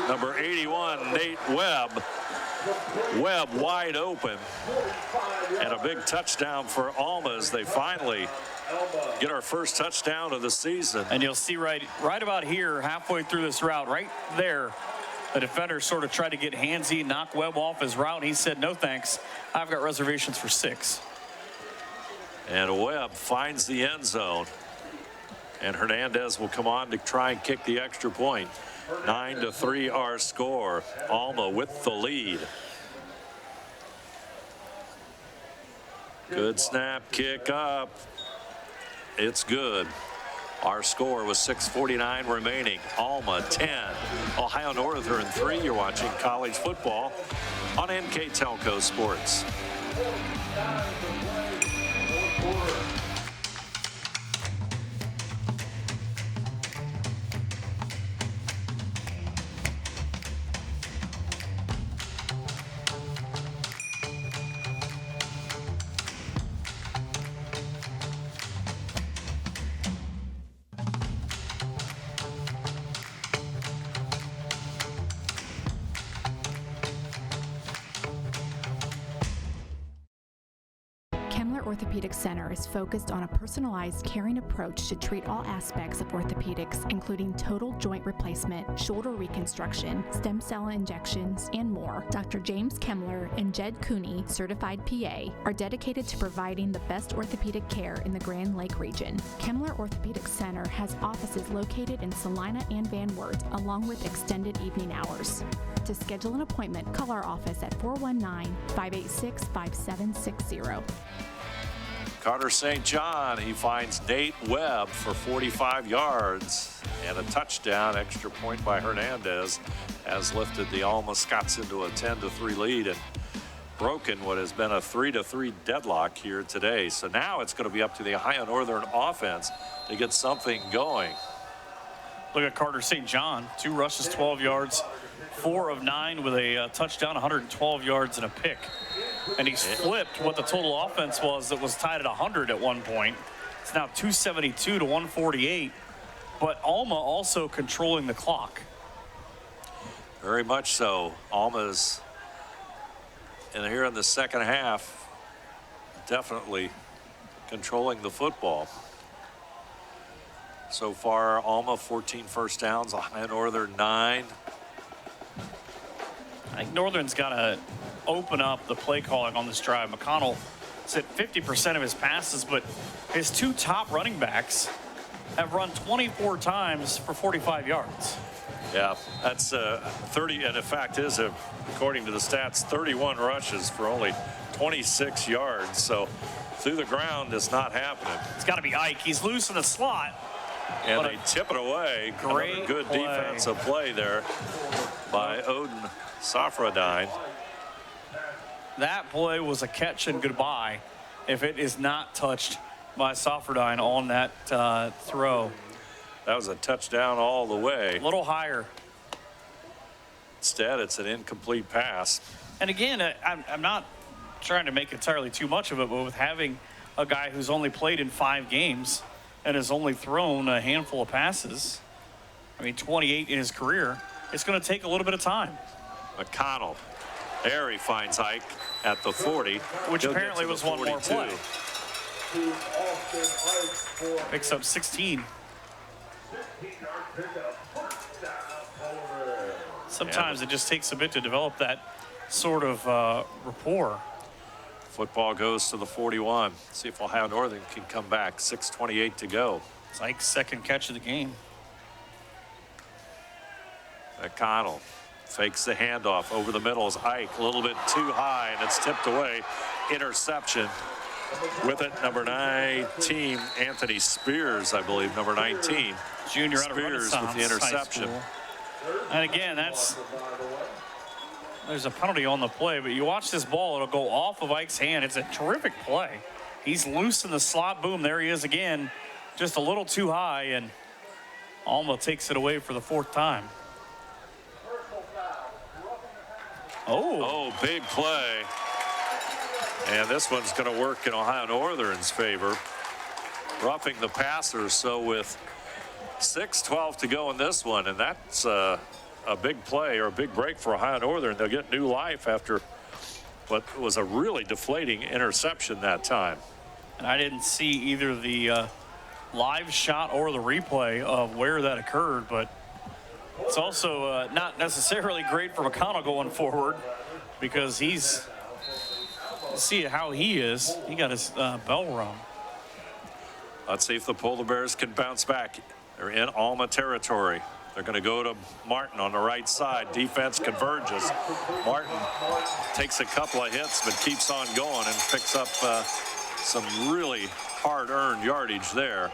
Number 81, Nate Webb. Webb wide open. And a big touchdown for Alma as they finally get our first touchdown of the season. And you'll see right about here, halfway through this route, right there, the defender sort of tried to get handsy, knock Webb off his route. He said, no thanks. I've got reservations for 6. And Webb finds the end zone. And Hernandez will come on to try and kick the extra point. 9-3 our score. Alma with the lead. Good snap, kick up. It's good. Our score was 6:49 remaining. Alma 10, Ohio Northern 3. You're watching college football on NKTelco Sports. Orthopedic Center is focused on a personalized, caring approach to treat all aspects of orthopedics, including total joint replacement, shoulder reconstruction, stem cell injections, and more. Dr. James Kemmler and Jed Cooney, certified PA, are dedicated to providing the best orthopedic care in the Grand Lake region. Kemmler Orthopedic Center has offices located in Salina and Van Wert, along with extended evening hours. To schedule an appointment, call our office at 419-586-5760. Carter St. John, he finds Nate Webb for 45 yards and a touchdown. Extra point by Hernandez has lifted the Alma Scots into a 10-3 lead and broken what has been a 3-3 deadlock here today. So now it's going to be up to the Ohio Northern offense to get something going. Look at Carter St. John, 2 rushes, 12 yards, 4 of 9 with a touchdown, 112 yards and a pick. And he's flipped what the total offense was that was tied at 100 at one point. It's now 272 to 148. But Alma also controlling the clock. Very much so. Alma's here in the second half, definitely controlling the football. So far, Alma 14 first downs, Ohio Northern 9. I think Northern's got to open up the play calling on this drive. McConnell said 50% of his passes, but his 2 top running backs have run 24 times for 45 yards. Yeah, that's 30, and the fact is, according to the stats, 31 rushes for only 26 yards. So through the ground is not happening. It's got to be Ike. He's loose in the slot. And they tip it away. Great good play. Defensive play there by Odin Safradine. That play was a catch and goodbye if it is not touched by Safradine on that throw. That was a touchdown all the way. A little higher. Instead, it's an incomplete pass. And again, I'm not trying to make entirely too much of it, but with having a guy who's only played in 5 games and has only thrown a handful of passes, I mean, 28 in his career, it's going to take a little bit of time. McConnell. There he finds Ike at the 40. Which apparently was one more play. Picks up 16. Sometimes it just takes a bit to develop that sort of rapport. Football goes to the 41. See if Ohio Northern can come back. 6:28 to go. It's Ike's second catch of the game. McConnell fakes the handoff over the middle is Ike. A little bit too high, and it's tipped away. Interception. With it, number 19, Anthony Spears, I believe, number 19. Junior out of Spears with the interception. And again, there's a penalty on the play, but you watch this ball, it'll go off of Ike's hand. It's a terrific play. He's loose in the slot. Boom, there he is again. Just a little too high, and Alma takes it away for the 4th time. Oh, big play. And this one's going to work in Ohio Northern's favor. Roughing the passer, so with 6:12 to go in this one, and that's a big play or a big break for Ohio Northern. They'll get new life after what was a really deflating interception that time. And I didn't see either the live shot or the replay of where that occurred, but it's also not necessarily great for McConnell going forward because he's, see how he is. He got his bell rung. Let's see if the Polar Bears can bounce back. They're in Alma territory. They're going to go to Martin on the right side. Defense converges. Martin takes a couple of hits but keeps on going and picks up some really hard-earned yardage there.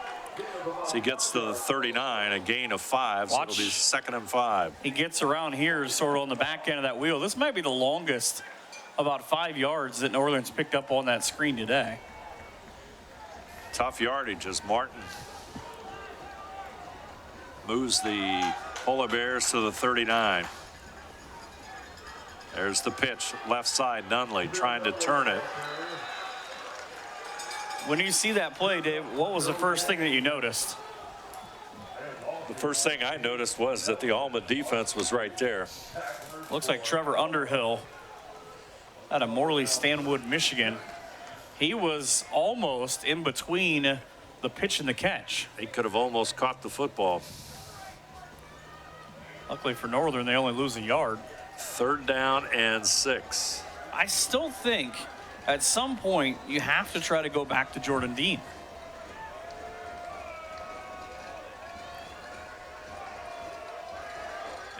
So he gets to the 39, a gain of 5, so it'll be 2nd and 5. He gets around here sort of on the back end of that wheel. This might be the longest, about 5 yards, that Northern's picked up on that screen today. Tough yardage as Martin moves the Polar Bears to the 39. There's the pitch, left side, Nunley trying to turn it. When you see that play, Dave, what was the first thing that you noticed? The first thing I noticed was that the Alma defense was right there. Looks like Trevor Underhill out of Morley Stanwood, Michigan. He was almost in between the pitch and the catch. He could have almost caught the football. Luckily for Northern, they only lose a yard. 3rd down and 6. I still think at some point you have to try to go back to Jordan Dean.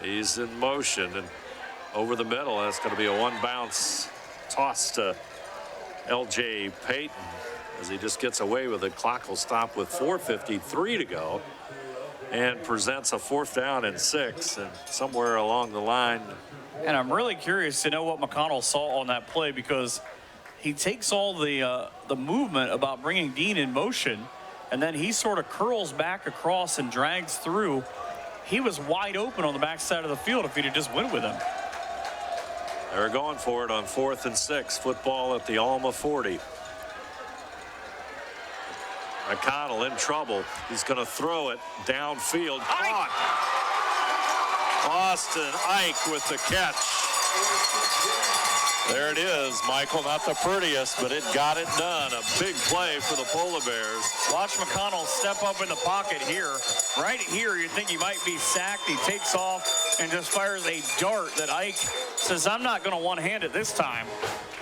He's in motion and over the middle. That's going to be a 1-bounce toss to L.J. Payton as he just gets away with it. Clock will stop with 4:53 to go and presents a 4th down and 6, and somewhere along the line. And I'm really curious to know what McConnell saw on that play, because he takes all the movement about bringing Dean in motion, and then he sort of curls back across and drags through. He was wide open on the backside of the field if he'd have just went with him. They're going for it on 4th and 6. Football at the Alma 40. McConnell in trouble. He's going to throw it downfield. Caught. Austin Ike with the catch. There it is, Michael. Not the prettiest, but it got it done. A big play for the Polar Bears. Watch McConnell step up in the pocket here. Right here, you think he might be sacked. He takes off and just fires a dart that Ike says, I'm not going to one-hand it this time.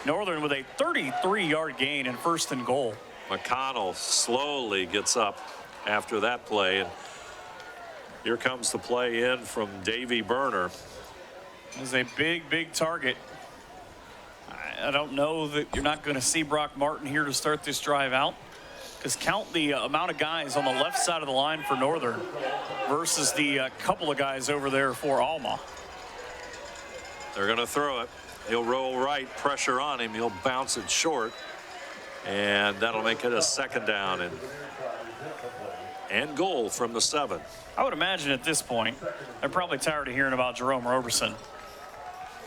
Northern with a 33-yard gain and 1st and goal. McConnell slowly gets up after that play, and Here comes the play in from Davey Burner. This is a big, big target. I don't know that you're not going to see Brock Martin here to start this drive out, because count the amount of guys on the left side of the line for Northern versus the couple of guys over there for Alma. They're going to throw it. He'll roll right, pressure on him. He'll bounce it short, and that'll make it a second down and goal from the 7. I would imagine at this point, they're probably tired of hearing about Jerome Roberson.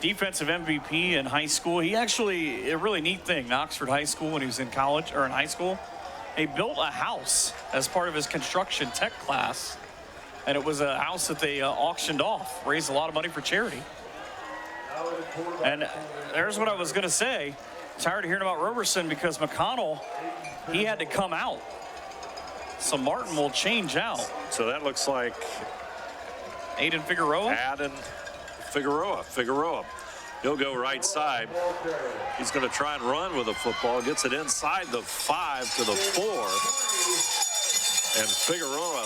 Defensive MVP in high school. He actually, a really neat thing, in Oxford High School when he was in college or in high school, he built a house as part of his construction tech class. And it was a house that they auctioned off, raised a lot of money for charity. And there's what I was going to say. Tired of hearing about Roberson because McConnell, he had to come out. So Martin will change out. So that looks like Aiden Figueroa. Figueroa. He'll go right side. He's going to try and run with the football. Gets it inside the 5 to the 4. And Figueroa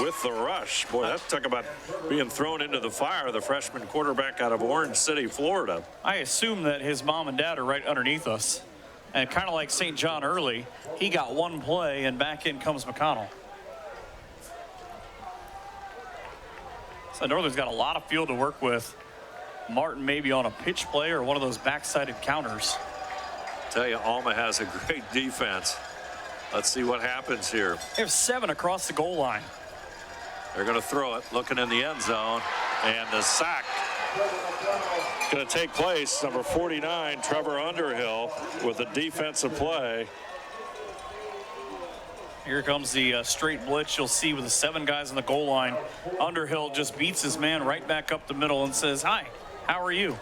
with the rush. Boy, that talk about being thrown into the fire. The freshman quarterback out of Orange City, Florida. I assume that his mom and dad are right underneath us. And kind of like St. John early, he got one play, and back in comes McConnell. So Northern's got a lot of field to work with. Martin maybe on a pitch play or one of those back-sided counters. Tell you, Alma has a great defense. Let's see what happens here. They have 7 across the goal line. They're going to throw it, looking in the end zone, and the sack going to take place. Number 49, Trevor Underhill, with a defensive play. Here comes the straight blitz. You'll see with the 7 guys on the goal line, Underhill just beats his man right back up the middle and says, "Hi, how are you?"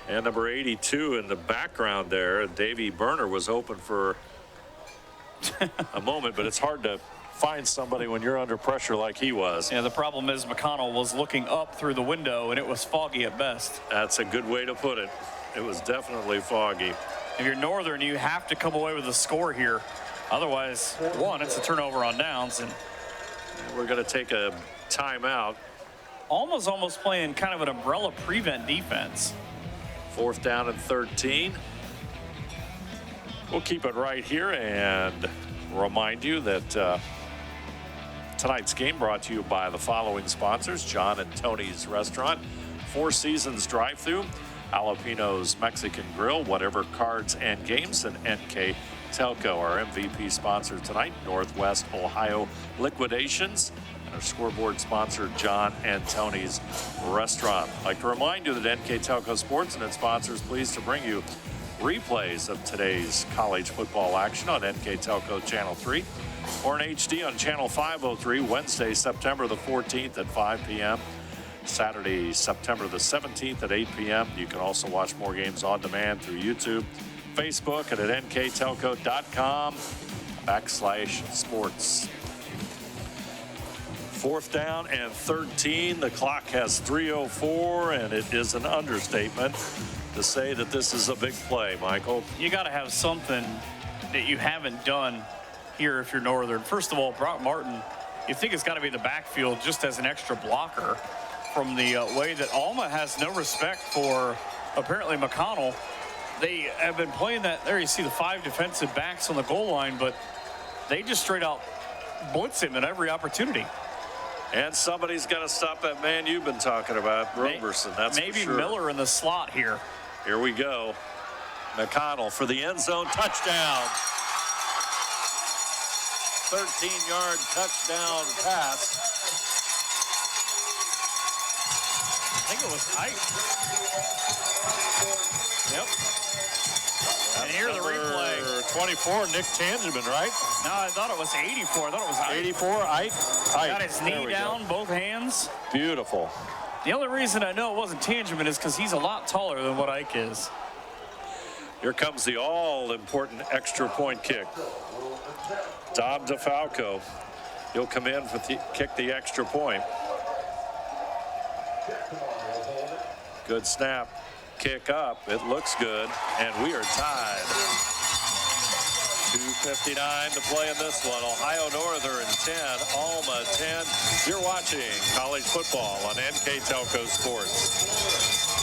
And number 82 in the background there, Davey Burner, was open for a moment, but it's hard to find somebody when you're under pressure like he was. Yeah, the problem is McConnell was looking up through the window, and it was foggy at best. That's a good way to put it. It was definitely foggy. If you're Northern, you have to come away with a score here. Otherwise, one, it's a turnover on downs. And we're going to take a timeout. Alma's almost playing kind of an umbrella prevent defense. 4th down and 13. We'll keep it right here and remind you that tonight's game brought to you by the following sponsors: John and Tony's Restaurant, Four Seasons Drive-Thru, Jalapeno's Mexican Grill, Whatever Cards and Games, and NKTelco. Our MVP sponsor tonight, Northwest Ohio Liquidations, and our scoreboard sponsor, John and Tony's Restaurant. I'd like to remind you that NKTelco Sports and its sponsors pleased to bring you replays of today's college football action on NKTelco Channel 3 or in HD on Channel 503, Wednesday, September the 14th at 5 p.m., Saturday, September the 17th at 8 p.m. You can also watch more games on demand through YouTube, Facebook, and at nktelco.com/sports. 4th down and 13. The clock has 3:04, and it is an understatement to say that this is a big play, Michael. You got to have something that you haven't done here if you're Northern. First of all, Brock Martin, you think it's got to be the backfield just as an extra blocker from the way that Alma has no respect for apparently McConnell. They have been playing that. There you see the 5 defensive backs on the goal line, but they just straight out blitz him at every opportunity. And somebody's got to stop that man you've been talking about, Roberson. That's maybe for sure. Miller in the slot here. Here we go. McConnell for the end zone touchdown. 13-yard touchdown pass. I think it was Ike. Yep. And here's the replay. 24, Nick Tangeman, right? No, I thought it was 84. I thought it was Ike. 84, Ike. Got his knee down, both hands. Beautiful. The only reason I know it wasn't Tangeman is because he's a lot taller than what Ike is. Here comes the all-important extra point kick. Dom DeFalco. He'll come in for kick the extra point. Good snap. Kick up. It looks good. And we are tied. 2:59 to play in this one. Ohio Northern 10, Alma 10. You're watching college football on NKTelco Sports.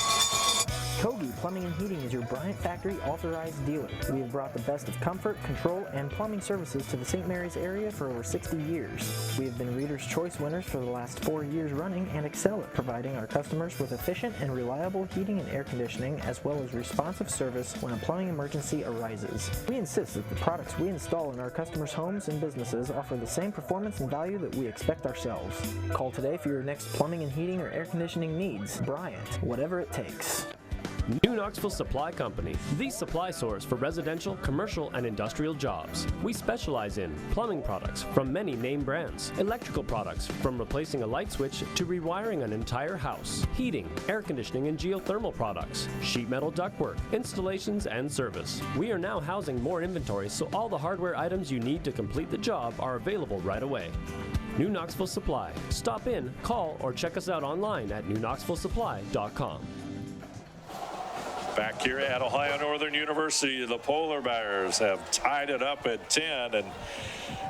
Kogi Plumbing and Heating is your Bryant Factory authorized dealer. We have brought the best of comfort, control, and plumbing services to the St. Mary's area for over 60 years. We have been Reader's Choice winners for the last 4 years running and excel at providing our customers with efficient and reliable heating and air conditioning, as well as responsive service when a plumbing emergency arises. We insist that the products we install in our customers' homes and businesses offer the same performance and value that we expect ourselves. Call today for your next plumbing and heating or air conditioning needs. Bryant, whatever it takes. New Knoxville Supply Company, the supply source for residential, commercial, and industrial jobs. We specialize in plumbing products from many name brands, electrical products from replacing a light switch to rewiring an entire house, heating, air conditioning, and geothermal products, sheet metal ductwork, installations, and service. We are now housing more inventory, so all the hardware items you need to complete the job are available right away. New Knoxville Supply. Stop in, call, or check us out online at newknoxvillesupply.com. Back here at Ohio Northern University, the Polar Bears have tied it up at 10. And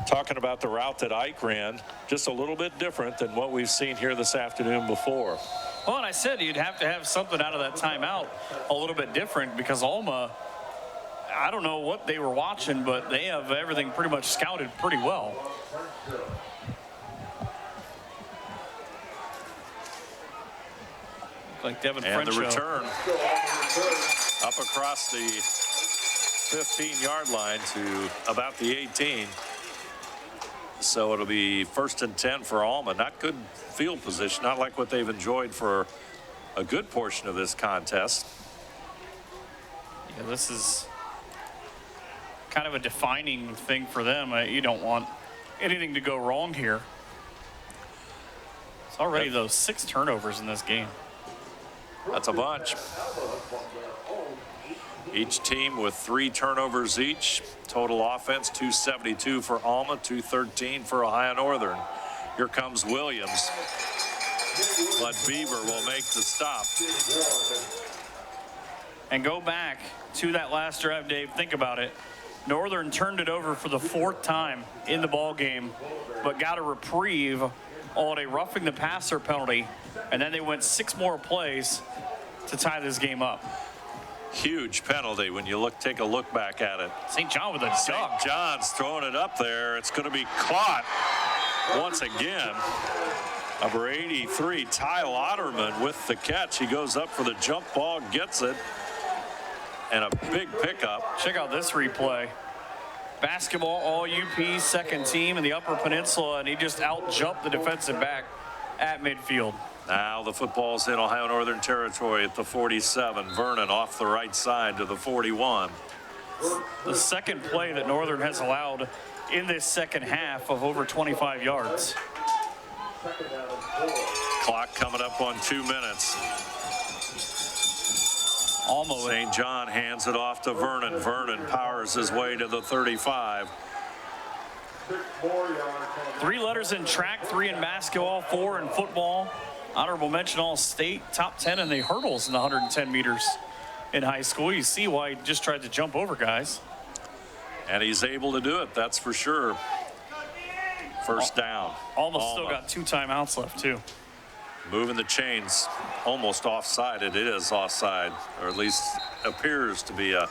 talking about the route that Ike ran, just a little bit different than what we've seen here this afternoon before. Well, and I said you'd have to have something out of that timeout a little bit different, because Alma, I don't know what they were watching, but they have everything pretty much scouted pretty well. Like Devin and French the return up across the 15-yard line to about the 18. So it'll be 1st and 10 for Alma. Not good field position, not like what they've enjoyed for a good portion of this contest. Yeah, this is kind of a defining thing for them. You don't want anything to go wrong here. It's already those 6 turnovers in this game. That's a bunch. Each team with 3 turnovers each. Total offense 272 for Alma, 213 for Ohio Northern. Here comes Williams, but Bieber will make the stop. And go back to that last drive, Dave. Think about it. Northern turned it over for the 4th time in the ball game, but got a reprieve on a roughing the passer penalty, and then they went 6 more plays to tie this game up. Huge penalty when you take a look back at it. St. John with a duck. St. John's throwing it up there. It's going to be caught once again. Number 83, Ty Lauderman with the catch. He goes up for the jump ball, gets it, and a big pickup. Check out this replay. Basketball all UP second team in the Upper Peninsula, and he just out-jumped the defensive back at midfield. Now the football's in Ohio Northern territory at the 47. Vernon off the right side to the 41. The second play that Northern has allowed in this second half of over 25 yards. Clock coming up on 2 minutes. Almost. St. John hands it off to Vernon. Vernon powers his way to the 35. 3 letters in track, 3 in basketball, 4 in football. Honorable mention All-State, top 10 in the hurdles in the 110 meters in high school. You see why he just tried to jump over guys. And he's able to do it, that's for sure. First down. Almost still got 2 timeouts left, too. Moving the chains, almost offside. It is offside, or at least appears to be a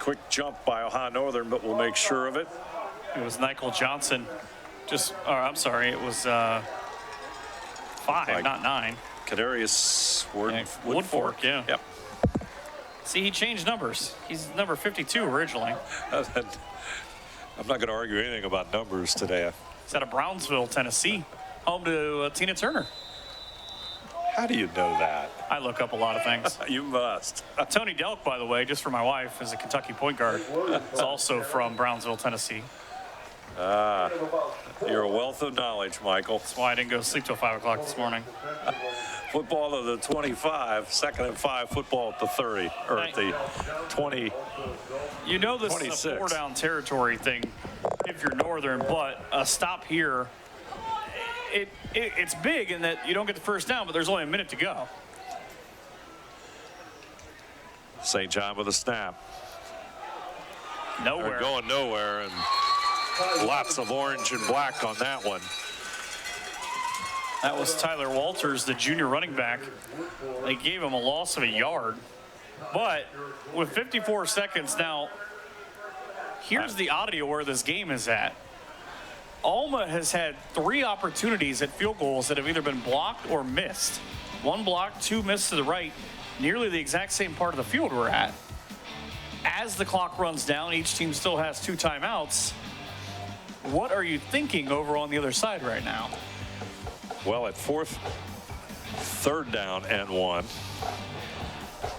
quick jump by Ohio Northern, but we'll make sure of it. It was Michael Johnson. I'm sorry, it was 5, not 9. Kadarius Woodfork, yeah. Yep. See, he changed numbers. He's number 52 originally. I'm not going to argue anything about numbers today. He's out of Brownsville, Tennessee, home to Tina Turner. How do you know that? I look up a lot of things. You must. Tony Delk, by the way, just for my wife, is a Kentucky point guard. He's also from Brownsville, Tennessee. You're a wealth of knowledge, Michael. That's why I didn't go to sleep till 5 o'clock this morning. Football to the 25, 2nd and 5, football at the 30, or at the 20. You know this 26. is a 4-down territory thing if you're Northern, but a stop here, it's big in that you don't get the first down, but there's only a minute to go. St. John with a snap. Nowhere. Going nowhere, and lots of orange and black on that one. That was Tyler Walters, the junior running back. They gave him a loss of a yard. But with 54 seconds now, here's the oddity of where this game is at. Alma has had 3 opportunities at field goals that have either been blocked or missed. 1 blocked, 2 missed to the right, nearly the exact same part of the field we're at. As the clock runs down, each team still has 2 timeouts. What are you thinking over on the other side right now? Well, at 3rd down and 1,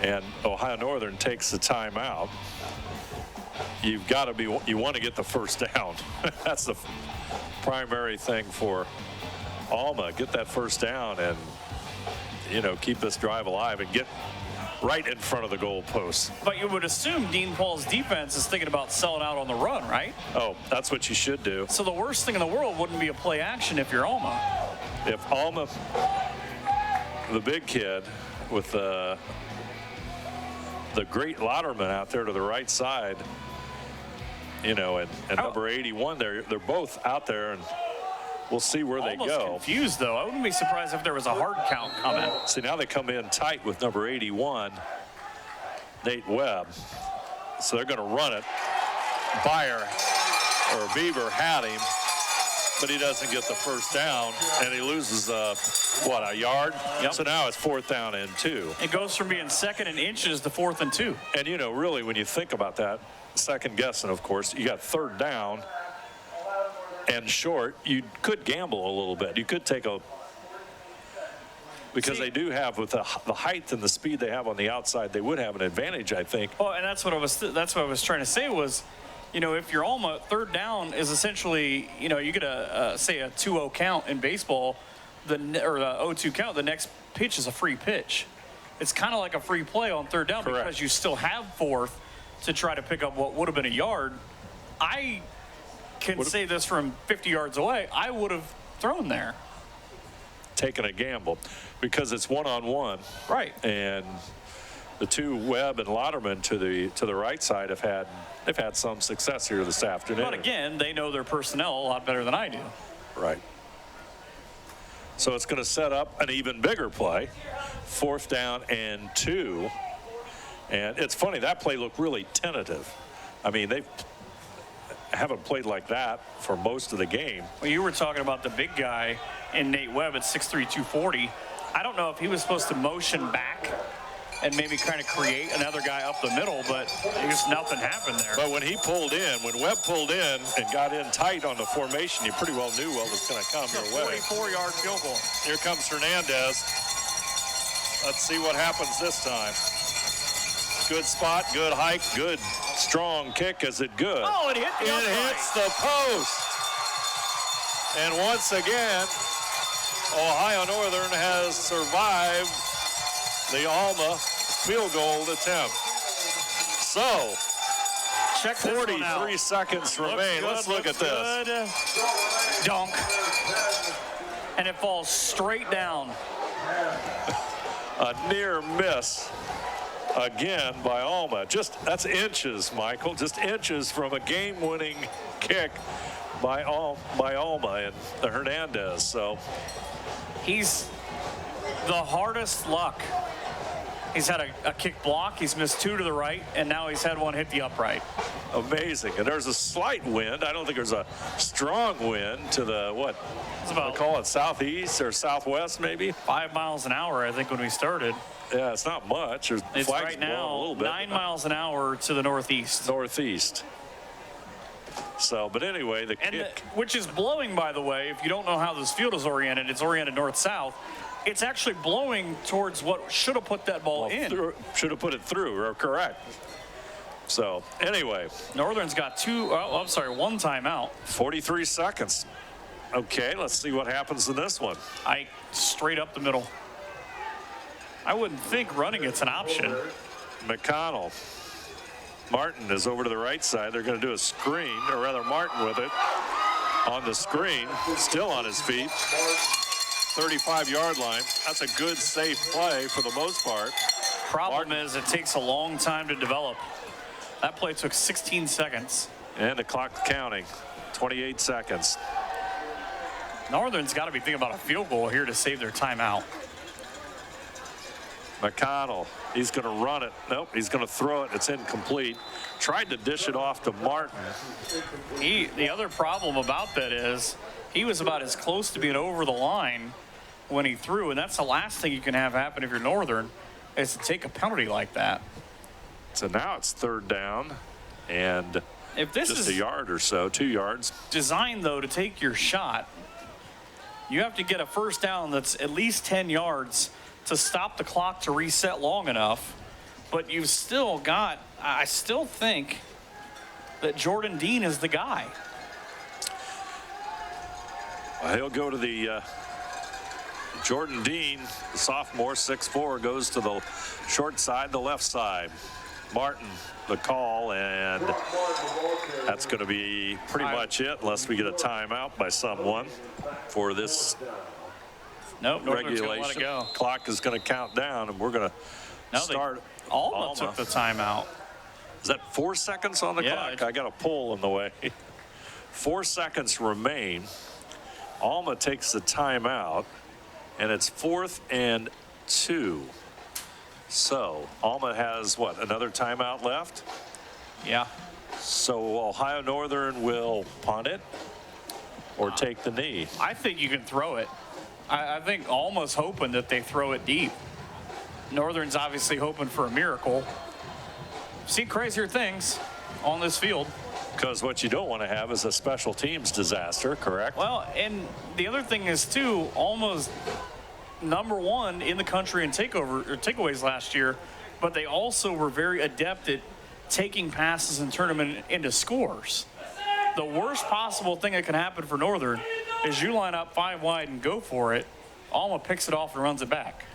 and Ohio Northern takes the timeout, you want to get the first down. That's the primary thing for Alma. Get that first down and, keep this drive alive and get right in front of the goal post. But you would assume Dean Paul's defense is thinking about selling out on the run, right? Oh, that's what you should do. So the worst thing in the world wouldn't be a play action if you're Alma. If Alma, the big kid with the great Lauderman out there to the right side, and number 81, they're both out there, and we'll see where they go. Confused, though. I wouldn't be surprised if there was a hard count coming. See, now they come in tight with number 81, Nate Webb. So they're going to run it. Beaver had him, but he doesn't get the first down, and he loses, a yard? Yep. So now it's 4th down and 2. It goes from being 2nd and inches to 4th and 2. And, really, when you think about that, second guessing, of course, you got 3rd down and short. You could gamble a little bit. You could take because they do have, with the height and the speed they have on the outside, they would have an advantage, I think. Oh, and that's what I was trying to say was, if you're Alma, 3rd down is essentially, you get say a 2-0 count in baseball, or the 0-2 count, the next pitch is a free pitch. It's kind of like a free play on 3rd down. Correct. Because you still have 4th to try to pick up what would have been a yard. I can say this from 50 yards away. I would have thrown there. Taken a gamble because it's 1-on-1. Right. And the 2, Webb and Lauderman to the right side, they've had some success here this afternoon. But again, they know their personnel a lot better than I do. Right. So it's going to set up an even bigger play. 4th down and 2. And it's funny, that play looked really tentative. I mean, they haven't played like that for most of the game. Well, you were talking about the big guy in Nate Webb at 6'3", 240. I don't know if he was supposed to motion back and maybe kind of create another guy up the middle, but just nothing happened there. But when Webb pulled in and got in tight on the formation, you pretty well knew what was going to come your way. 44-yard field goal. Here comes Hernandez. Let's see what happens this time. Good spot, good hike, good strong kick. Is it good? Oh, it hit the upright. It hits the post. And once again, Ohio Northern has survived the Alma field goal attempt. So, check 43 seconds remain. Let's look at this. Good. Dunk. And it falls straight down. A near miss. Again by Alma. That's inches, Michael. Just inches from a game-winning kick by Alma and the Hernandez. So he's the hardest luck. He's had a kick block. He's missed 2 to the right, and now he's had 1 hit the upright. Amazing. And there's a slight wind. I don't think there's a strong wind to the, It's about, call it southeast or southwest maybe? 5 miles an hour, I think, when we started. Yeah, it's not much. It's right now a little bit. 9 miles an hour to the northeast. Northeast. So, but anyway, the kick. Which is blowing, by the way. If you don't know how this field is oriented, it's oriented north-south. It's actually blowing towards what should have put that ball in. Should have put it through, or correct. So, anyway. Northern's got 1 timeout. 43 seconds. Okay, let's see what happens in this one. Straight up the middle. I wouldn't think running it's an option. McConnell. Martin is over to the right side. They're going to do a screen, or rather Martin with it on the screen, still on his feet. 35-yard line. That's a good, safe play for the most part. Problem is it takes a long time to develop. That play took 16 seconds. And the clock counting, 28 seconds. Northern's got to be thinking about a field goal here to save their timeout. McConnell, he's going to run it. Nope, he's going to throw it. It's incomplete. Tried to dish it off to Martin. The other problem about that is he was about as close to being over the line when he threw, and that's the last thing you can have happen if you're Northern, is to take a penalty like that. So now it's third down, and if this just is a yard or so, 2 yards. Designed, though, to take your shot, you have to get a first down that's at least 10 yards to stop the clock to reset long enough. But you've still got, I still think that Jordan Dean is the guy. Well, he'll go to the Jordan Dean, the sophomore, 6'4", goes to the short side, the left side. Martin, the call, and that's going to be pretty much it unless we get a timeout by someone for this regulation. Let it go. Clock is going to count down, and we're going to start. Alma took the timeout. Is that 4 seconds on the clock? I got a pull in the way. 4 seconds remain. Alma takes the timeout, and it's 4th and 2. So Alma has what, another timeout left? Yeah. So Ohio Northern will punt it or take the knee. I think you can throw it. I think Alma's hoping that they throw it deep. Northern's obviously hoping for a miracle. See crazier things on this field. Because what you don't want to have is a special teams disaster, correct? Well, and the other thing is, too, Alma's #1 in the country in takeaways last year, but they also were very adept at taking passes and turning them into scores. The worst possible thing that can happen for Northern is you line up 5 wide and go for it. Alma picks it off and runs it back.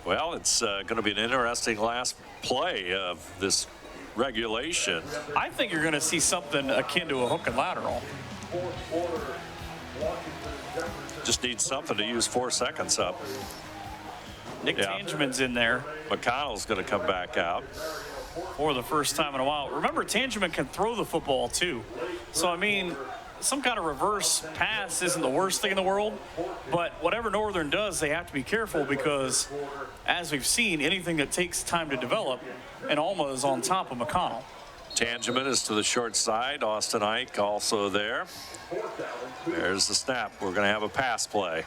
Well, it's going to be an interesting last play of this regulation. I think you're going to see something akin to a hook and lateral. Just need something to use 4 seconds up. Nick Tangeman's in there. McConnell's going to come back out. For the first time in a while. Remember, Tangeman can throw the football, too. So, I mean, some kind of reverse pass isn't the worst thing in the world, but whatever Northern does, they have to be careful because, as we've seen, anything that takes time to develop, and Alma is on top of McConnell. Tangeman is to the short side. Austin Ike also there. There's the snap. We're going to have a pass play.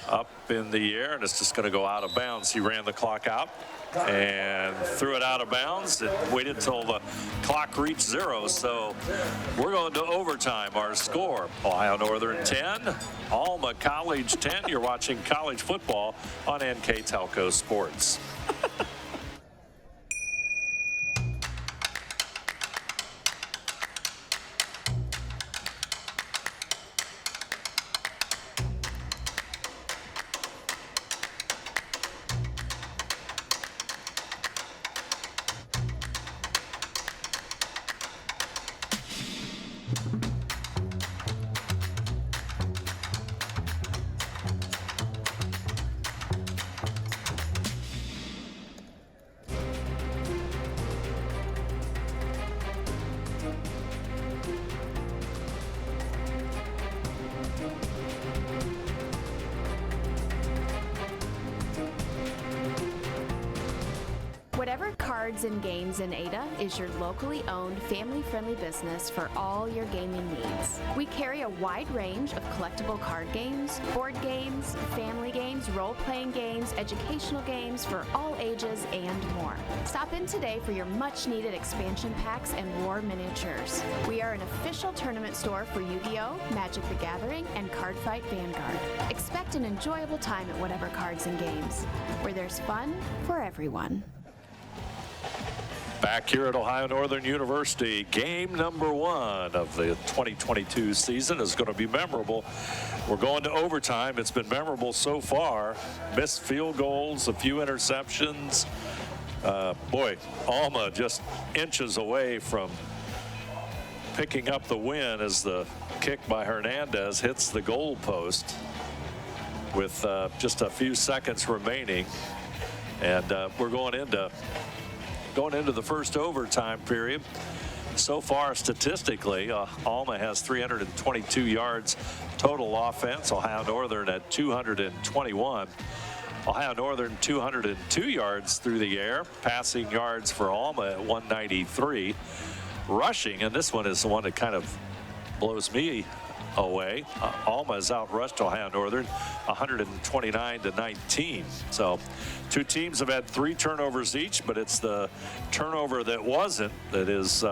Up in the air, and it's just going to go out of bounds. He ran the clock out and threw it out of bounds and waited until the clock reached 0. So we're going to overtime. Our score, Ohio Northern 10, Alma College 10. You're watching college football on NKTelco Sports. Whatever Cards and Games in Ada is your locally owned, family-friendly business for all your gaming needs. We carry a wide range of collectible card games, board games, family games, role-playing games, educational games for all ages, and more. Stop in today for your much-needed expansion packs and war miniatures. We are an official tournament store for Yu-Gi-Oh!, Magic the Gathering, and Cardfight Vanguard. Expect an enjoyable time at Whatever Cards and Games, where there's fun for everyone. Back here at Ohio Northern University, game #1 of the 2022 season is going to be memorable. We're going to overtime. It's been memorable so far. Missed field goals, a few interceptions. Boy, Alma just inches away from picking up the win as the kick by Hernandez hits the goal post with just a few seconds remaining. And we're going into going into the first overtime period. So far, statistically, Alma has 322 yards total offense. Ohio Northern at 221. Ohio Northern 202 yards through the air. Passing yards for Alma at 193. Rushing, and this one is the one that kind of blows me away. Alma has outrushed Ohio Northern 129-19. So two teams have had 3 turnovers each, but it's the turnover that wasn't that is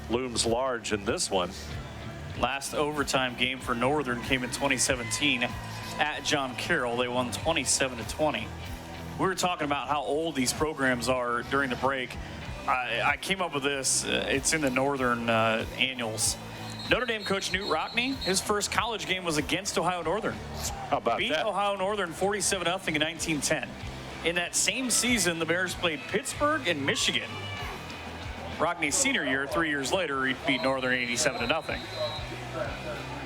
looms large in this one. Last overtime game for Northern came in 2017 at John Carroll. They won 27-20. We were talking about how old these programs are during the break. I came up with this. It's in the Northern annuals. Notre Dame coach Newt Rockne, his first college game was against Ohio Northern. How about Beat that? Ohio Northern 47-0 in 1910. In that same season, the Bears played Pittsburgh and Michigan. Rockne's senior year, 3 years later, he beat Northern 87-0.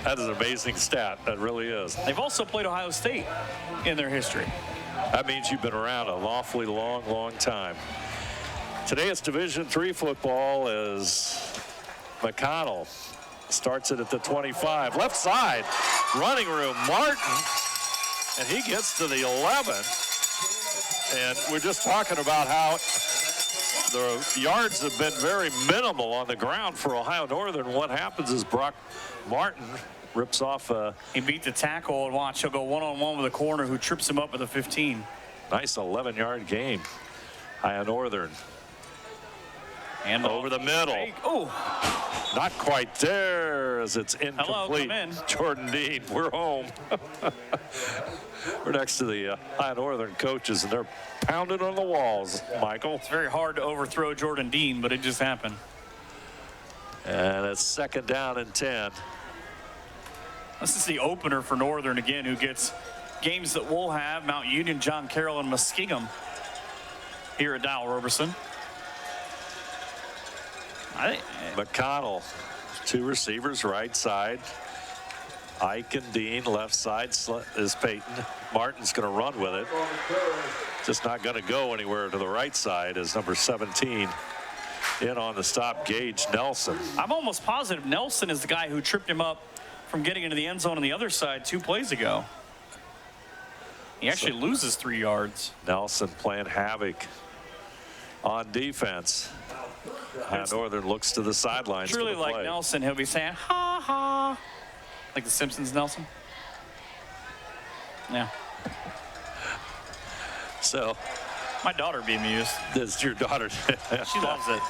That is an amazing stat. That really is. They've also played Ohio State in their history. That means you've been around an awfully long time. Today it's Division III football as McConnell starts it at the 25. Left side, running room, Martin, and he gets to the 11. And we're just talking about how the yards have been very minimal on the ground for Ohio Northern. What happens is Brock Martin rips off he beat the tackle, and watch, he'll go one-on-one with a corner who trips him up at the 15. Nice 11-yard gain. Ohio Northern. And over the middle. Oh, not quite there as it's incomplete. Hello, come in. Jordan Dean, we're home. We're next to the Ohio Northern coaches, and they're pounding on the walls, Michael. It's very hard to overthrow Jordan Dean, but it just happened. And it's 2nd down and 10. This is the opener for Northern again, who gets games that we'll have: Mount Union, John Carroll, and Muskingum here at Dial-Roberson. McConnell, 2 receivers, right side. Ike and Dean, left side is Peyton. Martin's going to run with it. Just not going to go anywhere to the right side as number 17 in on the stop, Gage Nelson. I'm almost positive Nelson is the guy who tripped him up from getting into the end zone on the other side 2 plays ago. He actually loses 3 yards. Nelson playing havoc on defense. Northern looks to the sidelines. Truly like play. Nelson, he'll be saying, ha ha. Like the Simpsons Nelson. Yeah. So. My daughter be amused. This is your daughter. She loves it.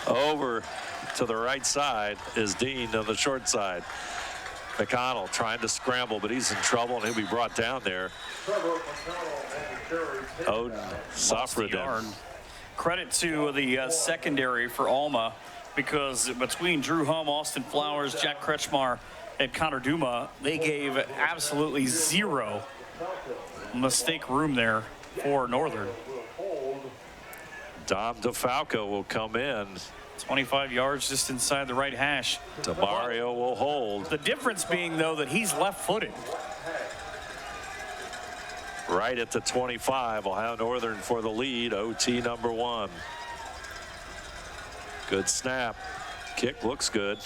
Over to the right side is Dean on the short side. McConnell trying to scramble, but he's in trouble, and he'll be brought down there. Odin Safradan. Credit to the secondary for Alma, because between Drew Hum, Austin Flowers, Jack Kretschmar, and Connor Duma, they gave absolutely 0 mistake room there for Northern. Dom DeFalco will come in. 25 yards just inside the right hash. DeMario will hold. The difference being, though, that he's left-footed. Right at the 25, Ohio Northern for the lead, OT number 1. Good snap. Kick looks good.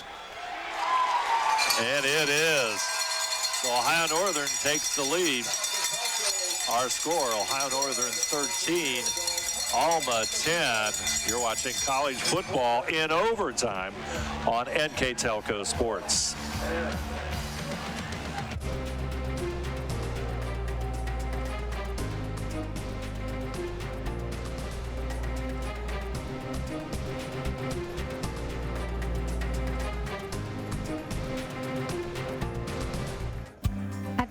And it is. So Ohio Northern takes the lead. Our score, Ohio Northern 13, Alma 10. You're watching college football in overtime on NKTelco Sports.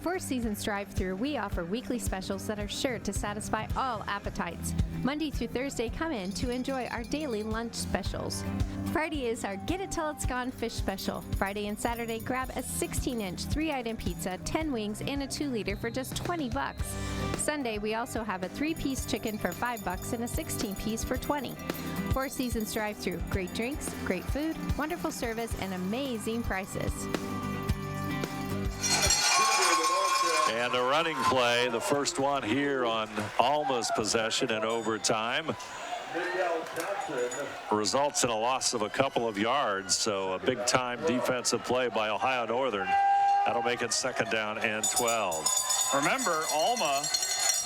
Four Seasons Drive-Thru, we offer weekly specials that are sure to satisfy all appetites. Monday through Thursday, come in to enjoy our daily lunch specials. Friday is our Get It Till It's Gone fish special. Friday and Saturday, grab a 16-inch 3-item pizza, 10 wings, and a 2-liter for just $20. Sunday, we also have a 3-piece chicken for $5 and a 16-piece for $20. Four Seasons Drive-Thru, great drinks, great food, wonderful service, and amazing prices. And a running play, the first one here on Alma's possession in overtime. results in a loss of a couple of yards. So a big-time defensive play by Ohio Northern. That'll make it second down and 12. Remember, Alma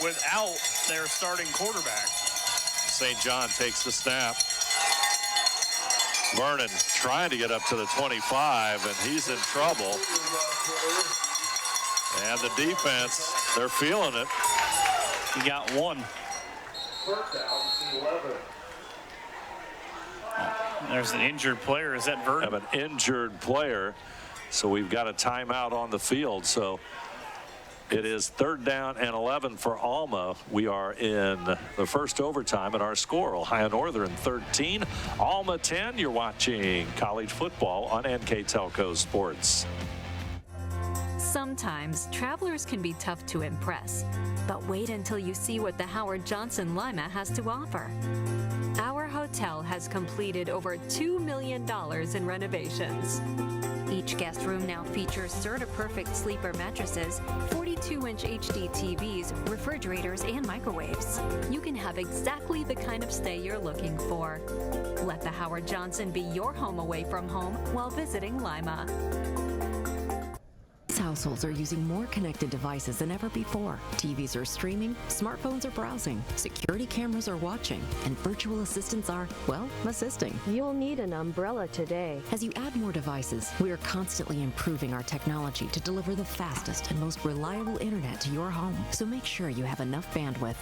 without their starting quarterback. St. John takes the snap. Vernon trying to get up to the 25, and he's in trouble. And the defense, they're feeling it. He got one. There's an injured player. Is that Vernon? Have an injured player. So we've got a timeout on the field. So it is third down and 11 for Alma. We are in the first overtime, and our score, Ohio Northern 13, Alma 10. You're watching college football on NKTelco Sports. Sometimes travelers can be tough to impress, but wait until you see what the Howard Johnson Lima has to offer. Our hotel has completed over $2 million in renovations. Each guest room now features Certa-Perfect sleeper mattresses, 42-inch HD TVs, refrigerators, and microwaves. You can have exactly the kind of stay you're looking for. Let the Howard Johnson be your home away from home while visiting Lima. Households are using more connected devices than ever before. TVs are streaming, smartphones are browsing, security cameras are watching, and virtual assistants are, well, assisting. You'll need an umbrella today. As you add more devices, we are constantly improving our technology to deliver the fastest and most reliable internet to your home. So make sure you have enough bandwidth.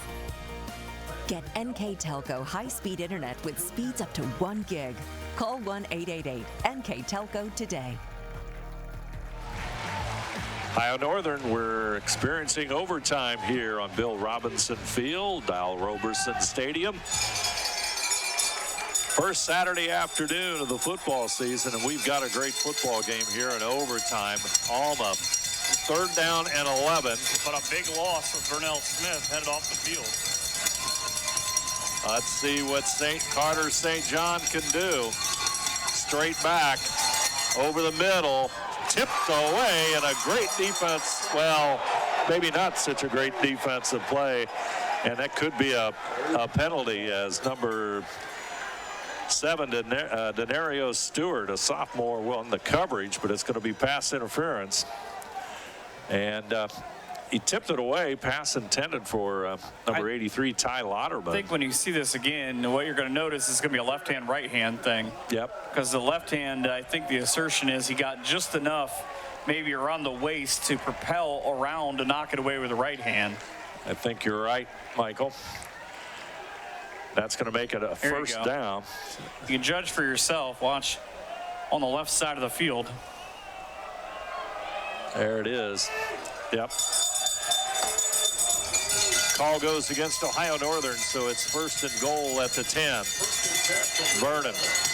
Get NKTelco high-speed internet with speeds up to 1 gig. Call 1-888-NKTelco today. Ohio Northern, we're experiencing overtime here on Bill Robinson Field, Dial-Roberson Stadium. First Saturday afternoon of the football season, and we've got a great football game here in overtime. Alma, third down and 11. But a big loss with Vernell Smith headed off the field. Let's see what Carter St. John can do. Straight back, over the middle. Tipped away, and a great defense. Well, maybe not such a great defensive play, and that could be a penalty as number 7, Denario Stewart, a sophomore, won the coverage, but it's going to be pass interference. And he tipped it away, pass intended for number 83, Ty Lauterman. I think when you see this again, what you're going to notice is going to be a left-hand, right-hand thing. Yep. Because the left hand, I think the assertion is he got just enough, maybe around the waist, to propel around to knock it away with the right hand. I think you're right, Michael. That's going to make it a first down. You can judge for yourself. Watch on the left side of the field. There it is. Yep. Call goes against Ohio Northern, so it's first and goal at the 10. Vernon,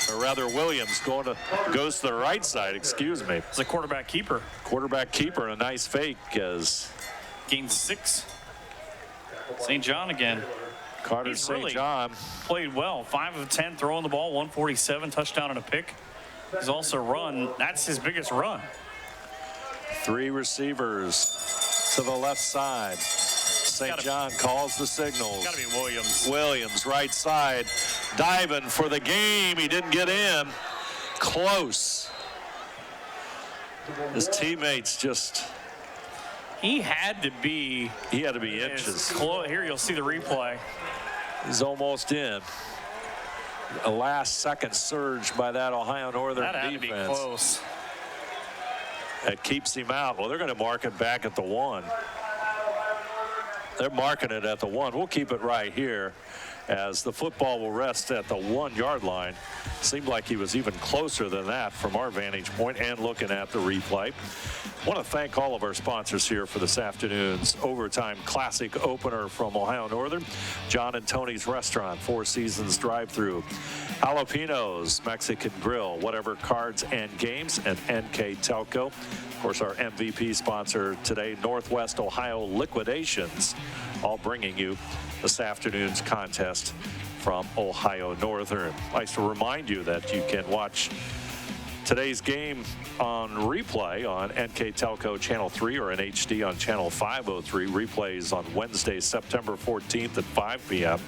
or rather Williams, goes to the right side, excuse me. It's a quarterback keeper. Quarterback keeper, a nice fake as... Gains 6. St. John again. Carter St. John. Played well. 5 of 10 throwing the ball, 147, touchdown and a pick. He's also run. That's his biggest run. 3 receivers to the left side. St. John calls the signals. Got to be Williams. Williams, right side, diving for the game. He didn't get in. Close. His teammates just... He had to be inches. Here you'll see the replay. He's almost in. A last-second surge by that Ohio Northern defense. That had to be close. That keeps him out. Well, they're going to mark it back at the 1. They're marking it at the 1. We'll keep it right here as the football will rest at the 1-yard line. Seemed like he was even closer than that from our vantage point and looking at the replay. I want to thank all of our sponsors here for this afternoon's Overtime Classic opener from Ohio Northern. John and Tony's Restaurant, 4 Seasons drive-through. Jalapenos, Mexican Grill, Whatever Cards and Games, and NKTelco. Of course, our MVP sponsor today, Northwest Ohio Liquidations, all bringing you this afternoon's contest from Ohio Northern. I'd like to remind you that you can watch Today's game on replay on NKTelco Channel 3 or in HD on Channel 503. Replays on Wednesday, September 14th at 5 p.m.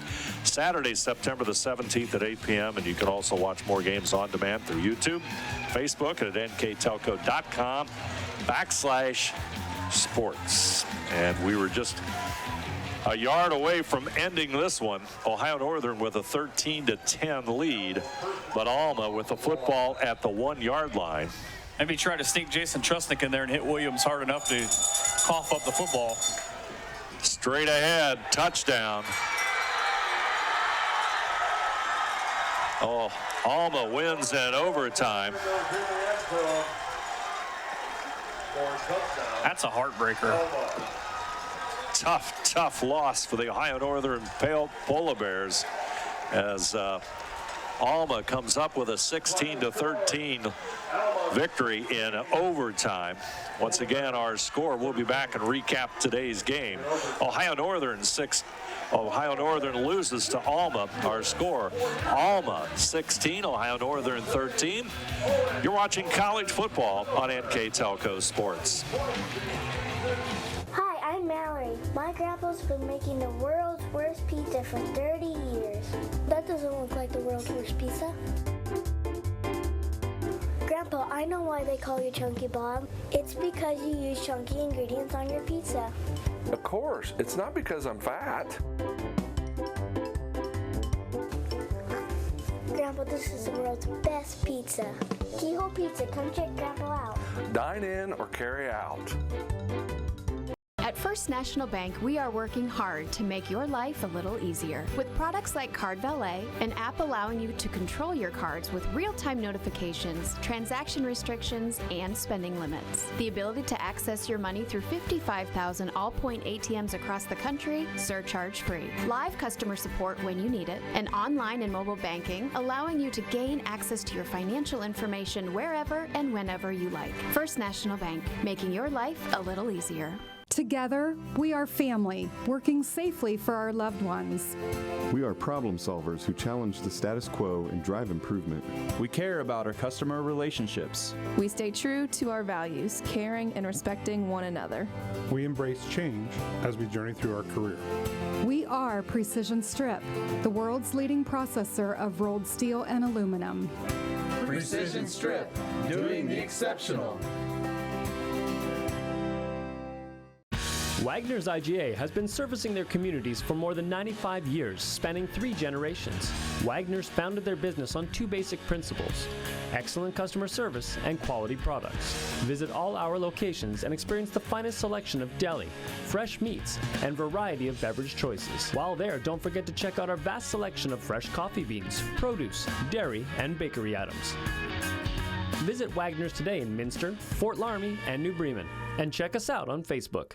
Saturday, September the 17th at 8 p.m. And you can also watch more games on demand through YouTube, Facebook, and at nktelco.com/sports. And we were just a yard away from ending this one. Ohio Northern with a 13-10 lead, but Alma with the football at the 1-yard line. Maybe try to sneak Jason Trusnick in there and hit Williams hard enough to cough up the football. Straight ahead, touchdown. Oh, Alma wins in overtime. That's a heartbreaker. Tough loss for the Ohio Northern Polar Bears as Alma comes up with a 16-13 victory in overtime. Once again, our score, we'll be back and recap today's game. Ohio Northern loses to Alma. Our score, Alma 16, Ohio Northern 13. You're watching college football on NKTelco Sports. Hi, I'm Mallory. My grandpa's been making the world's worst pizza for 30 years. That doesn't look like the world's worst pizza. Grandpa, I know why they call you Chunky Bob. It's because you use chunky ingredients on your pizza. Of course, it's not because I'm fat. Grandpa, this is the world's best pizza. Keyhole Pizza, come check Grandpa out. Dine in or carry out. At First National Bank, we are working hard to make your life a little easier. With products like Card Valet, an app allowing you to control your cards with real-time notifications, transaction restrictions, and spending limits. The ability to access your money through 55,000 all-point ATMs across the country, surcharge-free. Live customer support when you need it, and online and mobile banking, allowing you to gain access to your financial information wherever and whenever you like. First National Bank, making your life a little easier. Together, we are family, working safely for our loved ones. We are problem solvers who challenge the status quo and drive improvement. We care about our customer relationships. We stay true to our values, caring and respecting one another. We embrace change as we journey through our career. We are Precision Strip, the world's leading processor of rolled steel and aluminum. Precision Strip, doing the exceptional. Wagner's IGA has been servicing their communities for more than 95 years, spanning 3 generations. Wagner's founded their business on 2 basic principles: excellent customer service and quality products. Visit all our locations and experience the finest selection of deli, fresh meats, and variety of beverage choices. While there, don't forget to check out our vast selection of fresh coffee beans, produce, dairy, and bakery items. Visit Wagner's today in Minster, Fort Laramie, and New Bremen, and check us out on Facebook.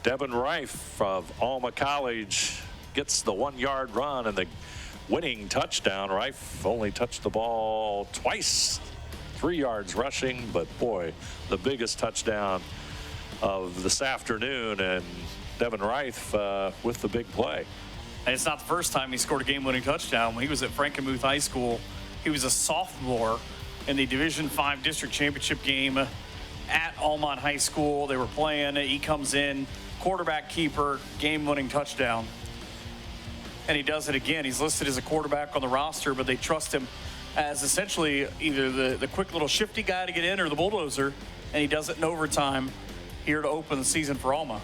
Devin Reif of Alma College gets the 1-yard run and the winning touchdown. Reif only touched the ball twice, 3 yards rushing, but boy, the biggest touchdown of this afternoon, and Devin Reif with the big play. And it's not the first time he scored a game-winning touchdown. When he was at Frankenmuth High School, he was a sophomore in the Division V District Championship game at Almont High School. They were playing. He comes in, quarterback keeper, game-winning touchdown. And he does it again. He's listed as a quarterback on the roster, but they trust him as essentially either the quick little shifty guy to get in or the bulldozer, and he does it in overtime here to open the season for Alma.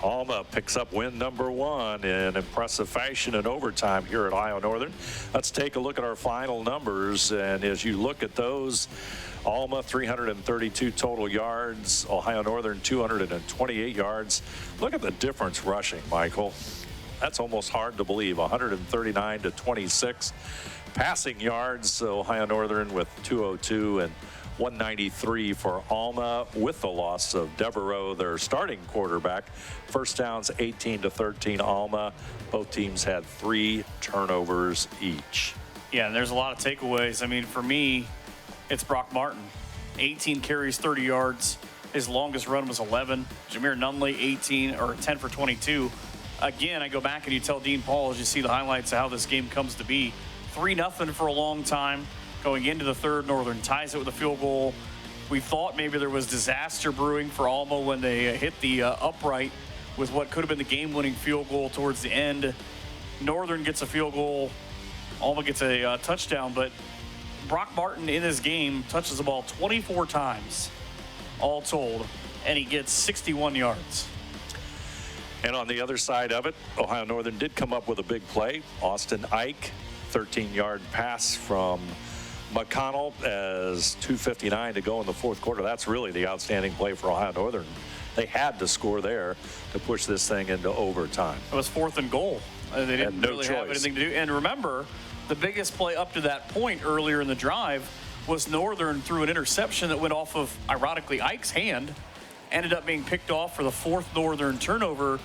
Alma picks up win number 1 in impressive fashion in overtime here at Ohio Northern. Let's take a look at our final numbers, and as you look at those, Alma 332 total yards, Ohio Northern 228 yards. Look at the difference rushing, Michael. That's almost hard to believe. 139 to 26 Passing yards, Ohio Northern with 202 and 193 for Alma with the loss of Devereaux, their starting quarterback. First downs 18-13 Alma. Both teams had 3 turnovers each. Yeah, and there's a lot of takeaways. I mean, for me, it's Brock Martin. 18 carries, 30 yards. His longest run was 11. Jameer Nunley, 10 for 22. Again, I go back and you tell Dean Paul as you see the highlights of how this game comes to be. 3-0 for a long time. Going into the third, Northern ties it with a field goal. We thought maybe there was disaster brewing for Alma when they hit the upright with what could have been the game-winning field goal towards the end. Northern gets a field goal. Alma gets a touchdown, but Brock Martin in this game touches the ball 24 times, all told, and he gets 61 yards. And on the other side of it, Ohio Northern did come up with a big play. Austin Ike, 13-yard pass from McConnell as 2:59 to go in the fourth quarter. That's really the outstanding play for Ohio Northern. They had to score there to push this thing into overtime. It was 4th and goal. They didn't really have anything to do. And remember, the biggest play up to that point earlier in the drive was Northern threw an interception that went off of, ironically, Ike's hand. Ended up being picked off for the 4th Northern turnover,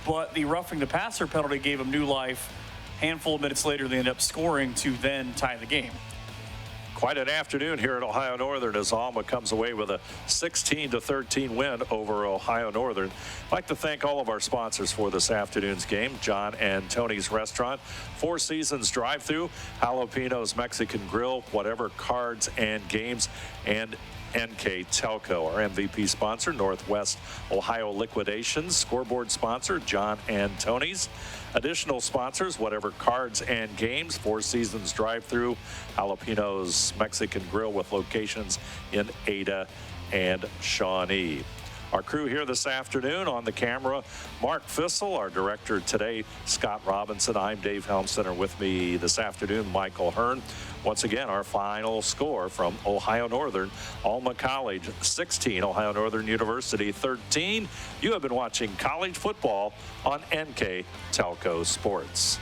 but the roughing the passer penalty gave them new life. Handful of minutes later, they end up scoring to then tie the game. Quite an afternoon here at Ohio Northern as Alma comes away with a 16-13 win over Ohio Northern. I'd like to thank all of our sponsors for this afternoon's game. John and Tony's Restaurant, Four Seasons Drive-Thru, Jalapenos Mexican Grill, Whatever Cards and Games, and NKTelco. Our MVP sponsor, Northwest Ohio Liquidations. Scoreboard sponsor, John and Tony's. Additional sponsors, Whatever Cards and Games, Four Seasons Drive-Thru, Jalapenos Mexican Grill with locations in Ada and Shawnee. Our crew here this afternoon on the camera, Mark Fissel, our director today, Scott Robinson. I'm Dave Helmstetter. With me this afternoon, Michael Hearn. Once again, our final score from Ohio Northern, Alma College 16, Ohio Northern University 13. You have been watching college football on NKTelco Sports.